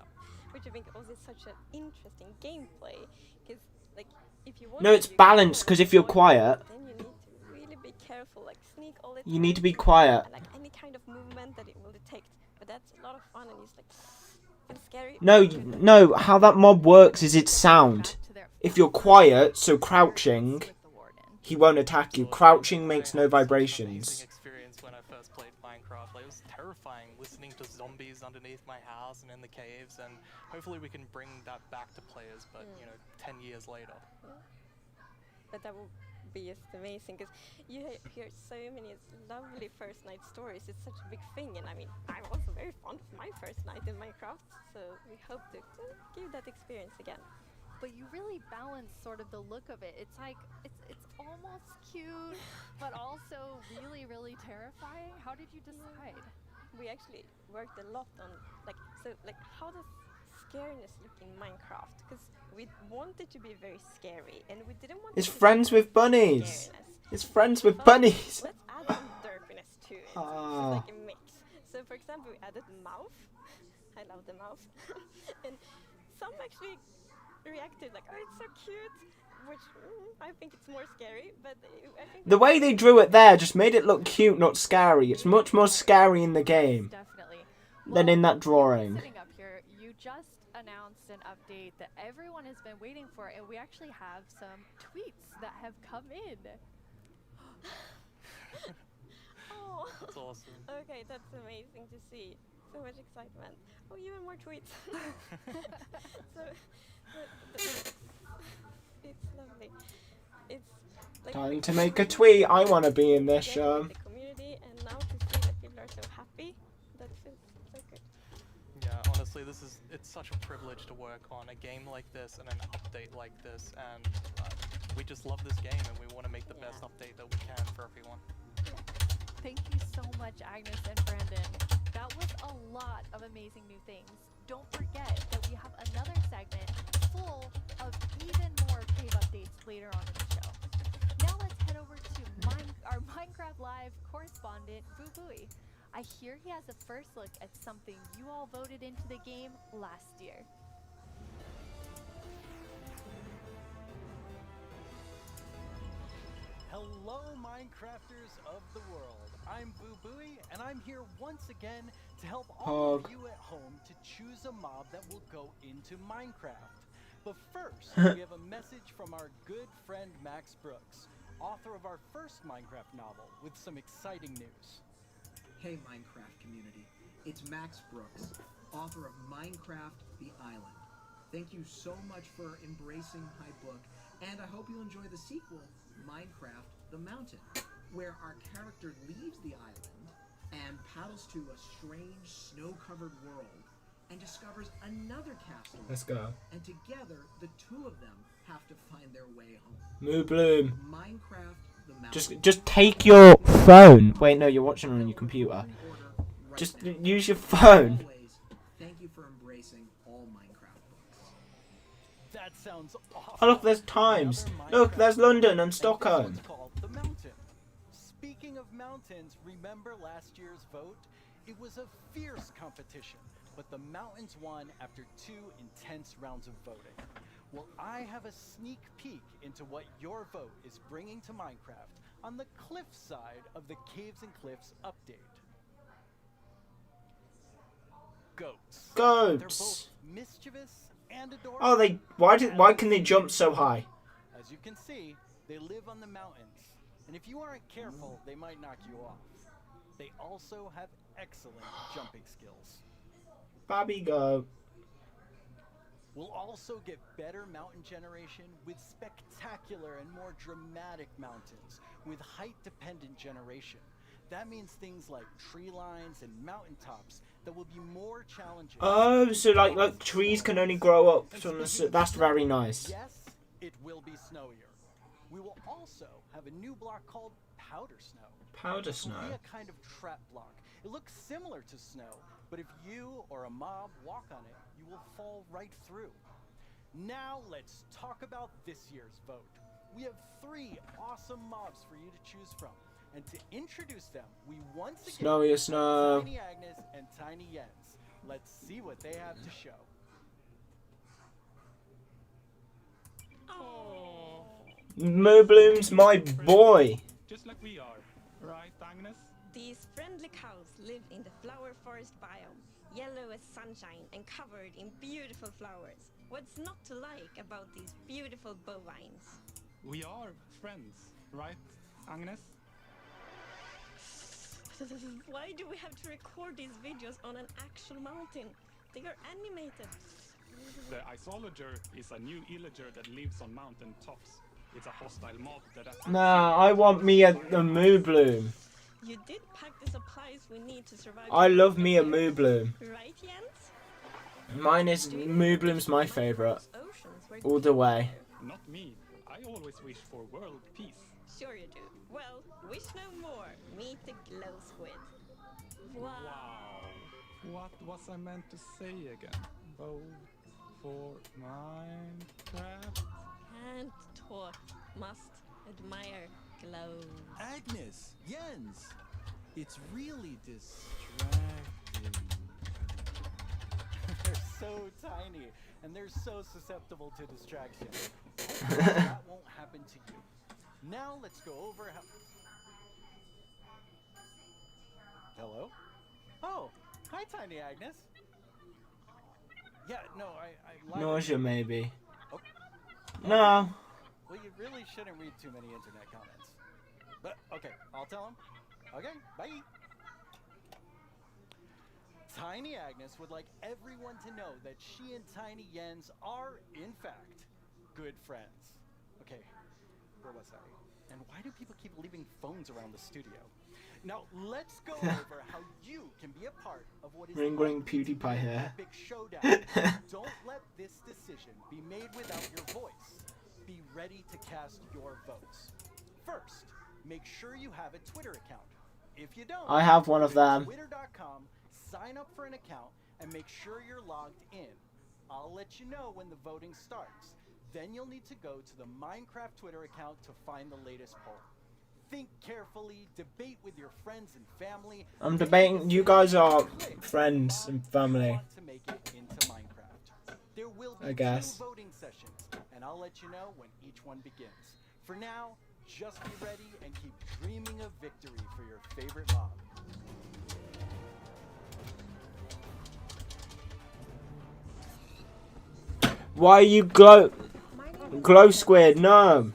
Which I think also is such an interesting gameplay, because like if you want. No, it's balanced because if you're quiet. Then you need to really be careful, like sneak all the time. You need to be quiet. And, like any kind of movement that it will detect, but that's a lot of fun and it's like it's scary. No, how that mob works is it's sound. If you're quiet, so crouching, he won't attack you. Crouching makes no vibrations. Experience when I first played Minecraft. Like, it was terrifying listening to zombies underneath my house and in the caves, and hopefully we can bring that back to players, but you know, 10 years later. Yeah. But that will be just amazing, because you hear so many lovely first night stories. It's such a big thing, and I mean, I'm also very fond of my first night in Minecraft, so we hope to give that experience again. But you really balance sort of the look of it. It's like it's almost cute, but also really, really terrifying. How did you decide? We actually worked a lot on how does scariness look in Minecraft? Because we wanted to be very scary, and we didn't want. It's friends with bunnies. It's friends with bunnies. Let's add some derpiness to it. So like a mix. So for example, we added mouth. I love the mouth, and some actually reacted like, oh, it's so cute, which I think it's more scary, but I think the way they drew it there just made it look cute, not scary. It's much more scary in the game than in that drawing. Sitting up here, you just announced an update that everyone has been waiting for, and we actually have some tweets that have come in. Oh, that's awesome. Okay, that's amazing to see. So much excitement. Oh, even more tweets. It's lovely. It's like Time to make a tweet. I want to be in this show. The community, and now to see that people are so happy, that feels so good. Yeah, honestly, it's such a privilege to work on a game like this and an update like this, and we just love this game and we want to make the best update that we can for everyone. Thank you so much, Agnes and Brandon. That was a lot of amazing new things. Don't forget that we have another segment full of even more cave updates later on in the show. Now let's head over to our Minecraft Live correspondent, Boo Booey. I hear he has a first look at something you all voted into the game last year. Hello, Minecrafters of the world. I'm Boo Booey, and I'm here once again to help all of you at home to choose a mob that will go into Minecraft. But first, we have a message from our good friend Max Brooks, author of our first Minecraft novel, with some exciting news. Hey Minecraft community, it's Max Brooks, author of Minecraft The Island. Thank you so much for embracing my book, and I hope you enjoy the sequel, Minecraft The Mountain, where our character leaves the island and paddles to a strange snow-covered world and discovers another castle. Let's go. And together, the two of them have to find their way home. Moo Bloom. Minecraft The Mountain. Just take your phone. Wait, no, you're watching on your computer. Just use your phone. Thank you for embracing all Minecraft books. That sounds awesome. Oh, look, there's times. Look, there's London and Stockholm. The mountain. Speaking of mountains, remember last year's vote? It was a fierce competition, but the mountains won after 2 intense rounds of voting. Well, I have a sneak peek into what your vote is bringing to Minecraft on the cliff side of the Caves and Cliffs update. Goats. They're both mischievous and adorable. Oh, why can they jump so high? As you can see, they live on the mountains, and if you aren't careful, they might knock you off. They also have excellent jumping skills. Bobby go. We'll also get better mountain generation with spectacular and more dramatic mountains with height-dependent generation. That means things like tree lines and mountaintops that will be more challenging. Oh, so like trees can only grow up. That's very nice. Yes, it will be snowier. We will also have a new block called Powder Snow. Powder Snow. It will be a kind of trap block. It looks similar to snow, but if you or a mob walk on it, you will fall right through. Now let's talk about this year's vote. We have 3 awesome mobs for you to choose from. And to introduce them, we once again Snowy Snow. Tiny Agnes and Tiny Jens. Let's see what they have to show. Oh. Moo Bloom's my boy. Just like we are, right, Agnes? These friendly cows live in the flower forest biome, yellow as sunshine and covered in beautiful flowers. What's not to like about these beautiful bovines? We are friends, right, Agnes? Why do we have to record these videos on an actual mountain? They are animated. The isolager is a new illager that lives on mountain tops. It's a hostile mob that attacks. Nah, I want me a Moo Bloom. You did pack the supplies we need to survive. I love me a Moo Bloom. Right, Jens? Mine is Moo Bloom's my favourite. All the way. Not me. I always wish for world peace. Sure you do. Well, wish no more. Meet the glow squid. Wow. What was I meant to say again? Vote for Minecraft? Can't talk. Must admire glow. Agnes, Jens, it's really distracting. They're so tiny, and they're so susceptible to distraction. That won't happen to you. Now let's go over how... Hello? Oh, hi, Tiny Agnes. Yeah, no, I Nausea, maybe. Oh. No. Well, you really shouldn't read too many internet comments. But, okay, I'll tell him. Okay, bye. Tiny Agnes would like everyone to know that she and Tiny Jens are, in fact, good friends. Okay, where was I? And why do people keep leaving phones around the studio? Now, let's go over how you can be a part of what is Ring PewDiePie here. epic showdown. Don't let this decision be made without your voice. Be ready to cast your votes. First, make sure you have a Twitter account. If you don't, I have one of them. Twitter.com, sign up for an account, and make sure you're logged in. I'll let you know when the voting starts. Then you'll need to go to the Minecraft Twitter account to find the latest poll. Think carefully, debate with your friends and family. I'm debating. You guys are friends and family. To make it into Minecraft. There will be I guess. 2 voting sessions, and I'll let you know when each one begins. For now, just be ready and keep dreaming of victory for your favorite mob. Why are you glow squid? No.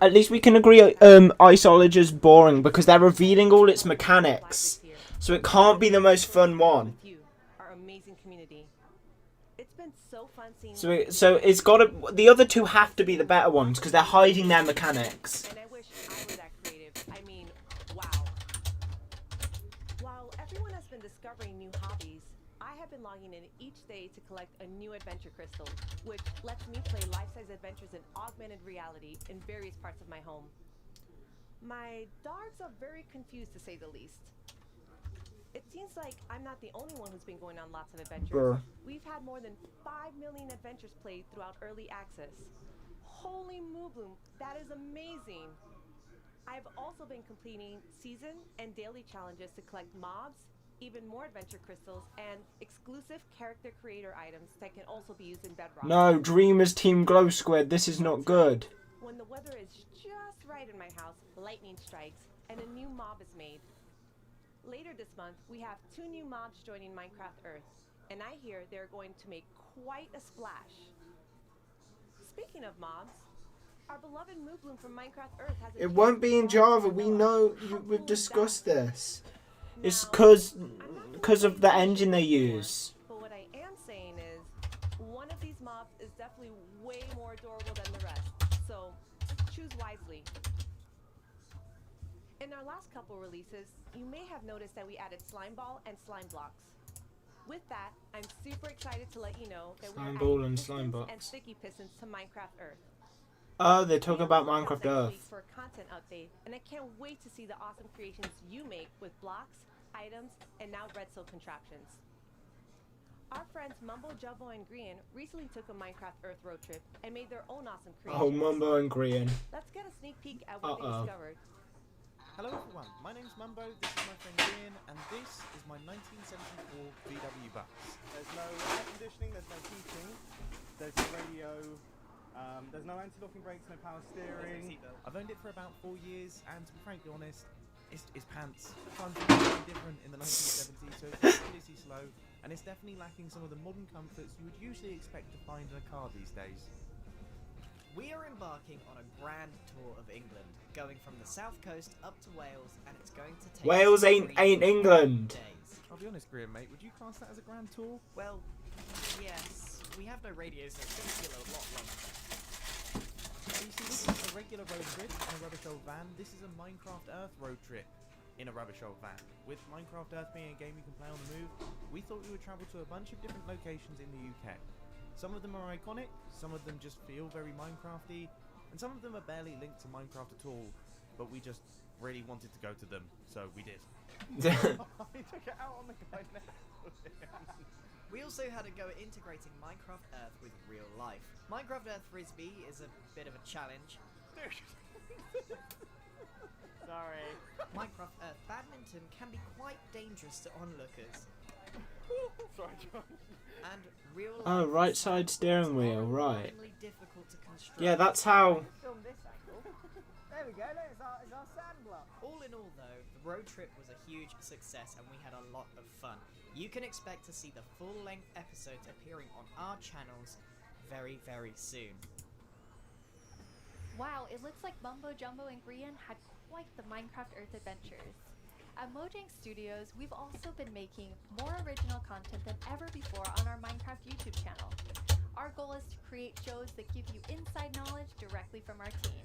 At least we can agree Iceology is boring because they're revealing all its mechanics. So it can't be the most fun one. Our amazing community. It's been so fun seeing So it's got to, the other two have to be the better ones because they're hiding their mechanics. And I wish I were that creative. I mean, wow. While everyone has been discovering new hobbies, I have been logging in each day to collect a new adventure crystal, which lets me play life-size adventures in augmented reality in various parts of my home. My dogs are very confused, to say the least. It seems like I'm not the only one who's been going on lots of adventures. We've had more than 5 million adventures played throughout early access. Holy moobloom, that is amazing! I've also been completing season and daily challenges to collect mobs, even more adventure crystals, and exclusive character creator items that can also be used in Bedrock. No, Dreamers Team Glow Squid, this is not good. When the weather is just right in my house, lightning strikes, and a new mob is made. Later this month, we have 2 new mobs joining Minecraft Earth, and I hear they're going to make quite a splash. Speaking of mobs, our beloved Moobloom from Minecraft Earth has a It won't be in Java, we know, we've discussed this. It's because of the engine they use. But what I am saying is, one of these mobs is definitely way more adorable than the rest, so choose wisely. In our last couple releases, you may have noticed that we added Slime Ball and Slime Blocks. With that, I'm super excited to let you know that Slime we're Ball adding and pistons Slime Box. and sticky pistons to Minecraft Earth. Oh, they're talking about Minecraft Earth. For a content update, and I can't wait to see the awesome creations you make with blocks, items, and now redstone contraptions. Our friends Mumbo, Jumbo, and Green recently took a Minecraft Earth road trip and made their own awesome creations. Oh, Mumbo and Green. Let's get a sneak peek at what they discovered. Hello everyone, my name's Mumbo, this is my friend Ian, and this is my 1974 VW bus. There's no air conditioning, there's no heating, there's no radio, there's no anti-locking brakes, no power steering. I've owned it for about 4 years, and to be frankly honest, it's pants. Times were very different in the 1970s, so it's ridiculously slow, and it's definitely lacking some of the modern comforts you would usually expect to find in a car these days. We are embarking on a grand tour of England, going from the south coast up to Wales, and it's going to take Wales ain't England. days. I'll be honest, Graham, mate, would you class that as a grand tour? Well, yes. We have no radios, so it's going to feel a lot longer. You see, this is a regular road trip in a rubbish old van. This is a Minecraft Earth road trip in a rubbish old van. With Minecraft Earth being a game you can play on the move, we thought we would travel to a bunch of different locations in the UK. Some of them are iconic, some of them just feel very Minecrafty, and some of them are barely linked to Minecraft at all, but we just really wanted to go to them, so we did. He took it out on the guy next to him. We also had a go at integrating Minecraft Earth with real life. Minecraft Earth Frisbee is a bit of a challenge. Sorry. Minecraft Earth Badminton can be quite dangerous to onlookers. Sorry, John. And real life Oh, right side steering wheel, right. difficult to construct. Yeah, that's how. Film this angle. There we go, look, it's our sand block. All in all though, the road trip was a huge success and we had a lot of fun. You can expect to see the full-length episodes appearing on our channels very, very soon. Wow, it looks like Mumbo, Jumbo, and Green had quite the Minecraft Earth adventures. At Mojang Studios, we've also been making more original content than ever before on our Minecraft YouTube channel. Our goal is to create shows that give you inside knowledge directly from our team.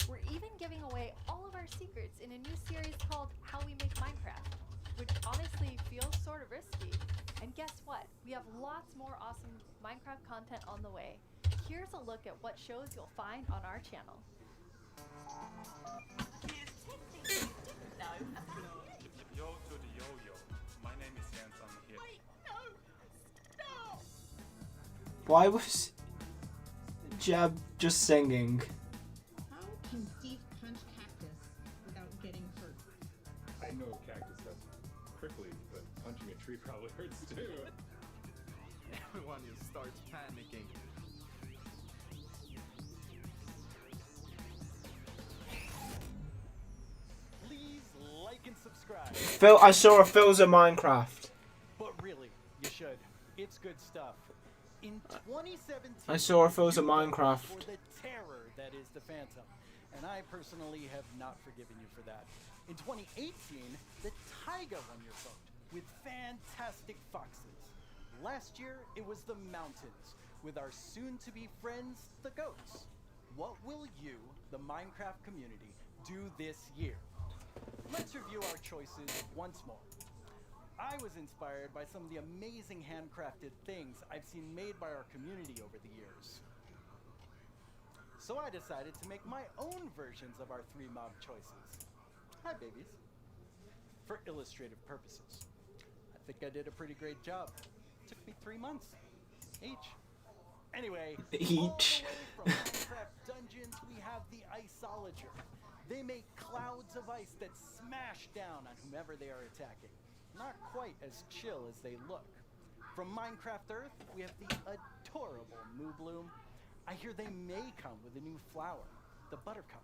We're even giving away all of our secrets in a new series called How We Make Minecraft, which honestly feels sort of risky. And guess what? We have lots more awesome Minecraft content on the way. here's a look at what shows you'll find on our channel. Yo to the yo-yo. My name is Jens, I'm here. Wait, no! Stop! Why was Jab just singing? How can Steve punch cactus without getting hurt? I know cactus that's prickly, but punching a tree probably hurts too. Everyone just starts panicking. Please like and subscribe. Phil, I saw a Phil's of Minecraft. But really, you should. It's good stuff. In 2017, I saw a Phil's of Minecraft. For the terror that is the Phantom, and I personally have not forgiven you for that. In 2018, the Taiga won your vote with fantastic foxes. Last year, it was the mountains with our soon-to-be friends, the goats. What will you, the Minecraft community, do this year? Let's review our choices once more. I was inspired by some of the amazing handcrafted things I've seen made by our community over the years. So I decided to make my own versions of our 3 mob choices. Hi, babies. For illustrative purposes. I think I did a pretty great job. Took me 3 months. Each. Anyway, Each. all the way from Minecraft Dungeons, we have the Iceologer. They make clouds of ice that smash down on whomever they are attacking. Not quite as chill as they look. From Minecraft Earth, we have the adorable Moo Bloom. I hear they may come with a new flower, the Buttercup.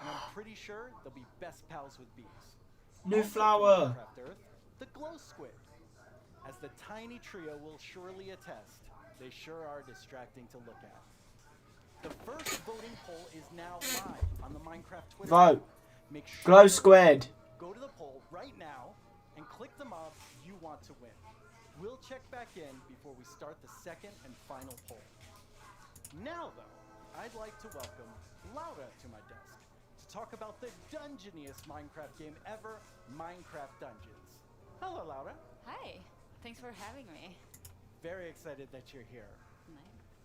And I'm pretty sure they'll be best pals with bees. New Also from flower. Minecraft Earth, the Glow Squid. As the tiny trio will surely attest, they sure are distracting to look at. The first voting poll is now live on the Minecraft Twitter. Vote. Make sure Glow Squid. Go to the poll right now and click the mob you want to win. We'll check back in before we start the second and final poll. Now, though, I'd like to welcome Laura to my desk to talk about the dungeoniest Minecraft game ever, Minecraft Dungeons. Hello, Laura. Hi. Thanks for having me. Very excited that you're here. Nice.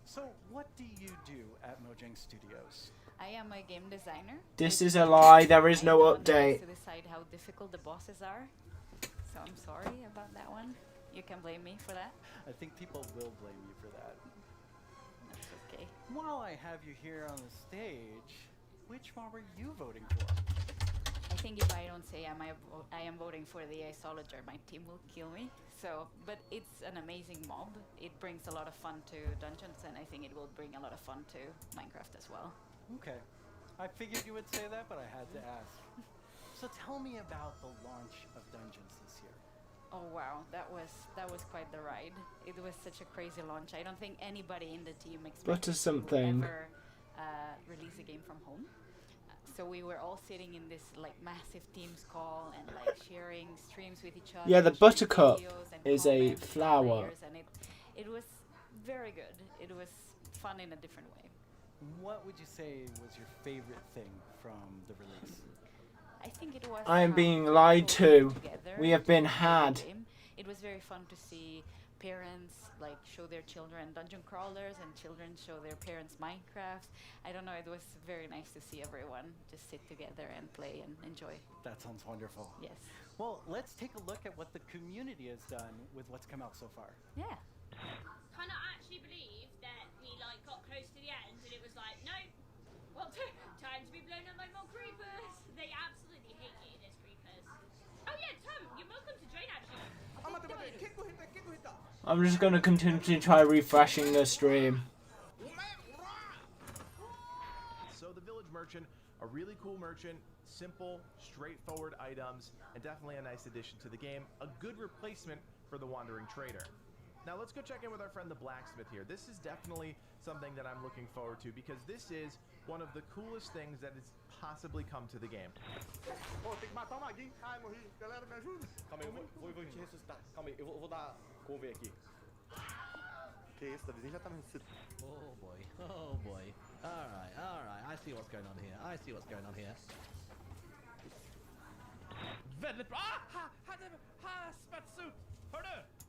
So, what do you do at Mojang Studios? I am a game designer. This is a lie. There is no I'm the one that update. has to decide how difficult the bosses are. So I'm sorry about that one. You can blame me for that. I think people will blame you for that. That's okay. While I have you here on the stage, which mob are you voting for? I think if I don't say I am voting for the Iceologer, my team will kill me. So, but it's an amazing mob. It brings a lot of fun to dungeons, and I think it will bring a lot of fun to Minecraft as well. Okay. I figured you would say that, but I had to ask. So tell me about the launch of Dungeons this year. Oh wow, that was quite the ride. It was such a crazy launch. I don't think anybody in the team expected to ever release a game from home. So we were all sitting in this like massive Teams call and like sharing streams with each other. Yeah, the Buttercup is a flower. And it was very good. It was fun in a different way. What would you say was your favorite thing from the release? I think it was. I am how being lied people to. together We have been to play the had. game. It was very fun to see parents like show their children dungeon crawlers and children show their parents Minecraft. I don't know, it was very nice to see everyone just sit together and play and enjoy. That sounds wonderful. Yes. Well, let's take a look at what the community has done with what's come out so far. Yeah. Cannot actually believe that we like got close to the end and it was like, no, well, time to be blown up by more creepers. They absolutely hate you, these creepers. Oh yeah, Tom, you're welcome to join actually. I'm just gonna continue to try refreshing the stream. So the village merchant, a really cool merchant, simple, straightforward items, and definitely a nice addition to the game. A good replacement for the wandering trader. Now let's go check in with our friend the blacksmith here. This is definitely something that I'm looking forward to because this is one of the coolest things that has possibly come to the game. Pô, tem que matar uma guinha. Ai, morri. Galera, me ajuda. Calma aí, vou te ressuscitar. Calma aí, eu vou dar cover aqui. Que isso, Davizinho já tá me ressuscitando. Oh boy, oh boy. Alright, I see what's going on here.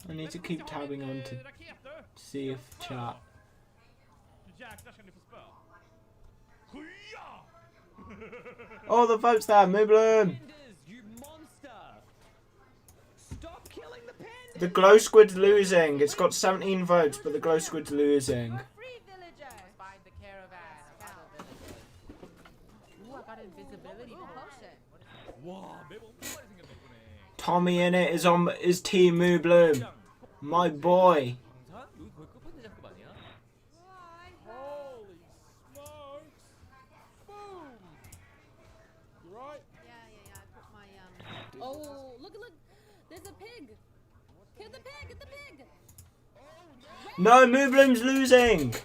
I need to keep tabbing on to see if chat Oh, the vote's there, Moobloom! You monster! Stop killing the pandas! The glow squid's losing. It's got 17 votes, but the glow squid's losing. Free villager! Find the caravan. Ooh, I got invisibility potion. Tommy in it is Team Moobloom. My boy. Holy smokes! Boom! You right? Yeah. I put my Oh, look! There's a pig. Kill the pig! Get the pig! No, Moobloom's losing.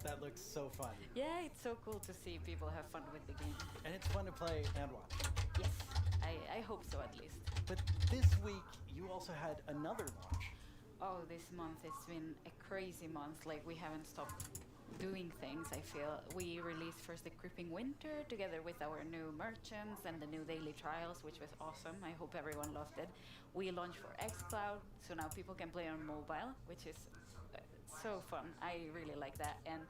That looks so fun. Yeah, it's so cool to see people have fun with the game. And it's fun to play and watch. Yes, I hope so at least. But this week, you also had another launch. Oh, this month it's been a crazy month. Like, we haven't stopped doing things, I feel. We released first the Creeping Winter together with our new merchants and the new daily trials, which was awesome. I hope everyone loved it. We launched for xCloud, so now people can play on mobile, which is so fun. I really like that. And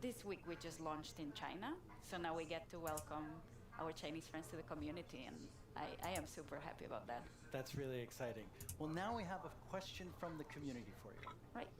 this week we just launched in China, so now we get to welcome our Chinese friends to the community, and I am super happy about that. That's really exciting. Well, now we have a question from the community for you. Right.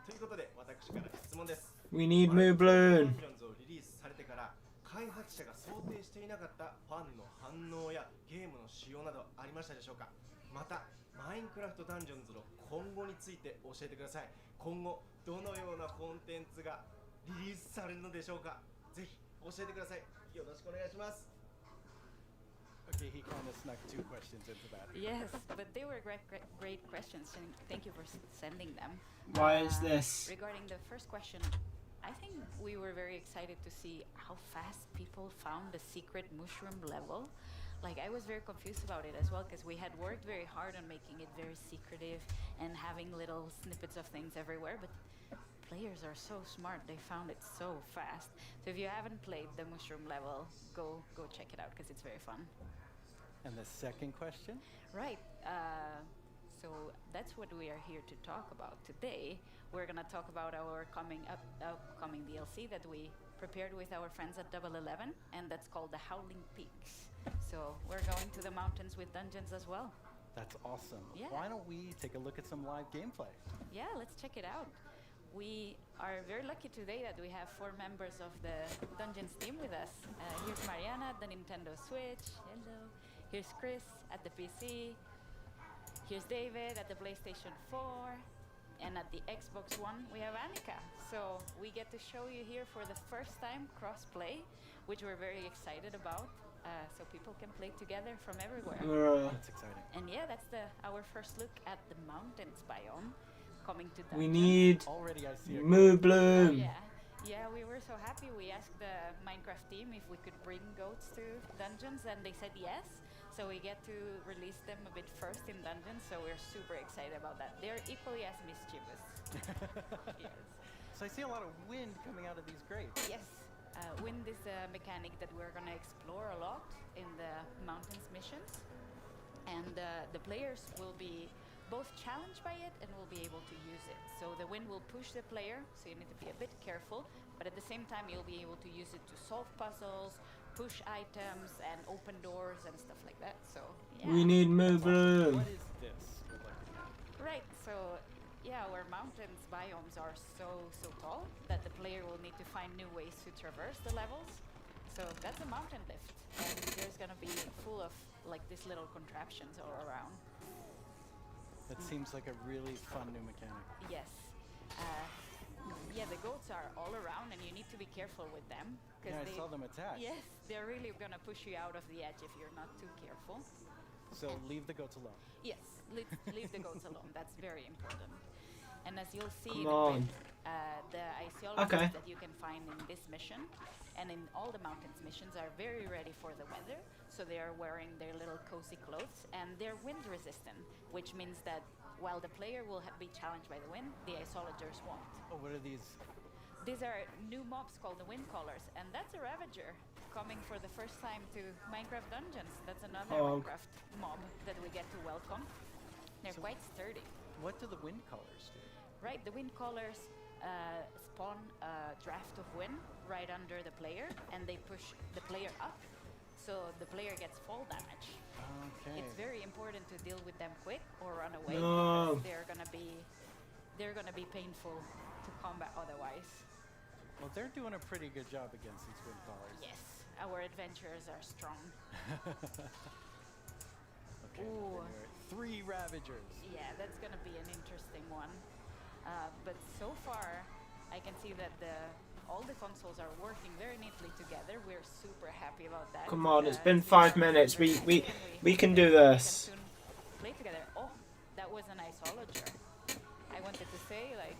ということで私から質問です。 We need Moobloom. ダンジョンズをリリースされてから開発者が想定していなかったファンの反応やゲームの仕様などありましたでしょうか。またマインクラフトダンジョンズの今後について教えてください。今後どのようなコンテンツがリリースされるのでしょうか。ぜひ教えてください。よろしくお願いします。 Okay, he kind of snuck two questions into that. Yes, but they were great questions, and thank you for sending them. Why is this? Regarding the first question, I think we were very excited to see how fast people found the secret mushroom level. Like, I was very confused about it as well, because we had worked very hard on making it very secretive and having little snippets of things everywhere, but players are so smart, they found it so fast. So if you haven't played the mushroom level, go check it out, because it's very fun. And the second question? Right. So that's what we are here to talk about today. We're gonna talk about our upcoming DLC that we prepared with our friends at Double 11, and that's called the Howling Peaks. So we're going to the mountains with dungeons as well. That's awesome. Yeah. Why don't we take a look at some live gameplay? Yeah, let's check it out. We are very lucky today that we have 4 members of the Dungeons team with us. Here's Mariana at the Nintendo Switch. Hello. Here's Chris at the PC. Here's David at the PlayStation 4. And at the Xbox One, we have Annika. So we get to show you here for the first time cross-play, which we're very excited about. So people can play together from everywhere. That's exciting. And yeah, that's our first look at the mountains biome. Coming to We dungeons. need Already I see Moobloom. Yeah, we were so happy. We asked the Minecraft team if we could bring goats to dungeons, and they said yes. So we get to release them a bit first in dungeons, so we're super excited about that. They're equally as mischievous. Yes. So I see a lot of wind coming out of these grates. Yes. Wind is a mechanic that we're going to explore a lot in the mountains missions. And the players will be both challenged by it and will be able to use it. So the wind will push the player, so you need to be a bit careful, but at the same time you'll be able to use it to solve puzzles, push items, and open doors and stuff like that. So yeah. We need Moobloom. What is this? Right, so yeah, our mountains biomes are so tall that the player will need to find new ways to traverse the levels. So that's a mountain lift, and there's gonna be full of like these little contraptions all around. That seems like a really fun new mechanic. Yes. Yeah, the goats are all around, and you need to be careful with them. Yeah, I saw them attack. Yes, they're really gonna push you out of the edge if you're not too careful. So leave the goats alone. Yes, leave the goats alone. That's very important. And as you'll see, Come on. the ideologies Okay. that you can find in this mission and in all the mountains missions are very ready for the weather. So they are wearing their little cozy clothes, and they're wind resistant, which means that while the player will be challenged by the wind, the isologers won't. Oh, what are these? These are new mobs called the Wind Callers, and that's a Ravager coming for the first time to Minecraft Dungeons. That's another Minecraft mob that we get to welcome. They're quite sturdy. What do the wind colors do? right? The wind callers spawn a draft of wind right under the player, and they push the player up, so the player gets fall damage. Okay. It's very important to deal with them quick or run away No. because they're gonna be painful to combat otherwise. Well, they're doing a pretty good job against these wind callers. Yes, our adventurers are strong. Okay. Ooh. 3 Ravagers. Yeah, that's gonna be an interesting one. But so far, I can see that all the consoles are working very neatly together. We're super happy about that. Come on, it's been 5 minutes. We can do this. Soon play together. Oh, that was a nice hologer. I wanted to say, like,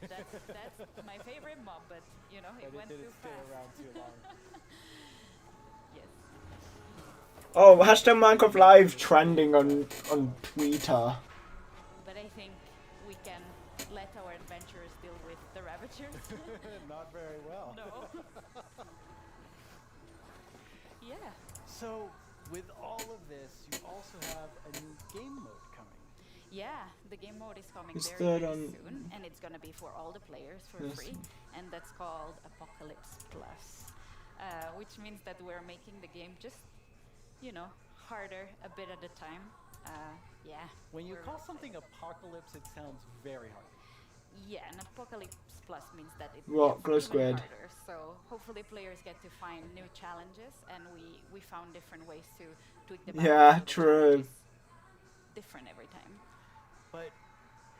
that's my favorite mob, but you know, it went too fast. Around too long. Yes. Oh, hashtag Minecraft Live trending on Twitter. But I think we can let our adventurers deal with the Ravagers. Not very well. No. Yeah. So, with all of this, you also have a new game mode coming. Yeah, the game mode is coming It's very third on- soon, and it's gonna be for all the players for Yes. free, and that's called Apocalypse Plus, which means that we're making the game just, you know, harder a bit at a time. Yeah. When you we're call excited. something apocalypse, it sounds very hard. Yeah, and Apocalypse Plus means that it What? gets Glow even squid. harder. So hopefully players get to find new challenges, and we found different ways to tweak the balance. Yeah, so the true. challenge is different every time. But,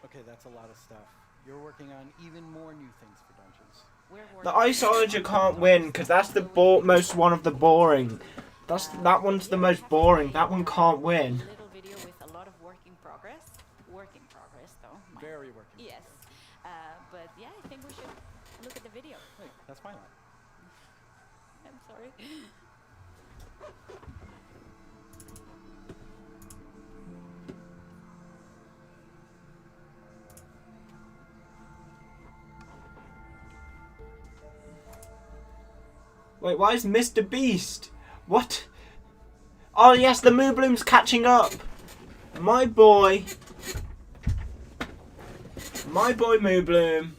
okay, that's a lot of stuff. You're working on even more new things for dungeons. We're The working Isologer can't win because that's the most one of the boring. That one's the most boring. That one can't win. Little video with a lot of work in progress. Work in progress, though. Very working. Yes. But yeah, I think we should look at the video. Wait, that's my line. I'm sorry. Wait, why is Mr. Beast? What? Oh yes, the Moo Bloom's catching up. My boy Moo Bloom.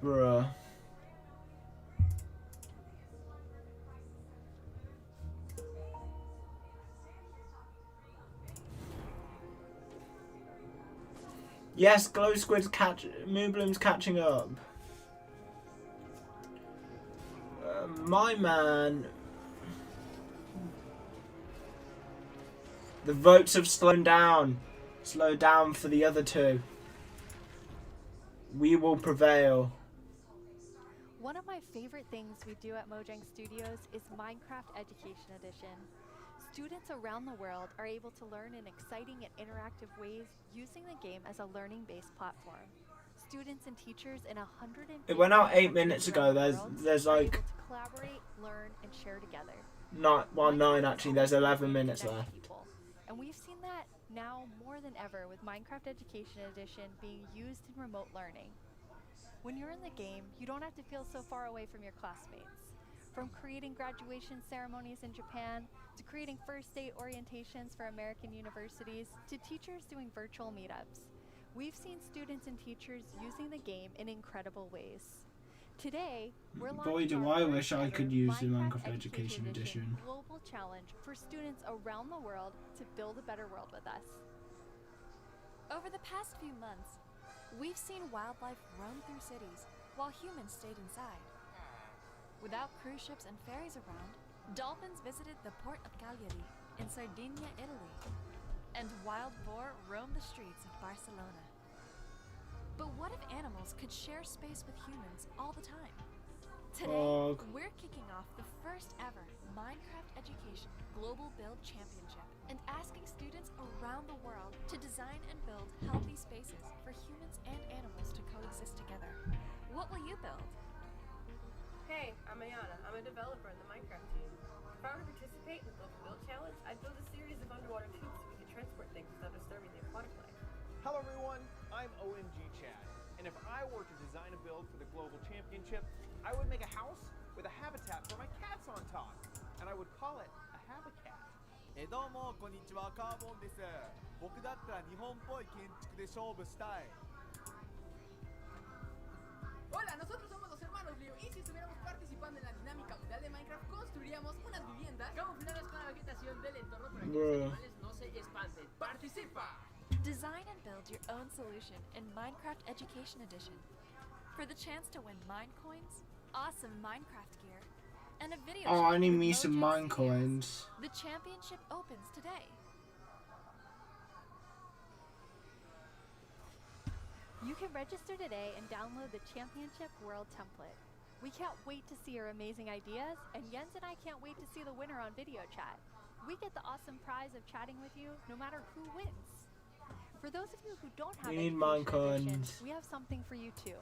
Bruh. Yes, Glow Squid's Moo Bloom's catching up. My man. The votes have slowed down. Slowed down for the other two. We will prevail. One of my favorite things we do at Mojang Studios is Minecraft Education Edition. Students around the world are able to learn in exciting and interactive ways using the game as a learning-based platform. Students and teachers in 150 It went out 8 countries minutes ago. around the world There's are like able to collaborate, learn, and share together. nine actually. There's 11 minutes Connect left. people. And we've seen that now more than ever with Minecraft Education Edition being used in remote learning. When you're in the game, you don't have to feel so far away from your classmates. From creating graduation ceremonies in Japan, to creating first day orientations for American universities, to teachers doing virtual meetups. We've seen students and teachers using the game in incredible ways. Today, we're Boy, launching do our I first wish I ever could use the Minecraft Minecraft Education Edition. global challenge for students around the world to build a better world with us. Over the past few months, we've seen wildlife roam through cities while humans stayed inside. Without cruise ships and ferries around, dolphins visited the port of Cagliari in Sardinia, Italy, and wild boar roamed the streets of Barcelona. But what if animals could share space with humans all the time? Today, Fog. we're kicking off the first ever Minecraft Education Global Build Championship and asking students around the world to design and build healthy spaces for humans and animals to coexist together. What will you build? Hey, I'm Ayana. I'm a developer in the Minecraft team. If I were to participate in the Global Build Challenge, I'd build a series of underwater tubes so we could transport things Hello everyone, I'm OMG Chad, and if I were to design a build for the Global Championship, I would make a house with a habitat for my cats on top, and I would call it a habitat. どうもこんにちは、カーボンです。僕だったら日本っぽい建築で勝負したい。Hola, nosotros somos los hermanos Leo y si estuviéramos participando en la dinámica mundial de Minecraft construiríamos unas viviendas camufladas con la vegetación del entorno para que los animales no se espanten. ¡Participa! Design and build your own solution in Minecraft Education Edition. For the chance to win mine coins, awesome Minecraft gear, and a video Oh, show I need with me some Mojang mine Studios, coins. The championship opens today. You can register today and download the Championship World template. We can't wait to see your amazing ideas, and Jens and I can't wait to see the winner on video chat. We get the awesome prize of chatting with you no matter who wins. For those of you who don't have We need Education Edition, Minecons. we have something for you too.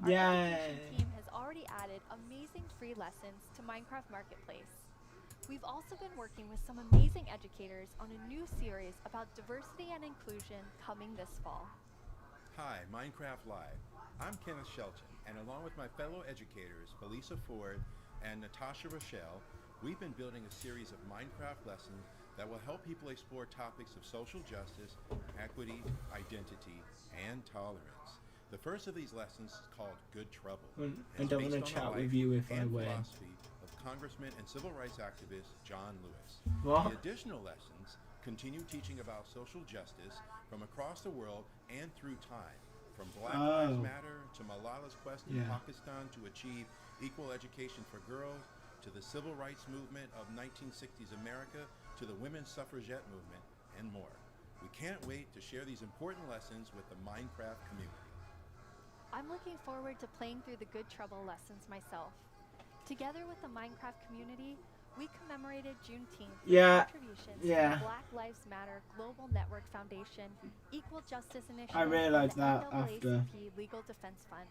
Our Yay! education team has already added amazing free lessons to Minecraft Marketplace. We've also been working with some amazing educators on a new series about diversity and inclusion coming this fall. Hi, Minecraft Live. I'm Kenneth Shelton, and along with my fellow educators, Felisa Ford and Natasha Rochelle, we've been building a series of Minecraft lessons that will help people explore topics of social justice, equity, identity, and tolerance. The first of these lessons is called Good Trouble. I don't want to chat with you if I win. Philosophy of Congressman and civil rights activist John Lewis. What? The additional lessons continue teaching about social justice from across the world and through time, from Black Lives Matter to Malala's quest in Pakistan to achieve equal education for girls, to the civil rights movement of 1960s America, to the women's suffragette movement, and more. We can't wait to share these important lessons with the Minecraft community. I'm looking forward to playing through the Good Trouble lessons myself. Together with the Minecraft community, we commemorated Juneteenth with contributions to the Black Lives Matter Global Network Foundation, Equal Justice Initiative, I realized and that the after. NAACP Legal Defense Fund.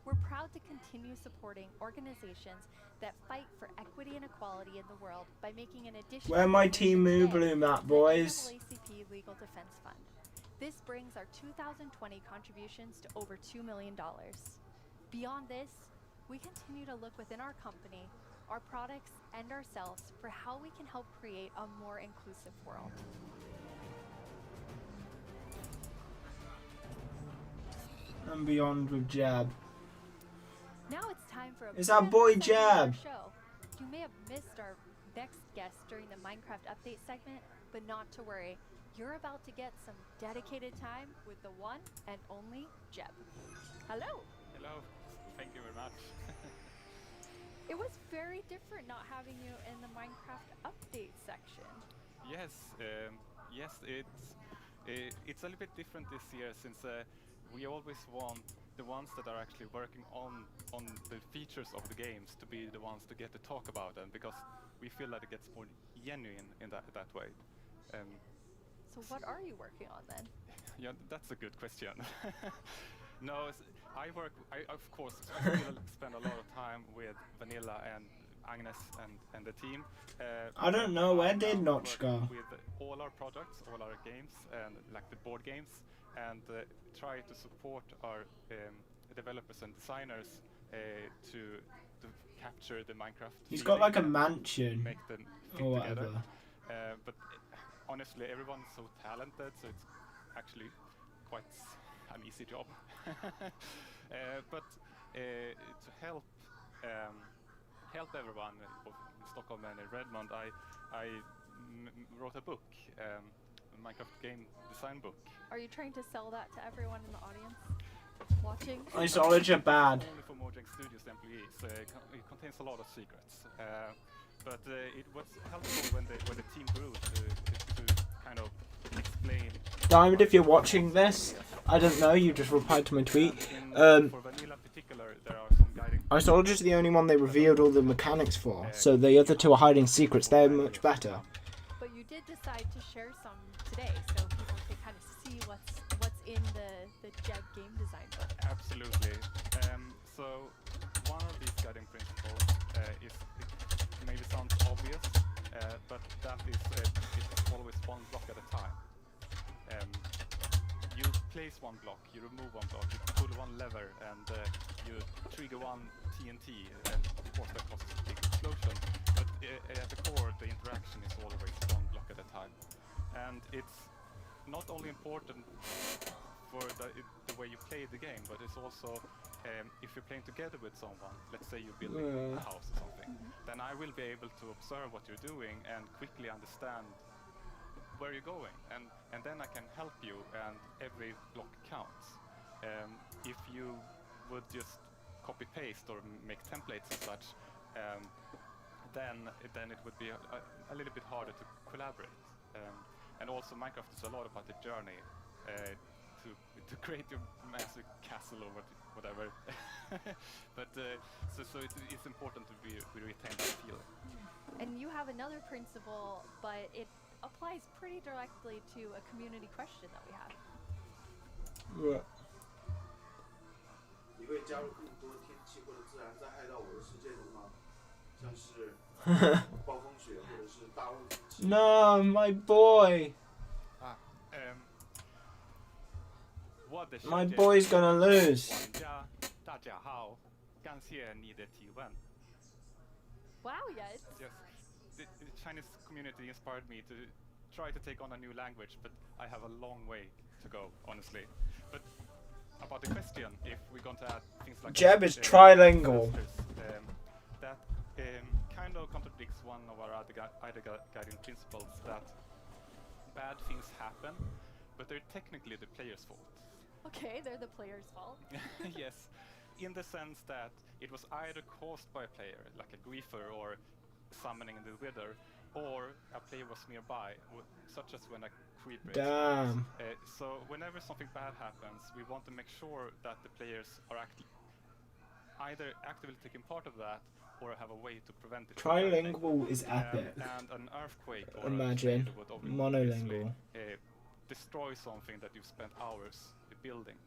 We're proud to continue supporting organizations that fight for equity and equality in the world by making an additional Where my team donation Moo Bloom at, to the boys? NAACP Legal Defense Fund. This brings our 2020 contributions to over $2 million. Beyond this, we continue to look within our company, our products, and ourselves for how we can help create a more inclusive world. And beyond with Jab. Now it's time for a It's our brand boy new segment of our Jab. show. You may have missed our next guest during the Minecraft update segment, but not to worry. You're about to get some dedicated time with the one and only Jeb. Hello. Hello. Thank you very much. It was very different not having you in the Minecraft update section. Yes, yes, it's a little bit different this year since we always want the ones that are actually working on the features of the games to be the ones to get to talk about them, because we feel that it gets more genuine in that way. So what are you working on then? Yeah, that's a good question. No, I of course still spend a lot of time with Vanilla and Agnes and the team. I don't know, where did now Notch work go? With all our projects, all our games, and like the board games, and try to support our developers and designers to capture the Minecraft. He's got feeling like a and mansion make them fit or together. whatever. But honestly, everyone's so talented, so it's actually quite an easy job. But to help everyone both in Stockholm and in Redmond, I wrote a book, a Minecraft game design book. Are you trying to sell that to everyone in the audience watching? Isolage are bad. Only for Mojang Studios employees. It contains a lot of secrets. But it was helpful when the team grew to kind of explain. Diamond, if you're watching this, I don't know, you just replied to my tweet. For Vanilla in particular, there are some guiding. Isolage is the only one they revealed all the mechanics for, so the other two are hiding secrets. They're much better. But you did decide to share some today, so people can kind of see what's in the Jeb game design book. Absolutely. So one of these guiding principles is, it maybe sounds obvious, but that is it's always one block at a time. You place one block, you remove one block, you pull one lever, and you trigger one TNT, and of course that causes a big explosion. But at the core, the interaction is always one block at a time. And it's not only important for the way you play the game, but it's also if you're playing together with someone, let's say you're building a house or something, then I will be able to observe what you're doing and quickly understand where you're going, and then I can help you, and every block counts. If you would just copy paste or make templates and such, then it would be a little bit harder to collaborate. And also Minecraft is a lot about the journey to create your massive castle or whatever. But so it's important to we retain that feeling. And you have another principle, but it applies pretty directly to a community question that we have. Right. 你会加入更多天气或者自然灾害到我的世界中吗？像是暴风雪或者是大雾天气。No, my boy. My boy's gonna lose. Wow, yes. Yes. The Chinese community inspired me to try to take on a new language, but I have a long way to go, honestly. But about the question, if we're going to add things like Jeb is trilingual. That kind of contradicts one of our other guiding principles, that bad things happen, but they're technically the player's fault. Okay, they're the player's fault. Yes, in the sense that it was either caused by a player, like a griefer or summoning the wither, or a player was nearby, such as when a creeper. Damn. So whenever something bad happens, we want to make sure that the players are either actively taking part of that or have a way to prevent it. Trilingual is epic. And an earthquake or imagine a would monolingual. Destroy something that you've spent hours building.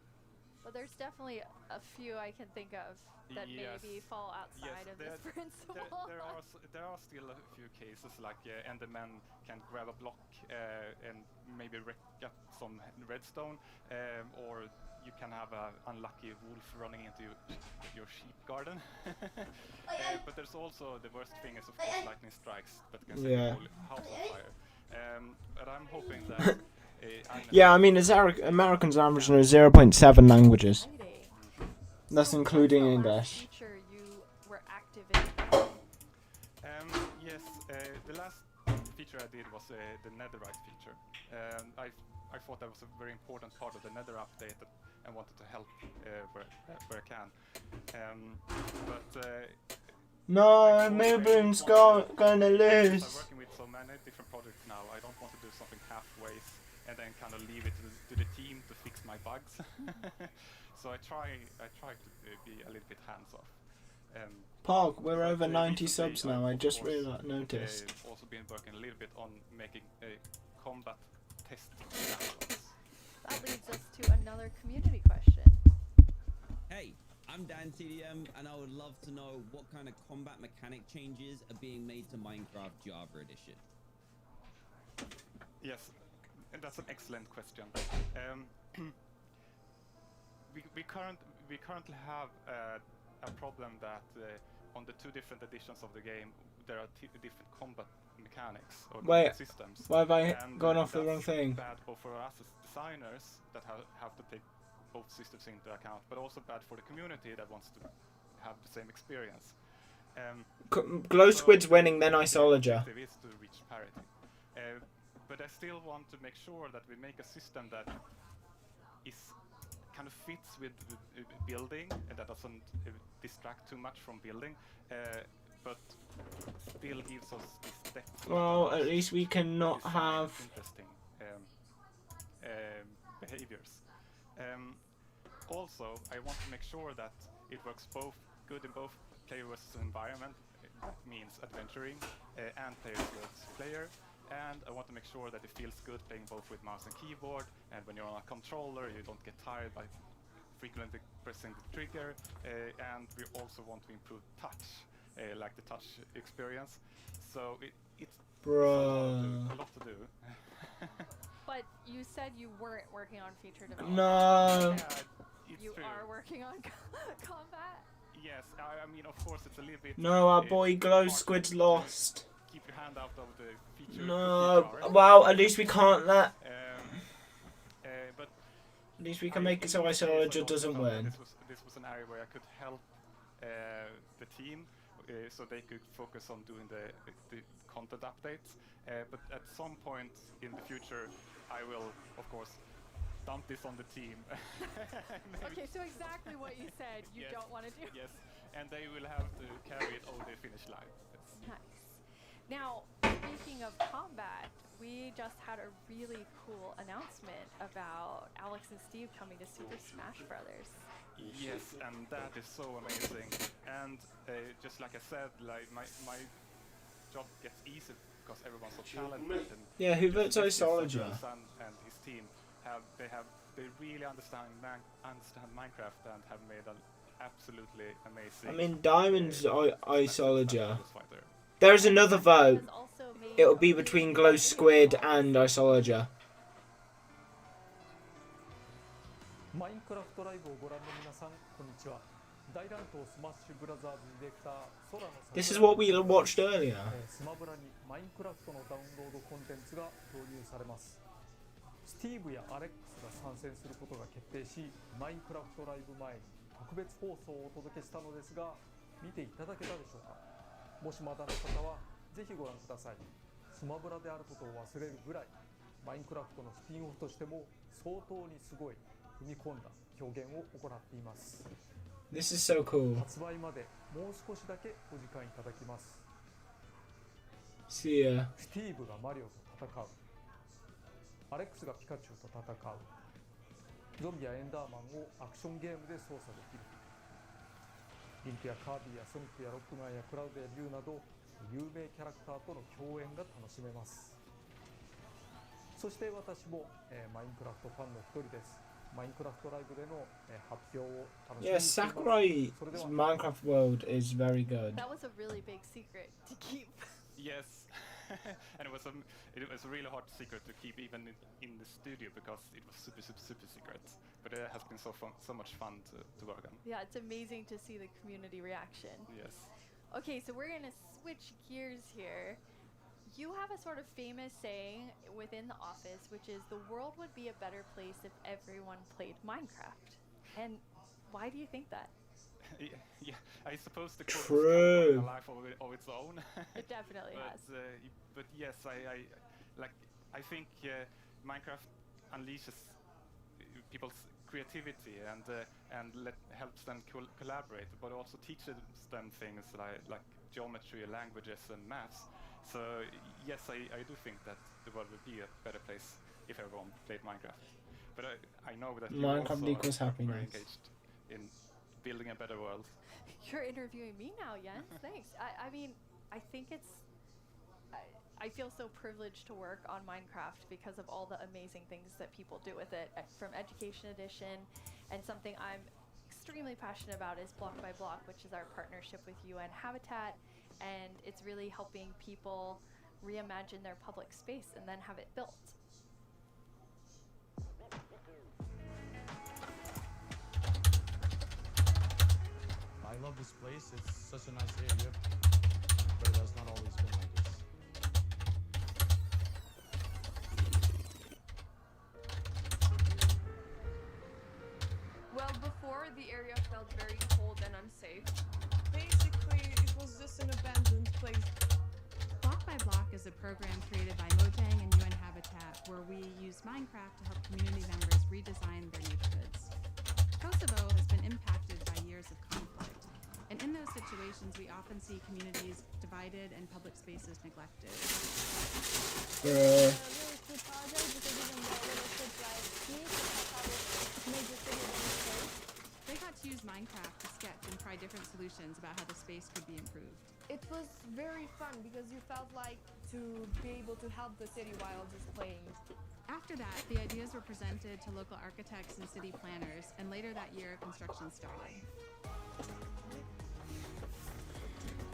Well, there's definitely a few I can think of that maybe fall outside of this principle. There are still a few cases, like Endermen can grab a block and maybe get some redstone, or you can have an unlucky wolf running into your sheep garden. But there's also the worst thing is, of course, lightning strikes that can set the whole house on fire. But I'm hoping that. Yeah, I mean, Americans average 0.7 languages. That's including English. Yes, the last feature I did was the netherite feature. I thought that was a very important part of the nether update and wanted to help where I can. No, Moonboom's gonna lose. I'm working with so many different projects now. I don't want to do something halfway and then kind of leave it to the team to fix my bugs. So I try to be a little bit hands-off. Park, we're over 90 subs now. I just noticed. Also been working a little bit on making a combat test. That leads us to another community question. Hey, I'm Dan TDM, and I would love to know what kind of combat mechanic changes are being made to Minecraft Java Edition. Yes. That's an excellent question. We currently have a problem that on the two different editions of the game there are different combat mechanics or systems. Why have I gone off the wrong thing? Bad both for us as designers that have to take both systems into account, but also bad for the community that wants to have the same experience. Glow Squid's winning, then Isologer. It is to reach parity. But I still want to make sure that we make a system that is kind of fits with building and that doesn't distract too much from building, but still gives us this depth. Well, at least we cannot have interesting behaviors. Also, I want to make sure that it works both good in both player versus environment. That means adventuring and player versus player. And I want to make sure that it feels good playing both with mouse and keyboard, and when you're on a controller you don't get tired by frequently pressing the trigger, and we also want to improve touch, like the touch experience. So it's a lot to do. But you said you weren't working on feature development. No. It's You true. are working on combat? Yes, I mean, of course, it's a little bit. No, our boy Glow Squid's lost. Keep your hand out of the feature. No. cookie jar. Well, at least we can't let. But At least we can make it so Isolager doesn't win. This was an area where I could help the team, so they could focus on doing the content updates. But at some point in the future, I will, of course, dump this on the team. Okay, so exactly what you said you don't want to do. Yes, and they will have to carry it over the finish line. Yes. Nice. Now, speaking of combat, we just had a really cool announcement about Alex and Steve coming to Super Smash Brothers. Yes, and that is so amazing. And just like I said, like my job gets easier because everyone's so talented. And Yeah, who votes Isolager? And his team they really understand Minecraft and have made an absolutely amazing. I mean, Diamond's Isolager. There's another vote. It'll be between Glow Squid and Isolager. Minecraft Live をご覧の皆さん、こんにちは。大乱闘スマッシュブラザーズディレクター、空の This is what we watched earlier. スマブラにマインクラフトのダウンロードコンテンツが導入されます。スティーブやアレックスが参戦することが決定し、マインクラフトライブ前に特別放送をお届けしたのですが、見ていただけたでしょうか。もしまだの方はぜひご覧ください。スマブラであることを忘れるぐらい、マインクラフトのスピンオフとしても相当にすごい踏み込んだ表現を行っています。This is so cool. 発売までもう少しだけお時間いただきます。See ya. スティーブがマリオと戦う。アレックスがピカチュウと戦う。ゾンビやエンダーマンをアクションゲームで操作できる。リンクやカービィやソニックやロックマンやクラウドやリュウなど有名キャラクターとの共演が楽しめます。そして私も、マインクラフトファンの一人です。マインクラフトライブでの、発表を楽しみにしています。Sakurai Minecraft world is very good. That was a really big secret to keep. Yes, and it was a really hard secret to keep even in the studio because it was super secret. But it has been so much fun to work on. Yeah, it's amazing to see the community reaction. Yes. Okay, so we're gonna switch gears here. You have a sort of famous saying within the office, which is the world would be a better place if everyone played Minecraft. And why do you think that? Yeah, I suppose the code True. has a life of its own. It definitely has. But yes, I think Minecraft unleashes people's creativity and helps them collaborate, but also teaches them things like geometry, languages, and maths. So yes, I do think that the world would be a better place if everyone played Minecraft. But I know that you Minecraft equals are happiness. very engaged in building a better world. You're interviewing me now, Jens. Thanks. I mean, I think I feel so privileged to work on Minecraft because of all the amazing things that people do with it, from Education Edition, and something I'm extremely passionate about is Block by Block, which is our partnership with UN Habitat, and it's really helping people reimagine their public space and then have it built. I love this place. It's such a nice area, but it has not always been like this. Well, before the area felt very cold and unsafe. Basically, it was just an abandoned place. Block by Block is a program created by Mojang and UN Habitat where we use Minecraft to help community members redesign their neighborhoods. Kosovo has been impacted by years of conflict, and in those situations we often see communities divided and public spaces neglected. They got to use Minecraft to sketch and try different solutions about how the space could be improved. It was very fun because you felt like to be able to help the city while just playing. After that, the ideas were presented to local architects and city planners, and later that year, construction started.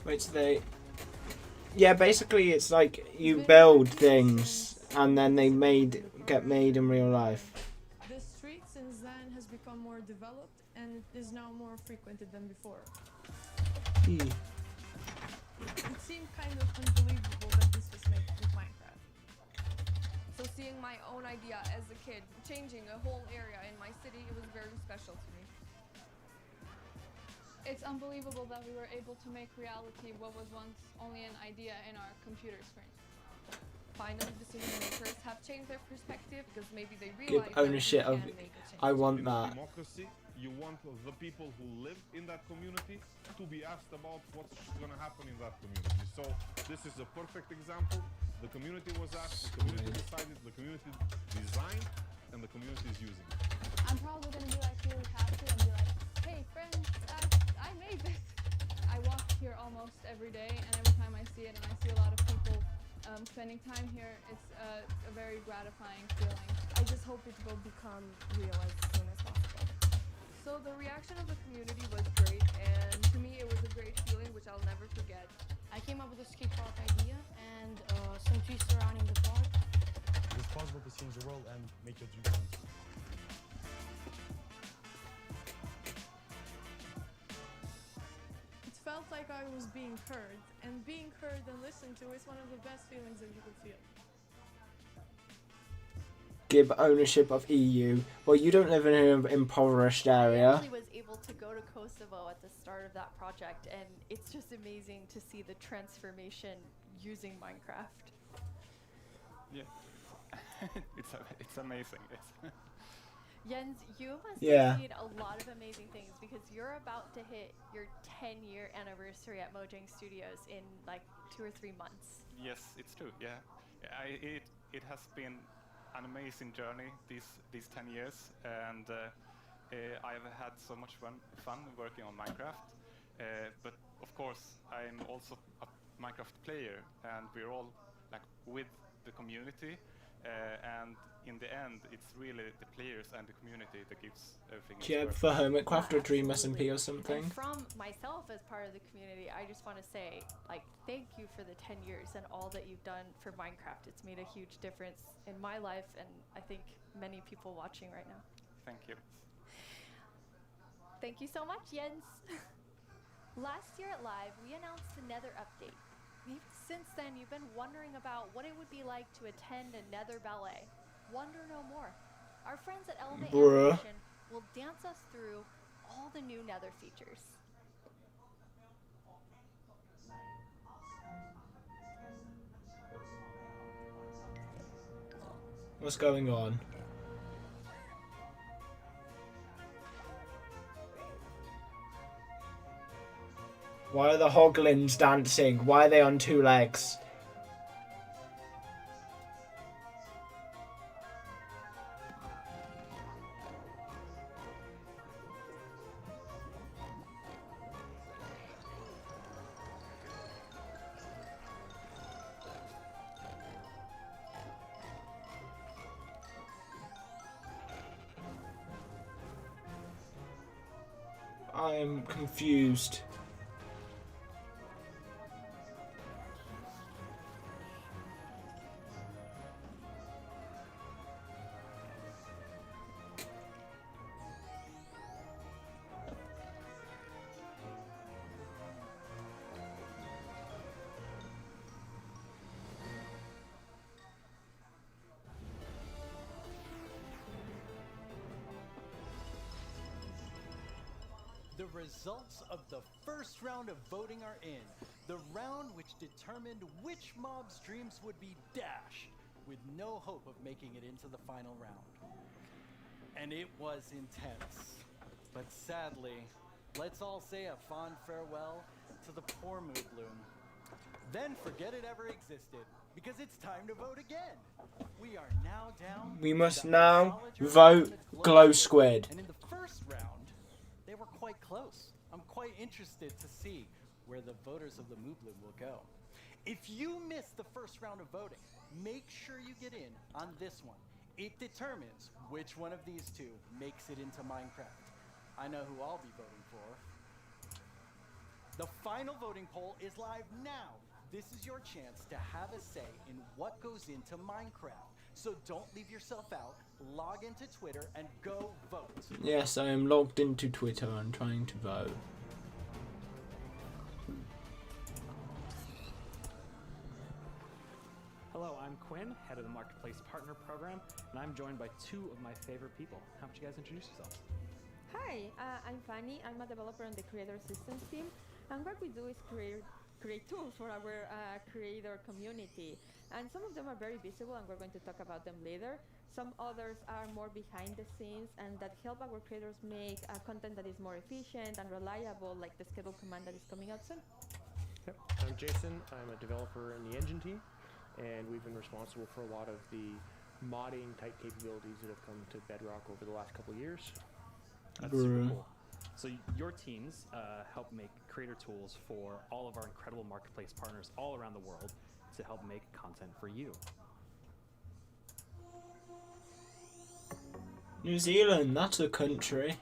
Wait, so they... Yeah, basically it's like you build things, and then they made get made in real life. The street since then has become more developed and is now more frequented than before. Hmm. It seemed kind of unbelievable that this was made with Minecraft. So seeing my own idea as a kid, changing a whole area in my city, it was very special to me. It's unbelievable that we were able to make reality what was once only an idea in our computer screen. Finally, decision makers have changed their perspective because maybe they Give realize ownership that of. we can make a change. I want In that. democracy, you want the people who live in that community to be asked about what's going to happen in that community. So this is a perfect example. The community was asked, the community decided, the community designed, and the community is using it. I'm probably gonna be like really happy and be like, hey friends, I made this. I walk here almost every day, and every time I see it and I see a lot of people spending time here, it's a very gratifying feeling. I just hope it will become real as soon as possible. So the reaction of the community was great, and to me it was a great feeling which I'll never forget. I came up with a skate park idea and some trees surrounding the park. It's possible to change the world and make your dreams come true. It felt like I was being heard, and being heard and listened to is one of the best feelings that you could feel. Give ownership of EU. Well, you don't live in an impoverished I area. actually was able to go to Kosovo at the start of that project, and it's just amazing to see the transformation using Minecraft. Yeah, it's amazing. Jens, you must Yeah. have seen a lot of amazing things because you're about to hit your 10-year anniversary at Mojang Studios in like 2 or 3 months. Yes, it's true. Yeah, it has been an amazing journey these 10 years, and I've had so much fun working on Minecraft. But of course, I'm also a Minecraft player, and we're all like with the community. And in the end, it's really the players and the community that gives everything. Do you have for Hermitcraft or Dream SMP or something? And from myself as part of the community, I just want to say, like, thank you for the 10 years and all that you've done for Minecraft. It's made a huge difference in my life, and I think many people watching right now. Thank you. Thank you so much, Jens. Last year at Live, we announced the Nether update. Since then, you've been wondering about what it would be like to attend a Nether ballet. Wonder no more. Our friends at Element Animation will dance us through all the new Nether features. What's going on? Why are the hoglins dancing? Why are they on 2 legs? I'm confused. The results of the first round of voting are in. The round which determined which mob's dreams would be dashed, with no hope of making it into the final round. And it was intense. But sadly, let's all say a fond farewell to the poor Mood Bloom. Then forget it ever existed, because it's time to vote again. We are now down. We must now vote Glow Squid. And in the first round, they were quite close. I'm quite interested to see where the voters of the Mood Bloom will go. If you missed the first round of voting, make sure you get in on this one. It determines which one of these two makes it into Minecraft. I know who I'll be voting for. The final voting poll is live now. This is your chance to have a say in what goes into Minecraft. So don't leave yourself out, log into Twitter and go vote. Yes, I am logged into Twitter and trying to vote. Hello, I'm Quinn, head of the Marketplace Partner Program, and I'm joined by two of my favorite people. How about you guys introduce yourselves? Hi, I'm Fanny. I'm a developer on the Creator Systems team, and what we do is create tools for our creator community. And some of them are very visible, and we're going to talk about them later. Some others are more behind the scenes and that help our creators make content that is more efficient and reliable, like the schedule command that is coming out soon. Yep. I'm Jason. I'm a developer in the engine team, and we've been responsible for a lot of the modding type capabilities that have come to Bedrock over the last couple of years. That's super cool. So your teams help make creator tools for all of our incredible marketplace partners all around the world to help make content for you. New Zealand, that's a country.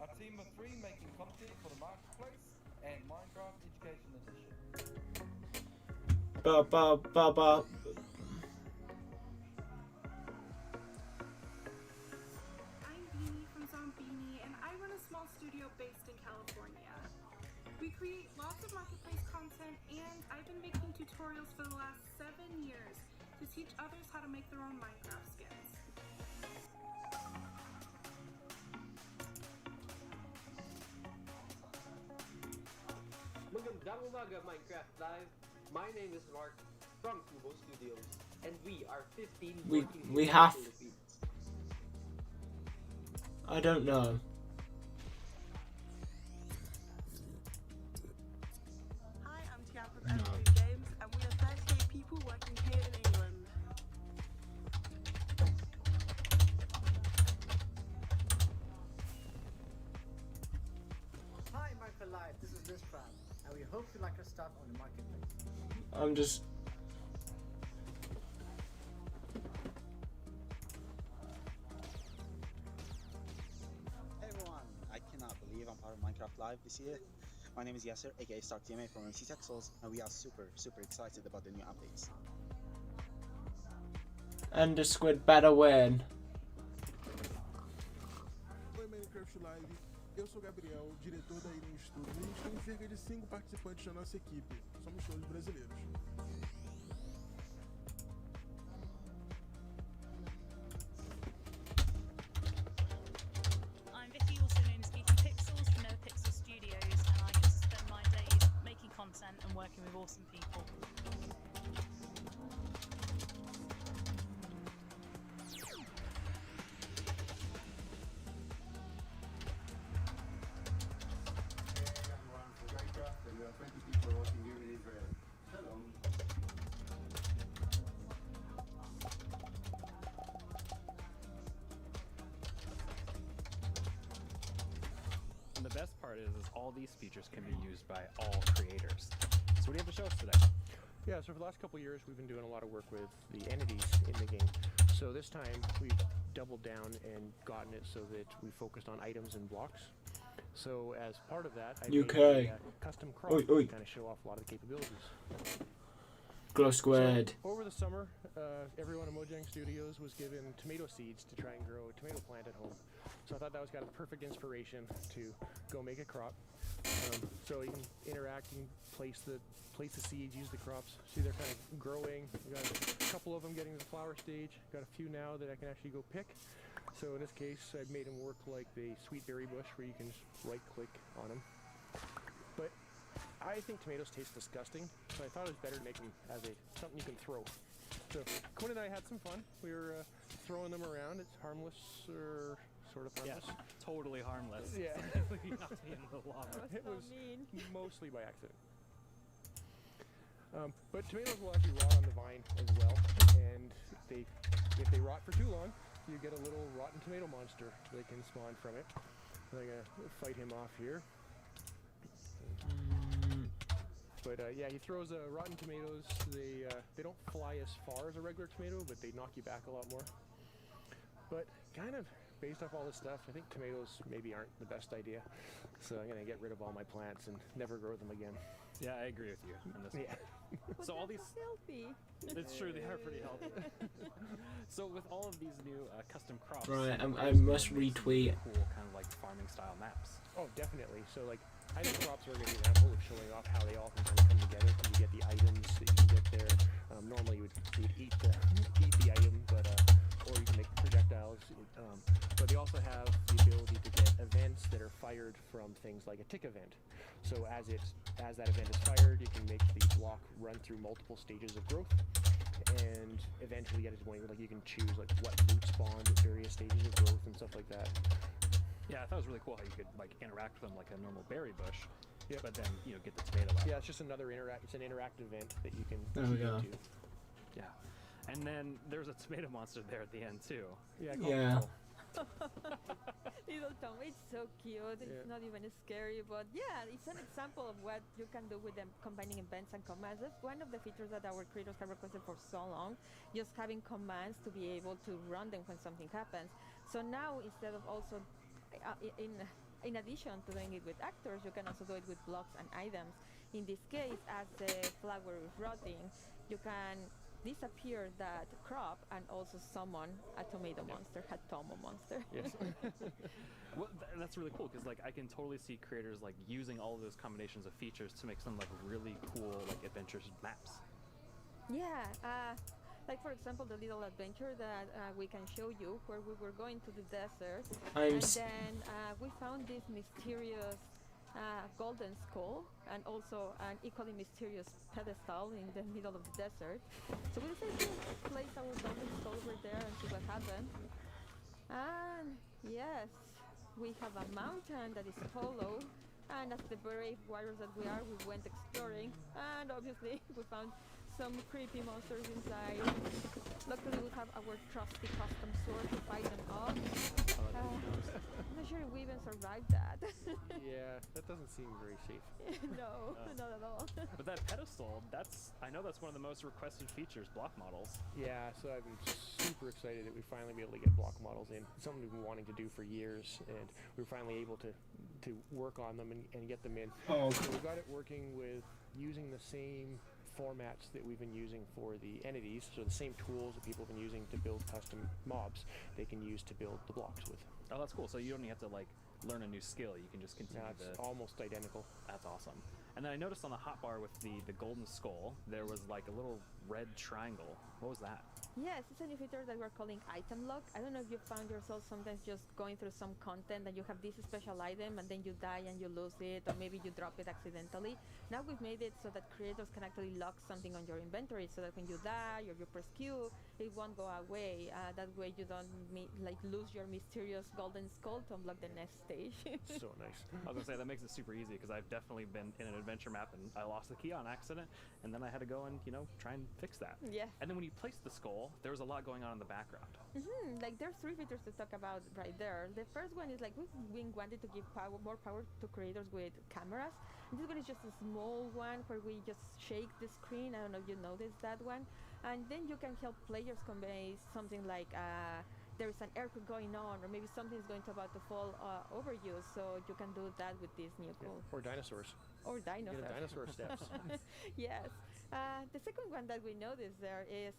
A team of 3 making content for the marketplace and Minecraft Education Edition. I'm Beanie from Zombini, and I run a small studio based in California. We create lots of marketplace content, and I've been making tutorials for the last 7 years to teach others how to make their own Minecraft skins. Magandang umaga, Minecraft Live. My name is Mark from Kubo Studios, and we are 15 working We here have. in the Philippines. I don't know. Hi, I'm Tian from Evergreen Games, and we are 38 people working here in England. Hi, Minecraft Live. This is Liz Pratt, and we hope you like our stuff on the marketplace. I'm just. Hey everyone, I cannot believe I'm part of Minecraft Live this year. My name is Yasser, aka StarkTMA from MC Texels, and we are super excited about the new updates. And the squid better win. Oi, Minecraft Live. Eu sou o Gabriel, diretor da Irene Studios, e a gente tem cerca de 5 participantes na nossa equipe. Somos todos brasileiros. I'm Vicky, also known as Geeky Pixels from NetherPixel Studios, and I get to spend my days making content and working with awesome people. And the best part is all these features can be used by all creators. So what do you have to show us today? Yeah, so for the last couple of years, we've been doing a lot of work with the entities in the game. So this time, we've doubled down and gotten it so that we focused on items and blocks. So as part of that, I made a custom crop to kind of show off a lot of the capabilities. Glow squared. So, over the summer, everyone at Mojang Studios was given tomato seeds to try and grow a tomato plant at home. So I thought that was kind of perfect inspiration to go make a crop. So you can interact, you can place the seeds, use the crops. See, they're kind of growing. We got a couple of them getting to the flower stage. Got a few now that I can actually go pick. So in this case, I've made them work like the sweet berry bush, where you can just right-click on them. But I think tomatoes taste disgusting, so I thought it was better to make them as something you can throw. So Quinn and I had some fun. We were throwing them around. It's harmless, or sort of harmless. Yeah, totally harmless. Yeah. Nothing in the lava. It was mostly by accident. But tomatoes will actually rot on the vine as well, and if they rot for too long, you get a little rotten tomato monster that can spawn from it. I'm gonna fight him off here. But yeah, he throws rotten tomatoes. They don't fly as far as a regular tomato, but they knock you back a lot more. But kind of based off all this stuff, I think tomatoes maybe aren't the best idea. So I'm gonna get rid of all my plants and never grow them again. Yeah, I agree with you on this one. So all these healthy. It's true, they are pretty healthy. So with all of these new custom crops, Right, I creators must can make some retweet. really cool kind of like farming style maps. Oh, definitely. So like, I think crops are a good example of showing off how they all can kind of come together. You get the items that you can get there. Normally you would eat the item, but or you can make projectiles. But they also have the ability to get events that are fired from things like a tick event. So as that event is fired, you can make the block run through multiple stages of growth, and eventually get it to the point where like you can choose like what loot spawns at various stages of growth and stuff like that. Yeah, I thought it was really cool how you could like interact with them like a normal berry bush. Yeah. But then get the tomato out. Yeah, it's just another it's an interactive event that you can There we key go. into. Yeah. And then there's a tomato monster there at the end too. Yeah. Little Tom, it's so cute. It's not even scary, but yeah, it's an example of what you can do with them combining events and commands. That's one of the features that our creators have requested for so long, just having commands to be able to run them when something happens. So now, instead of also, in addition to doing it with actors, you can also do it with blocks and items. In this case, as the flower is rotting, you can disappear that crop and also summon a tomato monster, a tomo monster. Yes. Well, that's really cool because like I can totally see creators like using all of those combinations of features to make some like really cool like adventures maps. Yeah, like for example the little adventure that we can show you where we were going to the desert and then we found this mysterious golden skull and also an equally mysterious pedestal in the middle of the desert. So we decided to place our golden skull over there and see what happens. And yes, we have a mountain that is hollow, and as the brave warriors that we are, we went exploring, and obviously we found some creepy monsters inside. Luckily we have our trusty custom sword to fight them off. I'm not sure if we even survived that. Yeah, that doesn't seem very safe. No, not at all. But that pedestal, I know that's one of the most requested features, block models. Yeah, so I've been super excited that we finally be able to get block models in. It's something we've been wanting to do for years, and we were finally able to work on them and get them in. Oh. So we got it working with using the same formats that we've been using for the entities, so the same tools that people have been using to build custom mobs, they can use to build the blocks with. Oh, that's cool. So you don't even have to like learn a new skill. You can just continue It's almost identical. That's awesome. And then I noticed on the hotbar with the golden skull, there was like a little red triangle. What was that? Yes, it's a new feature that we're calling item lock. I don't know if you found yourself sometimes just going through some content and you have this special item and then you die and you lose it, or maybe you drop it accidentally. Now we've made it so that creators can actually lock something on your inventory so that when you die or you press Q, it won't go away. That way you don't lose your mysterious golden skull to unlock the next stage. So nice. I was gonna say that makes it super easy because I've definitely been in an adventure map and I lost the key on accident, and then I had to go and try and fix that. Yeah. And then when you place the skull, there was a lot going on in the background. Like there's three features to talk about right there. The first one is like we've been wanting to give more power to creators with cameras. And this one is just a small one where we just shake the screen. I don't know if you noticed that one. And then you can help players convey something like there is an earthquake going on, or maybe something is about to fall over you. So you can do that with this new tool. Or dinosaurs. Or dinosaurs. Get a dinosaur steps. Yes. The second one that we noticed there is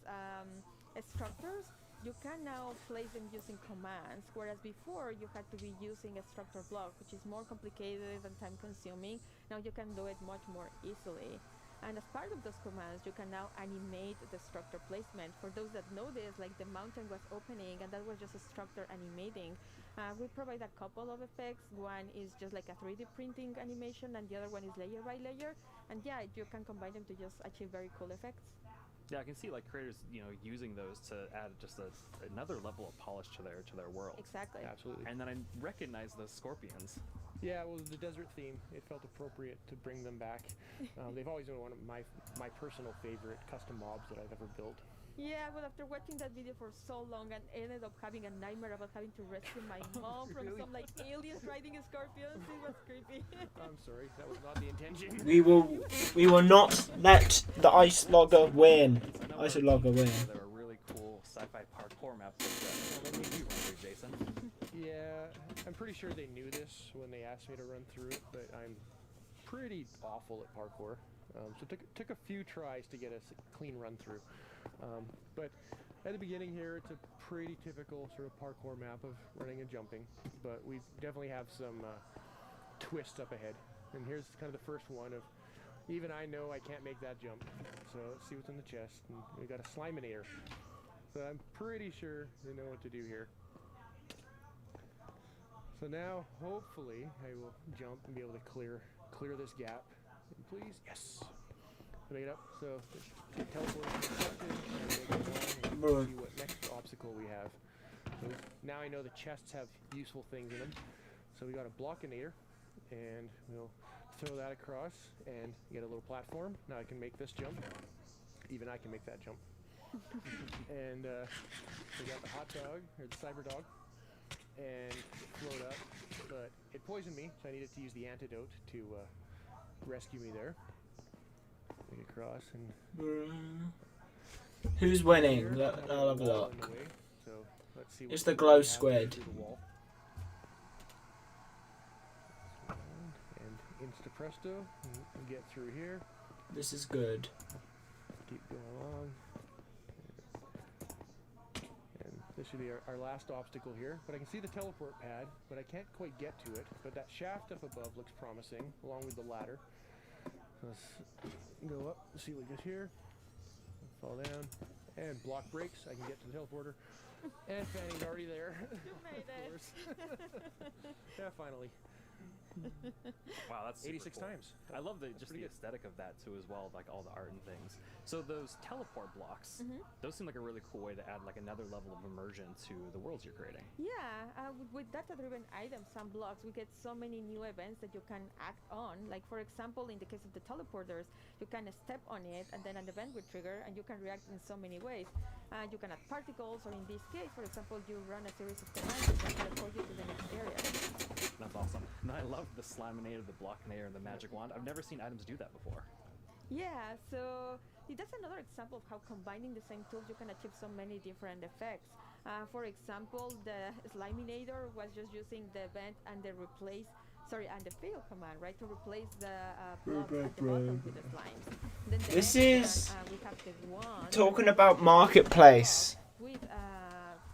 structures. You can now place them using commands, whereas before you had to be using a structure block, which is more complicated and time consuming. Now you can do it much more easily. And as part of those commands, you can now animate the structure placement. For those that know this, like the mountain was opening and that was just a structure animating. We provide a couple of effects. One is just like a 3D printing animation and the other one is layer by layer. And yeah, you can combine them to just achieve very cool effects. Yeah, I can see like creators, using those to add just another level of polish to their world. Exactly. Absolutely. And then I recognize those scorpions. Yeah, well, the desert theme, it felt appropriate to bring them back. They've always been one of my personal favorite custom mobs that I've ever built. Yeah, but after watching that video for so long and ended up having a nightmare about having to rescue my mom from some like aliens riding scorpions, it was creepy. I'm sorry, that was not the intention. We will not let the Ice Logger win. Ice Logger win. There were really cool sci-fi parkour maps that made you run through, Jason. Yeah, I'm pretty sure they knew this when they asked me to run through it, but I'm pretty awful at parkour. So it took a few tries to get a clean run through. But at the beginning here, it's a pretty typical sort of parkour map of running and jumping, but we definitely have some twists up ahead. And here's kind of the first one of, even I know I can't make that jump. So let's see what's in the chest. And we got a Sliminator. So I'm pretty sure they know what to do here. So now, hopefully, I will jump and be able to clear this gap. And please, yes. Make it up. So teleport and see what next obstacle we have. So now I know the chests have useful things in them. So we got a Blockinator, and we'll throw that across and get a little platform. Now I can make this jump. Even I can make that jump. And we got the hot dog, or the cyber dog, and float up, but it poisoned me, so I needed to use the antidote to rescue me there. Make it across and. Who's winning? I'll have a look. So let's see. It's the glow squid. And insta presto, and get through here. This is good. Keep going along. And this should be our last obstacle here. But I can see the teleport pad, but I can't quite get to it. But that shaft up above looks promising, along with the ladder. Let's go up, see what we get here. Fall down, and block breaks. I can get to the teleporter. And Fanny's already there. You made it. Yeah, finally. Wow, that's 86 cool. times. I love the aesthetic of that too as well, like all the art and things. So those teleport blocks, those seem like a really cool way to add like another level of immersion to the worlds you're creating. Yeah, with data-driven items and blocks, we get so many new events that you can act on. Like for example, in the case of the teleporters, you can step on it and then an event will trigger and you can react in so many ways. You can add particles, or in this case, for example, you run a series of commands that teleport you to the next area. That's awesome. And I love the Sliminator, the Blockinator, and the Magic Wand. I've never seen items do that before. Yeah, so that's another example of how combining the same tools you can achieve so many different effects. For example, the Sliminator was just using the event and the fail command, right, to replace the blocks at the bottom with the slimes. Then the This next is one, we have the wand talking about marketplace. with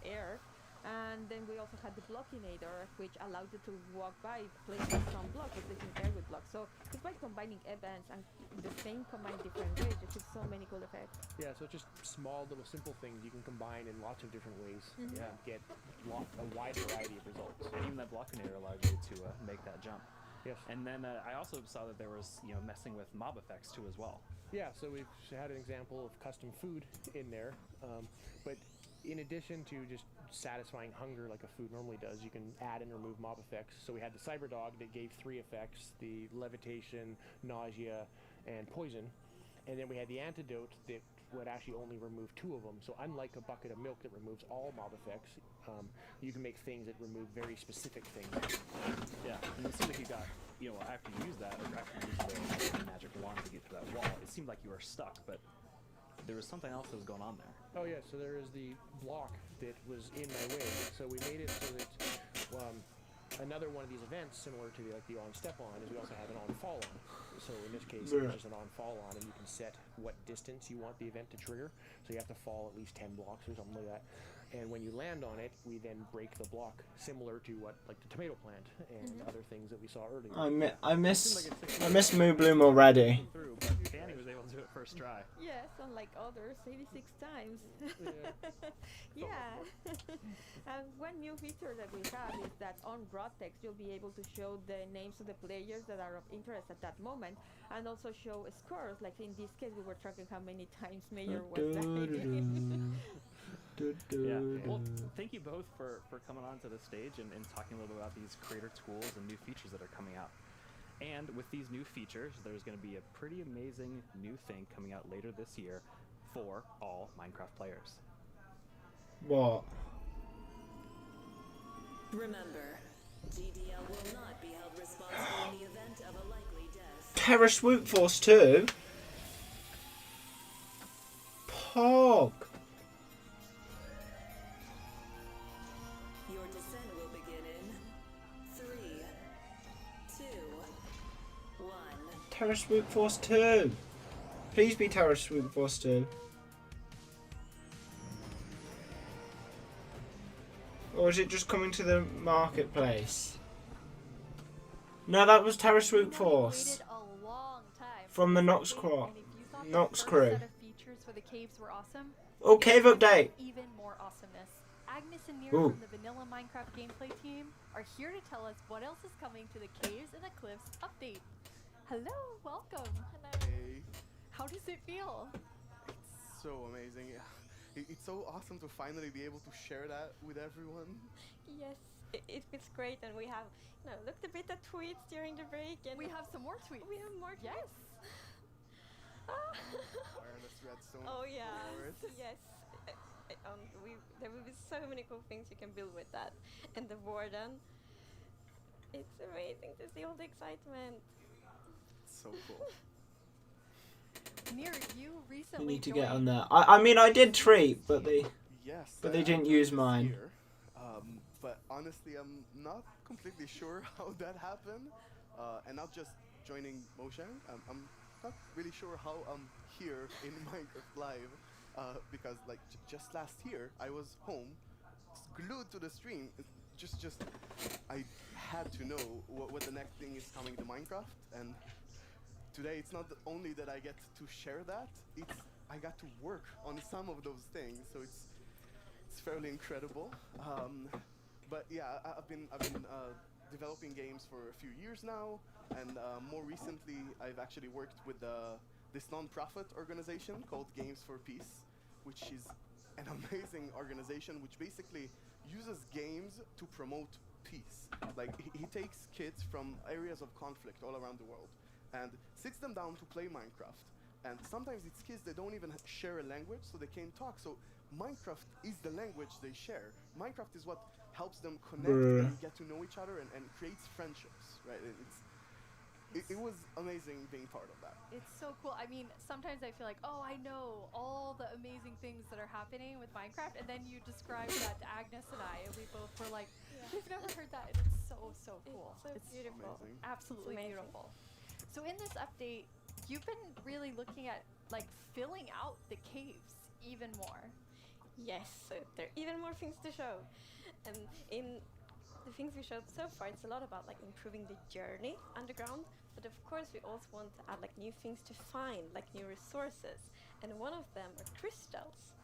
air. And then we also had the Blockinator, which allowed you to walk by placing some blocks, replacing air with blocks. So it's by combining events and the same combine different ways, you achieve so many cool effects. Yeah, so it's just small little simple things you can combine in lots of different ways and get a wide variety of results. And even that Blockinator allowed you to make that jump. Yes. And then I also saw that there was messing with mob effects too as well. Yeah, so we've had an example of custom food in there, but in addition to just satisfying hunger like a food normally does, you can add and remove mob effects. So we had the cyber dog that gave 3 effects: the levitation, nausea, and poison. And then we had the antidote that would actually only remove 2 of them. So unlike a bucket of milk that removes all mob effects, you can make things that remove very specific things. Yeah, and it seemed like you got, after you use that, or after you use the magic wand to get to that wall, it seemed like you were stuck, but there was something else that was going on there. Oh yeah, so there is the block that was in my way. So we made it so that another one of these events, similar to the on step on, is we also have an on fall on. So in this case, it's just an on fall on, and you can set what distance you want the event to trigger. So you have to fall at least 10 blocks or something like that. And when you land on it, we then break the block, similar to what, like the tomato plant and other things that we saw earlier. I miss Moo Bloom already. But Danny was able to do it first try. Yes, unlike others, 86 times. Yeah. And one new feature that we have is that on broad text, you'll be able to show the names of the players that are of interest at that moment, and also show scores. Like in this case, we were tracking how many times Mayor was dying. Yeah. Well, thank you both for coming on to the stage and talking a little bit about these creator tools and new features that are coming out. And with these new features, there's going to be a pretty amazing new thing coming out later this year for all Minecraft players. What? Remember, GDL will not be held responsible in the event of a likely death. Terra Swoop Force 2? Pog. Your descent will begin Terror Swoop Force 2. Please be Terror Swoop Force 2. Or is it just coming to the marketplace? No, that was Terror Swoop Force. From the Nox crew. Set of features for the caves were awesome. Oh, cave update. Even more awesomeness. Agnes and Nir Ooh. from the Vanilla Minecraft gameplay team are here to tell us what else is coming to the Caves and the Cliffs update. Hello, welcome. Hello. Hey. How does it feel? It's so amazing. It's so awesome to finally be able to share that with everyone. Yes, it feels great, and we have, looked a bit at tweets during the break, and We have some more tweets. We have more tweets. Yes. Wireless redstone. Oh yeah, forward. yes. There will be so many cool things you can build with that, and the warden. It's amazing to see all the excitement. It's so cool. Nir, you You recently need to get on joined- there. I mean, I did treat, but they I didn't joined use this mine. year, but honestly, I'm not completely sure how that happened, and not just joining Mojang. I'm not really sure how I'm here in Minecraft Live, because like just last year I was home, glued to the stream. I had to know what the next thing is coming to Minecraft, and today it's not only that I get to share that, I got to work on some of those things, so it's fairly incredible. But yeah, I've been developing games for a few years now, and more recently I've actually worked with this non-profit organization called Games for Peace, which is an amazing organization which basically uses games to promote peace. Like he takes kids from areas of conflict all around the world and sits them down to play Minecraft. And sometimes it's kids that don't even share a language, so they can't talk. So Minecraft is the language they share. Minecraft is what helps them connect and get to know each other and creates friendships, right? It was amazing being part of that. It's so cool. I mean, sometimes I feel like, oh, I know all the amazing things that are happening with Minecraft, and then you describe that to Agnes and I, and we both were like, we've never heard that, and it's so cool. It's beautiful. Amazing. Absolutely It's amazing. beautiful. So in this update, you've been really looking at like filling out the caves even more. Yes, so there are even more things to show. And in the things we showed so far, it's a lot about like improving the journey underground. But of course, we also want to add like new things to find, like new resources. And one of them are crystals.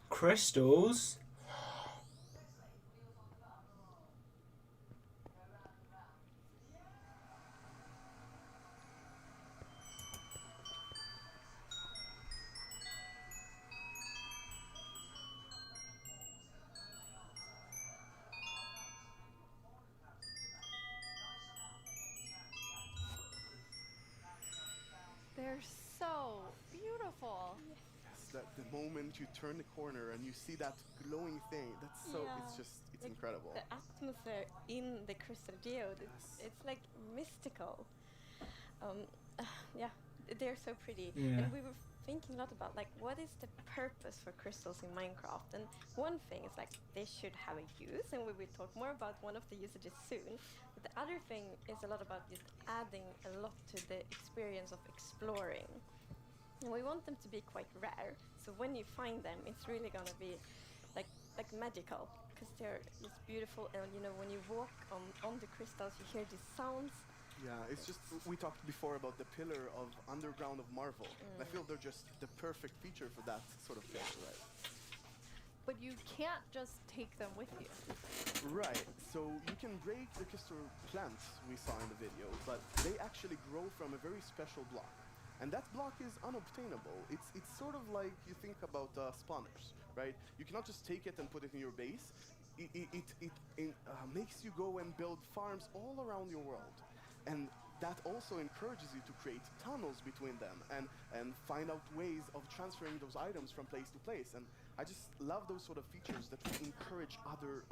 Crystals? They're so beautiful. Yes, that the moment you turn the corner and you see that glowing thing, it's Like, incredible. The atmosphere in the crystal geode, it's like mystical. Yeah, they're so pretty. Yeah. And we were thinking a lot about like what is the purpose for crystals in Minecraft, and one thing is like they should have a use, and we will talk more about one of the usages soon. But the other thing is a lot about just adding a lot to the experience of exploring. And we want them to be quite rare, so when you find them, it's really gonna be like magical, because they're just beautiful, and when you walk on the crystals, you hear these sounds. Yeah, it's just, we talked before about the pillar of underground of Marvel. And I feel they're just the perfect feature for that sort of thing, right? But you can't just take them with you. Right, so you can break the crystal plants we saw in the video, but they actually grow from a very special block. And that block is unobtainable. It's sort of like you think about spawners, right? You cannot just take it and put it in your base. It makes you go and build farms all around your world. And that also encourages you to create tunnels between them and find out ways of transferring those items from place to place. And I just love those sort of features that encourage other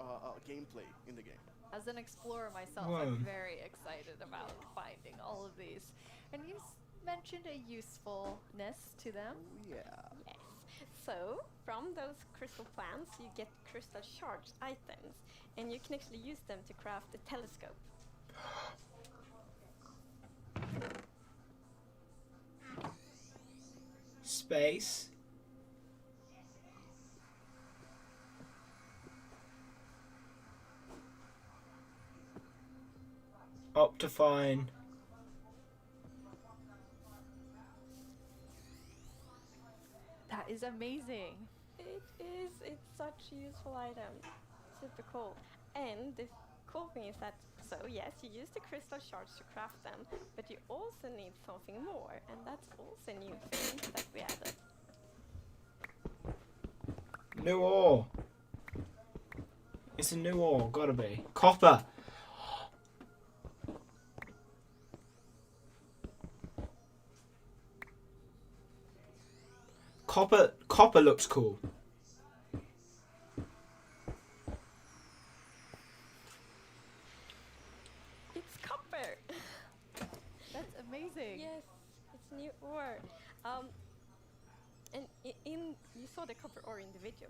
gameplay in the game. As an explorer myself, Whoa. I'm very excited about finding all of these. And you mentioned a usefulness to them. Yeah. Yes. So, from those crystal plants, you get crystal shards items, and you can actually use them to craft a telescope. space. Optifine. That is amazing. It is. It's such a useful item. Super cool. And the cool thing is that, so yes, you use the crystal shards to craft them, but you also need something more, and that's also a new thing that we added. New ore. It's a new ore, gotta be. Copper. Copper looks cool. It's copper. That's amazing. Yes, it's new ore. And you saw the copper ore in the video,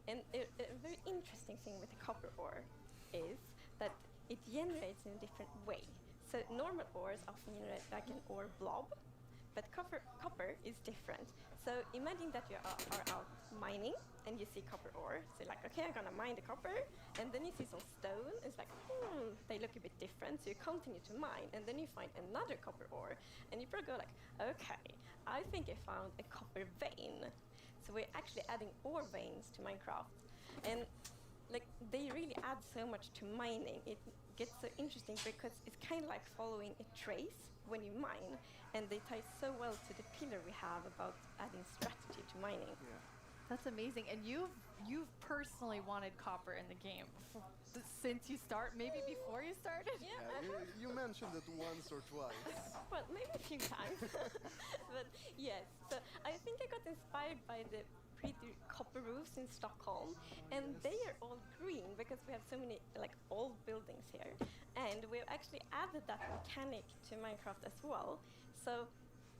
and a very interesting thing with the copper ore is that it generates in a different way. So normal ores often generate like an ore blob, but copper is different. So imagine that you are out mining and you see copper ore. So you're like, okay, I'm gonna mine the copper, and then you see some stone. It's like, they look a bit different. So you continue to mine, and then you find another copper ore, and you probably go like, okay, I think I found a copper vein. So we're actually adding ore veins to Minecraft, and like they really add so much to mining. It gets so interesting because it's kind of like following a trace when you mine, and they tie so well to the pillar we have about adding strategy to mining. Yeah. That's amazing. And you've personally wanted copper in the game since you maybe before you started? Yeah. You mentioned it once or twice. Well, maybe a few times. But yes, so I think I got inspired by the pretty copper roofs in Stockholm, and they are all green because we have so many like old buildings here, and we've actually added that mechanic to Minecraft as well. So,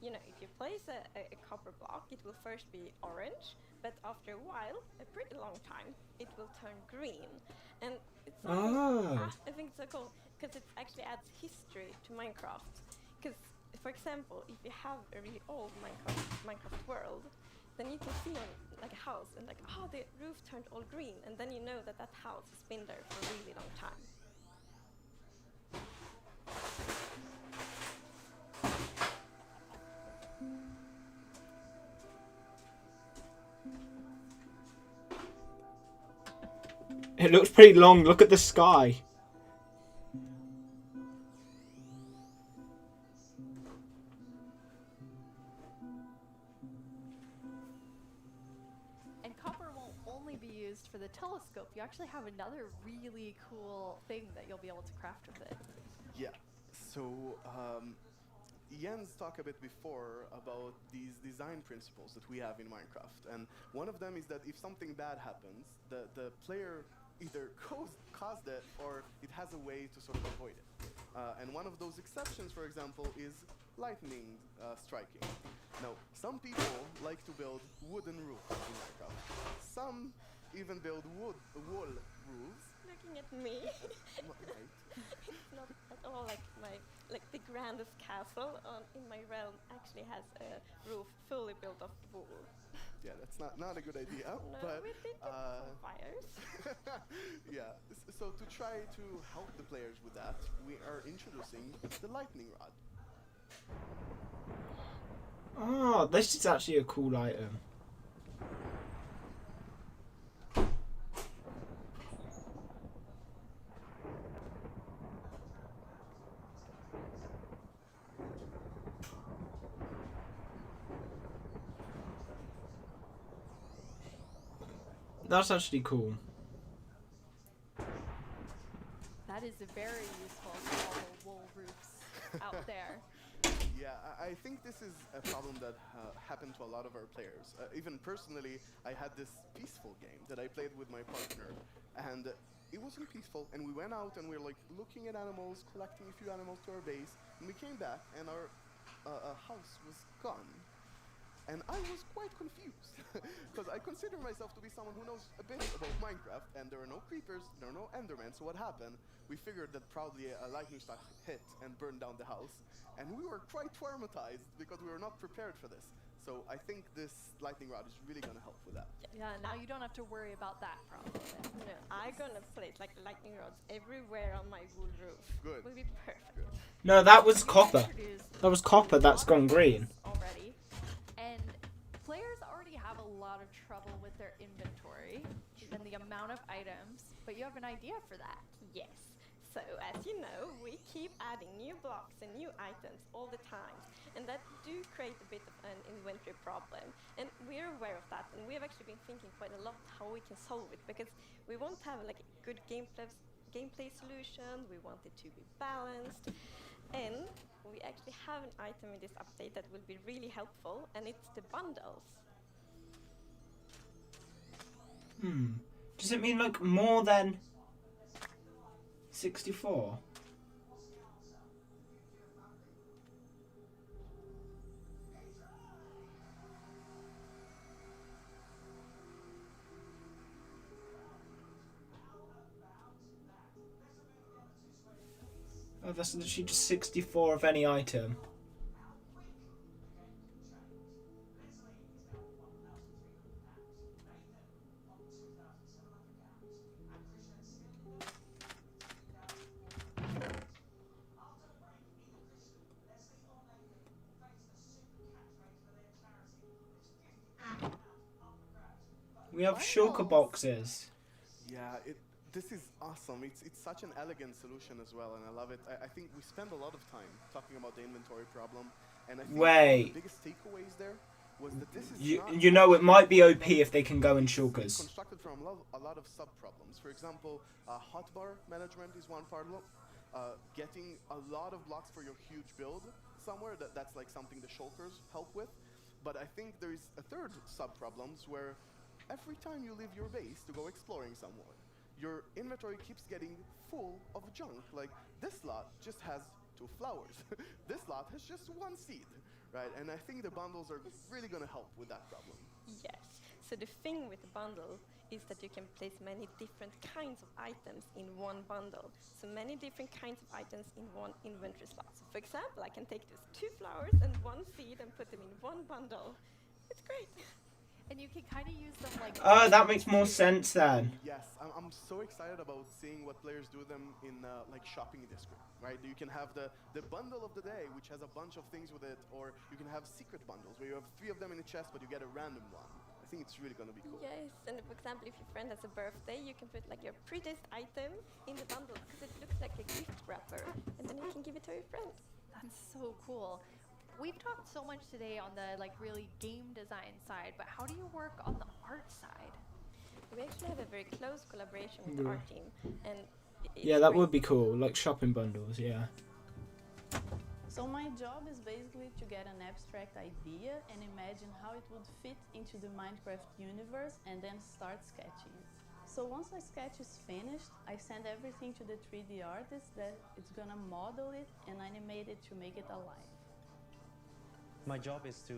you know, if you place a copper block, it will first be orange, but after a while, a pretty long time, it will turn green. And it's so cool. I think it's so cool because it actually adds history to Minecraft. Because, for example, if you have a really old Minecraft world, then you can see on like a house and like, oh, the roof turned all green, and then you know that that house has been there for a really long time. It looks pretty long. Look at the sky. And copper won't only be used for the telescope. You actually have another really cool thing that you'll be able to craft with it. Yeah. So Jens talked a bit before about these design principles that we have in Minecraft, and one of them is that if something bad happens, the player either caused it or it has a way to sort of avoid it. And one of those exceptions, for example, is lightning striking. Now, some people like to build wooden roofs in Minecraft. Some even build wool roofs. Looking at me. Right. It's not at all like the grandest castle in my realm actually has a roof fully built of wool. Yeah, that's not a good idea. No, but we did get some fires. Yeah. So to try to help the players with that, we are introducing the lightning rod. Oh, this is actually a cool item. That's actually cool. That is very useful for all the wool roofs out there. Yeah, I think this is a problem that happened to a lot of our players. Even personally, I had this peaceful game that I played with my partner, and it wasn't peaceful, and we went out and we were like looking at animals, collecting a few animals to our base, and we came back and our house was gone. And I was quite confused, because I consider myself to be someone who knows a bit about Minecraft, and there are no creepers, there are no endermen, so what happened? We figured that probably a lightning strike hit and burned down the house, and we were quite traumatized because we were not prepared for this. So I think this lightning rod is really gonna help with that. Yeah, now you don't have to worry about that problem. No, I'm gonna place like lightning rods everywhere on my wool roof. Good. Will be perfect. No, that was copper. That was copper. That's gone green. Already, and players already have a lot of trouble with their inventory and the amount of items, but you have an idea for that. Yes. So as you know, we keep adding new blocks and new items all the time, and that do create a bit of an inventory problem. And we're aware of that, and we have actually been thinking quite a lot how we can solve it, because we want to have like a good gameplay solution. We want it to be balanced, and we actually have an item in this update that will be really helpful, and it's the bundles. Does it mean like more than 64? Oh, that's literally just 64 of any item. We have shulker boxes. Yeah, this is awesome. It's such an elegant solution as well, and I love it. I think we spend a lot of time talking about the inventory problem, and I think one of the biggest takeaways there was that this is you know, it might be OP if they can go in shulkers. It's constructed from a lot of sub-problems. For example, hotbar management is one problem. Getting a lot of blocks for your huge build somewhere, that's like something the shulkers help with. But I think there is a third sub-problems where every time you leave your base to go exploring somewhere, your inventory keeps getting full of junk. Like, this lot just has 2 flowers. This lot has just 1 seed, right? And I think the bundles are really gonna help with that problem. Yes. So the thing with the bundle is that you can place many different kinds of items in one bundle. So many different kinds of items in one inventory slot. So for example, I can take these 2 flowers and 1 seed and put them in one bundle. It's great. And you can kind of use them like... Oh, that makes more sense then. Yes, I'm so excited about seeing what players do them in like shopping district, right? You can have the bundle of the day, which has a bunch of things with it, or you can have secret bundles where you have 3 of them in a chest, but you get a random one. I think it's really gonna be cool. Yes, and for example, if your friend has a birthday, you can put like your prettiest item in the bundle because it looks like a gift wrapper, and then you can give it to your friend. That's so cool. We've talked so much today on the like really game design side, but how do you work on the art side? We actually have a very close collaboration with the art team, and yeah, that would be cool, like shopping bundles, yeah. So my job is basically to get an abstract idea and imagine how it would fit into the Minecraft universe and then start sketching it. So once my sketch is finished, I send everything to the 3D artist that it's gonna model it and animate it to make it alive. My job is to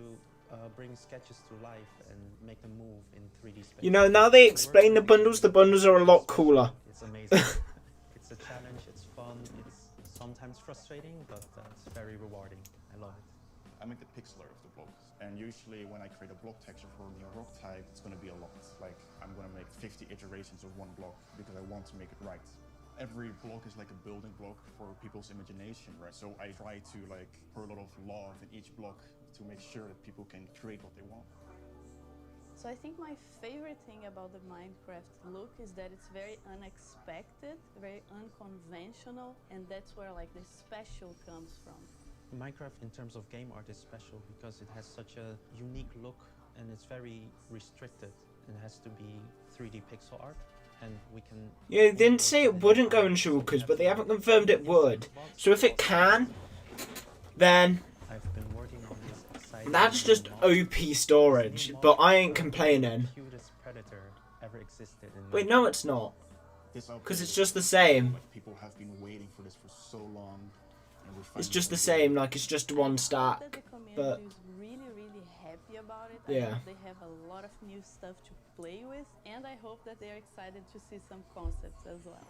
bring sketches to life and make them move in 3D space. You know, now they explain the bundles are a lot cooler. It's amazing. It's a challenge, it's fun, it's sometimes frustrating, but it's very rewarding. I love it. I make the pixel art of the block, and usually when I create a block texture for a new rock type, it's going to be a lot. Like, I'm going to make 50 iterations of one block because I want to make it right. Every block is like a building block for people's imagination, right? So I try to like pour a lot of love in each block to make sure that people can create what they want. So I think my favorite thing about the Minecraft look is that it's very unexpected, very unconventional, and that's where like the special comes from. Minecraft in terms of game art is special because it has such a unique look and it's very restricted. It has to be 3D pixel art. And we can... Yeah, they didn't say it wouldn't go in shulkers, but they haven't confirmed it would. So if it can, then I've been working on this exciting that's just OP storage. But I ain't complaining. The cutest predator ever existed in Wait, no, it's not. Because it's just the same. Like, people have been waiting for this for so long. And It's just the same. Like it's just one stack. But really happy about it. Yeah. I hope they have a lot of new stuff to play with, and I hope that they're excited to see some concepts as well.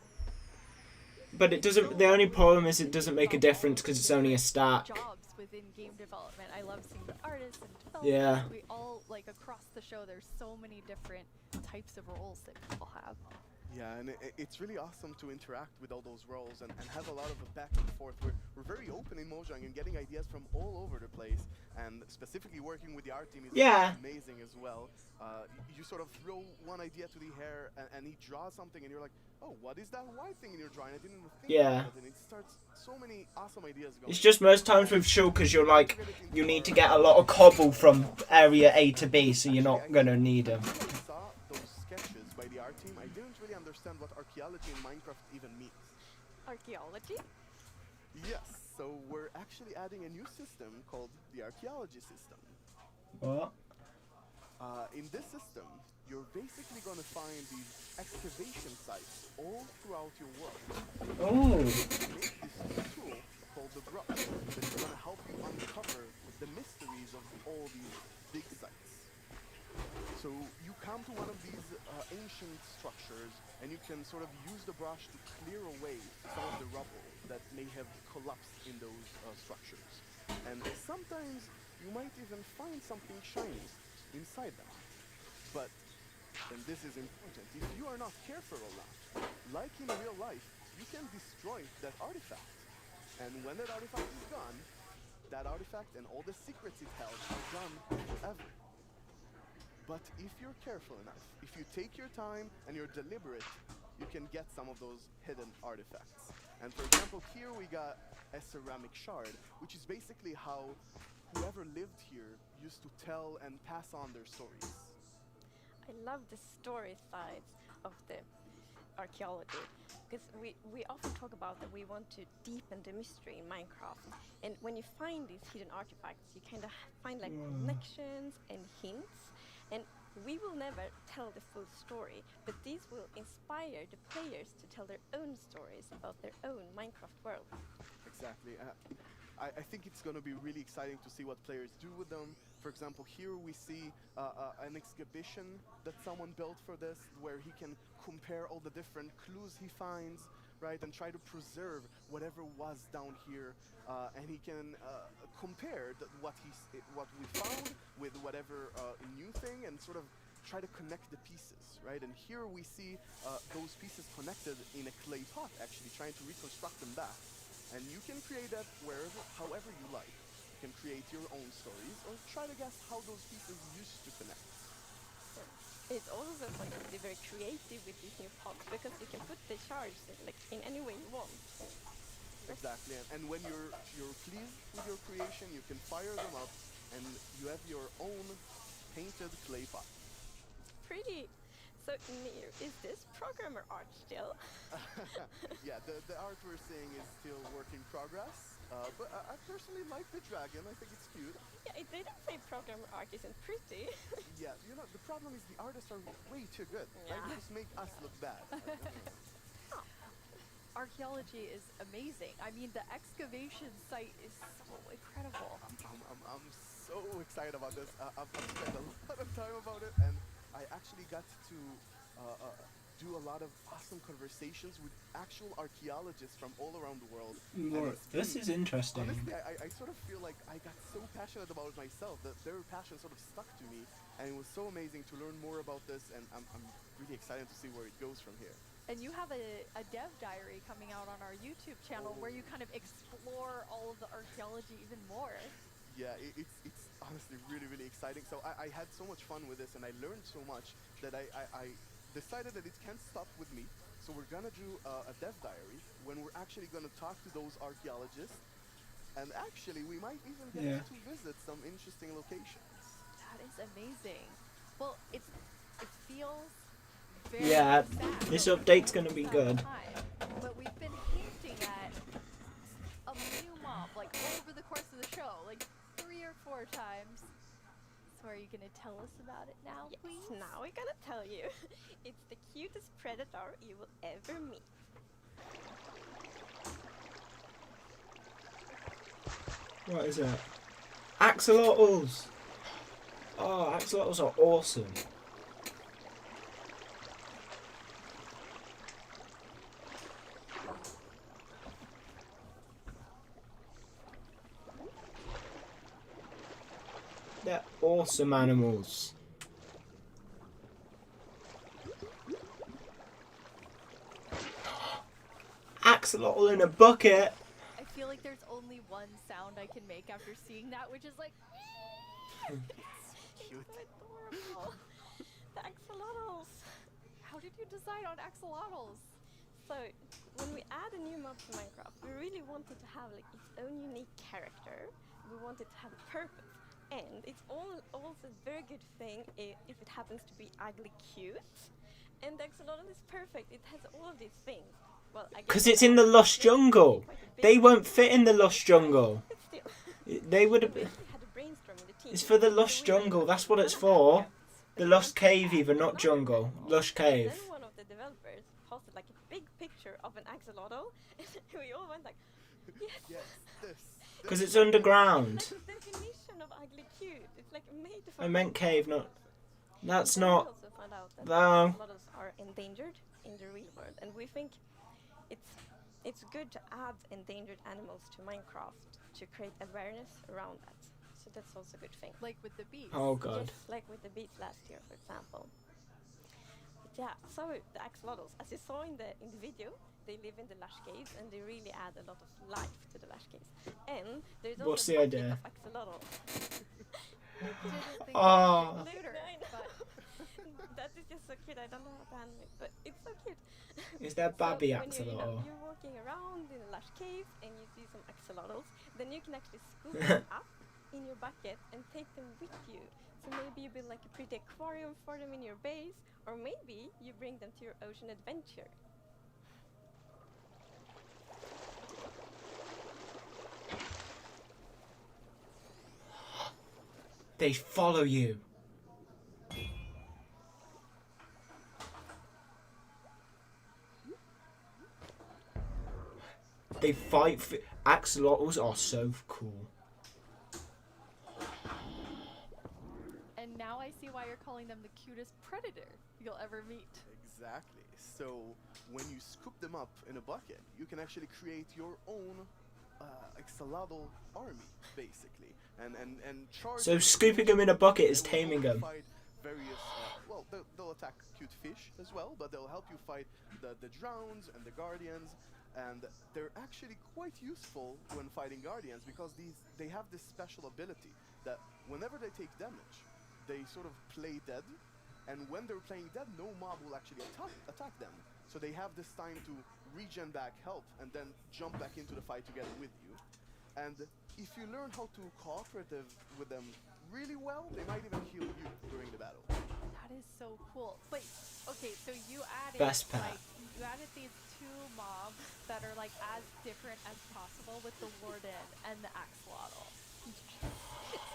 But it doesn't. The only problem is it doesn't make a difference because it's only a stack. Jobs within game development. I love seeing artists and developers. Yeah. We all, like, across the show, there's so many different types of roles that people have. Yeah, and it's really awesome to interact with all those roles and have a lot of a back and forth. We're very open in Mojang and getting ideas from all over the place, and specifically working with the art team is amazing as well. You sort of throw one idea to the hair and he draws something and you're like, oh, what is that white thing in your drawing? I didn't even think about it. And it starts so many awesome ideas going. It's just most times with shulkers you're like, you need to get a lot of cobble from area A to B, so you're not going to need them. Sketches by the art team, I didn't really understand what archaeology in Minecraft even means. Archaeology? Yes, so we're actually adding a new system called the archaeology system. What? In this system, you're basically going to find these excavation sites all throughout your world. Oh. Make this tool called the Brush that's going to help you uncover the mysteries of all these big sites. So you come to one of these ancient structures and you can sort of use the brush to clear away some of the rubble that may have collapsed in those structures. And sometimes you might even find something shiny inside them. But, and this is important, if you are not careful enough, like in real life, you can destroy that artifact. And when that artifact is gone, that artifact and all the secrets it held are gone forever. But if you're careful enough, if you take your time and you're deliberate, you can get some of those hidden artifacts. And for example, here we got a ceramic shard, which is basically how whoever lived here used to tell and pass on their stories. I love the story sides of the archaeology, because we often talk about that we want to deepen the mystery in Minecraft, and when you find these hidden artifacts, you kind of find like connections and hints, and we will never tell the full story, but these will inspire the players to tell their own stories about their own Minecraft world. Exactly. I think it's going to be really exciting to see what players do with them. For example, here we see an exhibition that someone built for this, where he can compare all the different clues he finds, right, and try to preserve whatever was down here, and he can compare what we found with whatever new thing, and sort of try to connect the pieces, right? And here we see those pieces connected in a clay pot, actually trying to reconstruct them back. And you can create that however you like. You can create your own stories, or try to guess how those pieces used to connect. It's also fun to be very creative with these new pods, because you can put the shards in any way you want. Exactly, and when you're pleased with your creation, you can fire them up, and you have your own painted clay pot. Pretty. So, Mir, is this programmer art still? Yeah, the art we're seeing is still work in progress, but I personally like the dragon. I think it's cute. Yeah, it didn't say programmer art isn't pretty. Yeah, you know, the problem is the artists are way too good. Yeah. Right? They just make us look bad. Archaeology is amazing. I mean, the excavation site is so incredible. I'm so excited about this. I've spent a lot of time about it, and I actually got to do a lot of awesome conversations with actual archaeologists from all around the world. This is interesting. Honestly, I sort of feel like I got so passionate about it myself that their passion sort of stuck to me, and it was so amazing to learn more about this, and I'm really excited to see where it goes from here. And you have a dev diary coming out on our YouTube channel where you kind of explore all of the archaeology even more. Yeah, it's honestly really, really exciting. So I had so much fun with this, and I learned so much that I decided that it can't stop with me. So we're gonna do a dev diary when we're actually gonna talk to those archaeologists, and actually we might even get to visit some interesting locations. That is amazing. Well, it feels very Yeah, sad this update's gonna be good. But we've been hinting at a new mob, like over the course of the show, like 3 or 4 times. So are you gonna tell us about it now, please? Yes, now we're gonna tell you. It's the cutest predator you will ever meet. What is it? Axolotls! Oh, axolotls are awesome. They're awesome animals. Axolotl in a bucket. I feel like there's only one sound I can make after seeing that, which is like. It's so adorable. The axolotls. How did you decide on axolotls? So when we add a new mob to Minecraft, we really wanted to have like its own unique character. We wanted to have a purpose, and it's also a very good thing if it happens to be ugly cute. And the axolotl is perfect. It has all of these things. Well, I guess Because it's in the lush jungle. They won't fit in the lush jungle. They would have. It's for the lush jungle. That's what it's for. The lush cave, even, not jungle. Lush cave. Then one of the developers posted like a big picture of an axolotl, and we all went like, yes, this. Because it's underground. It's like the definition of ugly cute. It's like made for. I meant cave, not. That's Then not. we also found out that No. axolotls are endangered in the real world, and we think it's good to add endangered animals to Minecraft to create awareness around that. So that's also a good thing. Like with the bees. Oh god. Yes, like with the bees last year, for example. But yeah, so the axolotls, as you saw in the video, they live in the lush caves and they really add a lot of life to the lush caves. And there's also What's a the bucket idea? of axolotl. Oh. That is just so cute. I don't know how to handle it, but it's so cute. Is there baby when axolotl? you're walking around in a lush cave and you see some axolotls, then you can actually scoop them up in your bucket and take them with you. So maybe you build like a pretty aquarium for them in your base, or maybe you bring them to your ocean adventure. They follow you. They fight for... Axolotls are so cool. And now I see why you're calling them the cutest predator you'll ever meet. Exactly. So when you scoop them up in a bucket, you can actually create your own axolotl army, basically, and charge. So scooping them in a bucket is taming them. Fight various. Well, they'll attack cute fish as well, but they'll help you fight the drowns and the guardians. And they're actually quite useful when fighting guardians because they have this special ability that whenever they take damage, they sort of play dead, and when they're playing dead, no mob will actually attack them. So they have this time to regen back health and then jump back into the fight together with you. And if you learn how to cooperate with them really well, they might even heal you during the battle. That is so cool. Wait, okay, so you added Best part. like you added these two mobs that are like as different as possible with the warden and the axolotl.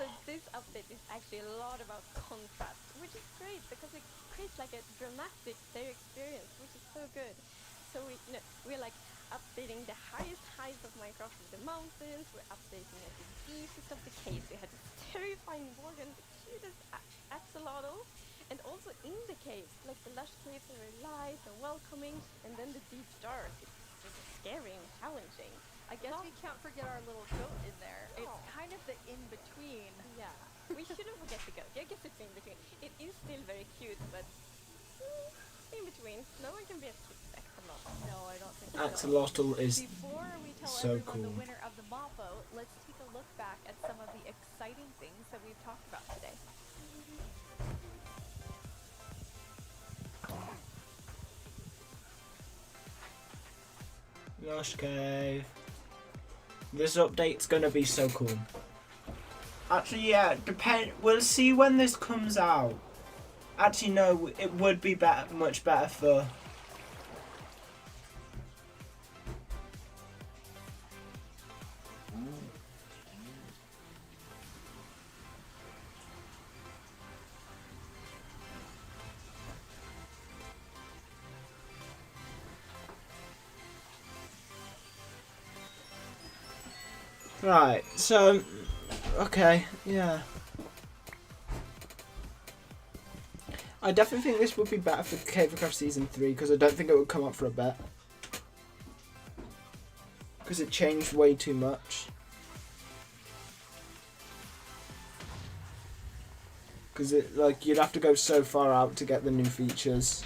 So this update is actually a lot about contrast, which is great because it creates like a dramatic player experience, which is so good. So we're like updating the highest heights of Minecraft with the mountains. We're updating at the deepest of the caves. We had this terrifying warden, the cutest axolotl, and also in the caves, like the lush caves are very light and welcoming, and then the deep dark. It's just scary and challenging. I guess we can't forget our little goat in there. Oh. It's kind of the in-between. Yeah, we shouldn't forget the goat. I guess it's in between. It is still very cute, but in between. No one can be a cute axolotl. No, I don't think Axolotl is Before we tell so everyone cool. the winner of the mob vote, let's take a look back at some of the exciting things that we've talked about today. Lush cave. This update's gonna be so cool. Actually, yeah, we'll see when this comes out. Actually, no, it would be much better for... Right, so, okay, yeah. I definitely think this would be better for Cave of Craft Season 3, because I don't think it would come up for a bit. Because it changed way too much. Because like you'd have to go so far out to get the new features.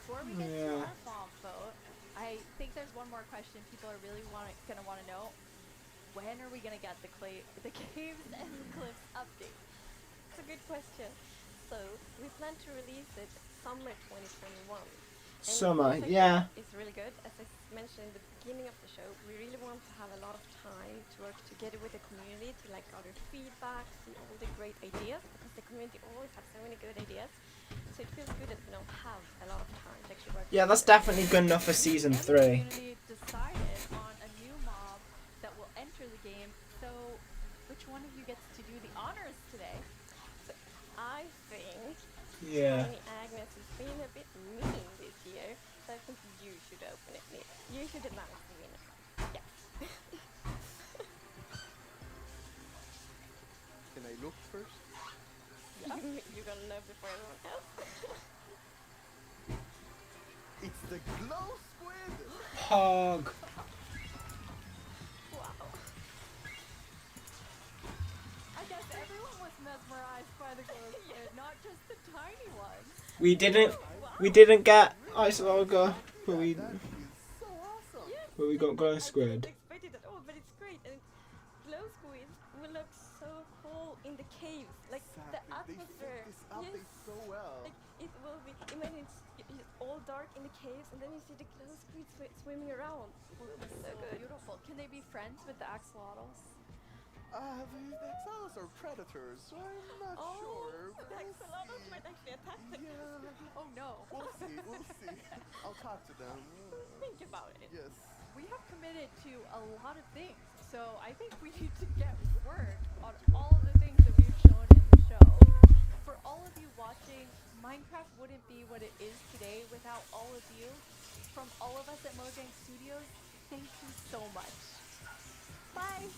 Before we get to our bomb vote, I think there's one more question people are really gonna want to know. When are we gonna get the caves and the cliffs update? It's a good question. So we plan to release it summer 2021. Summer, And yeah. It's really good. As I mentioned in the beginning of the show, we really want to have a lot of time to work together with the community to like gather feedback, see all the great ideas, because the community always have so many good ideas. So it feels good that we don't have a lot of time to actually work. Yeah, that's definitely good enough for season 3. The community decided on a new mob that will enter the game. So which one of you gets to do the honors today? So I think Yeah. Tiny Agnes is being a bit mean this year. So I think you should open it, Nick. You should announce the winner. Yeah. Can I look first? Yeah. You're gonna know before everyone else. It's the glow squid! Hog. Wow. I guess everyone was mesmerized by the glow squid, not just the tiny ones. We didn't get Ice Logger, but we So awesome. Yes, got Glow Squid. I didn't expect it at all, but it's great. And glow squid will look so cool in the caves. Like the atmosphere. This update so well. Like it will be. Imagine it's all dark in the caves, and then you see the glow squid swimming around. It will be so good. Beautiful. Can they be friends with the axolotls? The axolotls are predators, so I'm not sure. The axolotls might actually attack them. Yeah. Oh no. We'll see. I'll talk to them. Think about it. Yes. We have committed to a lot of things, so I think we need to get work on all of the things that we've shown in the show. For all of you watching, Minecraft wouldn't be what it is today without all of you. From all of us at Mojang Studios, thank you so much. Bye!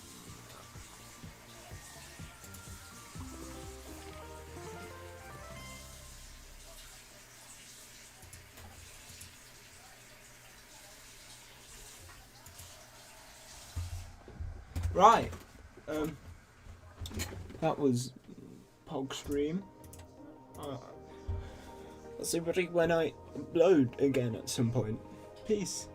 Right. That was Pog Stream. I'll see everybody when I upload again at some point. Peace.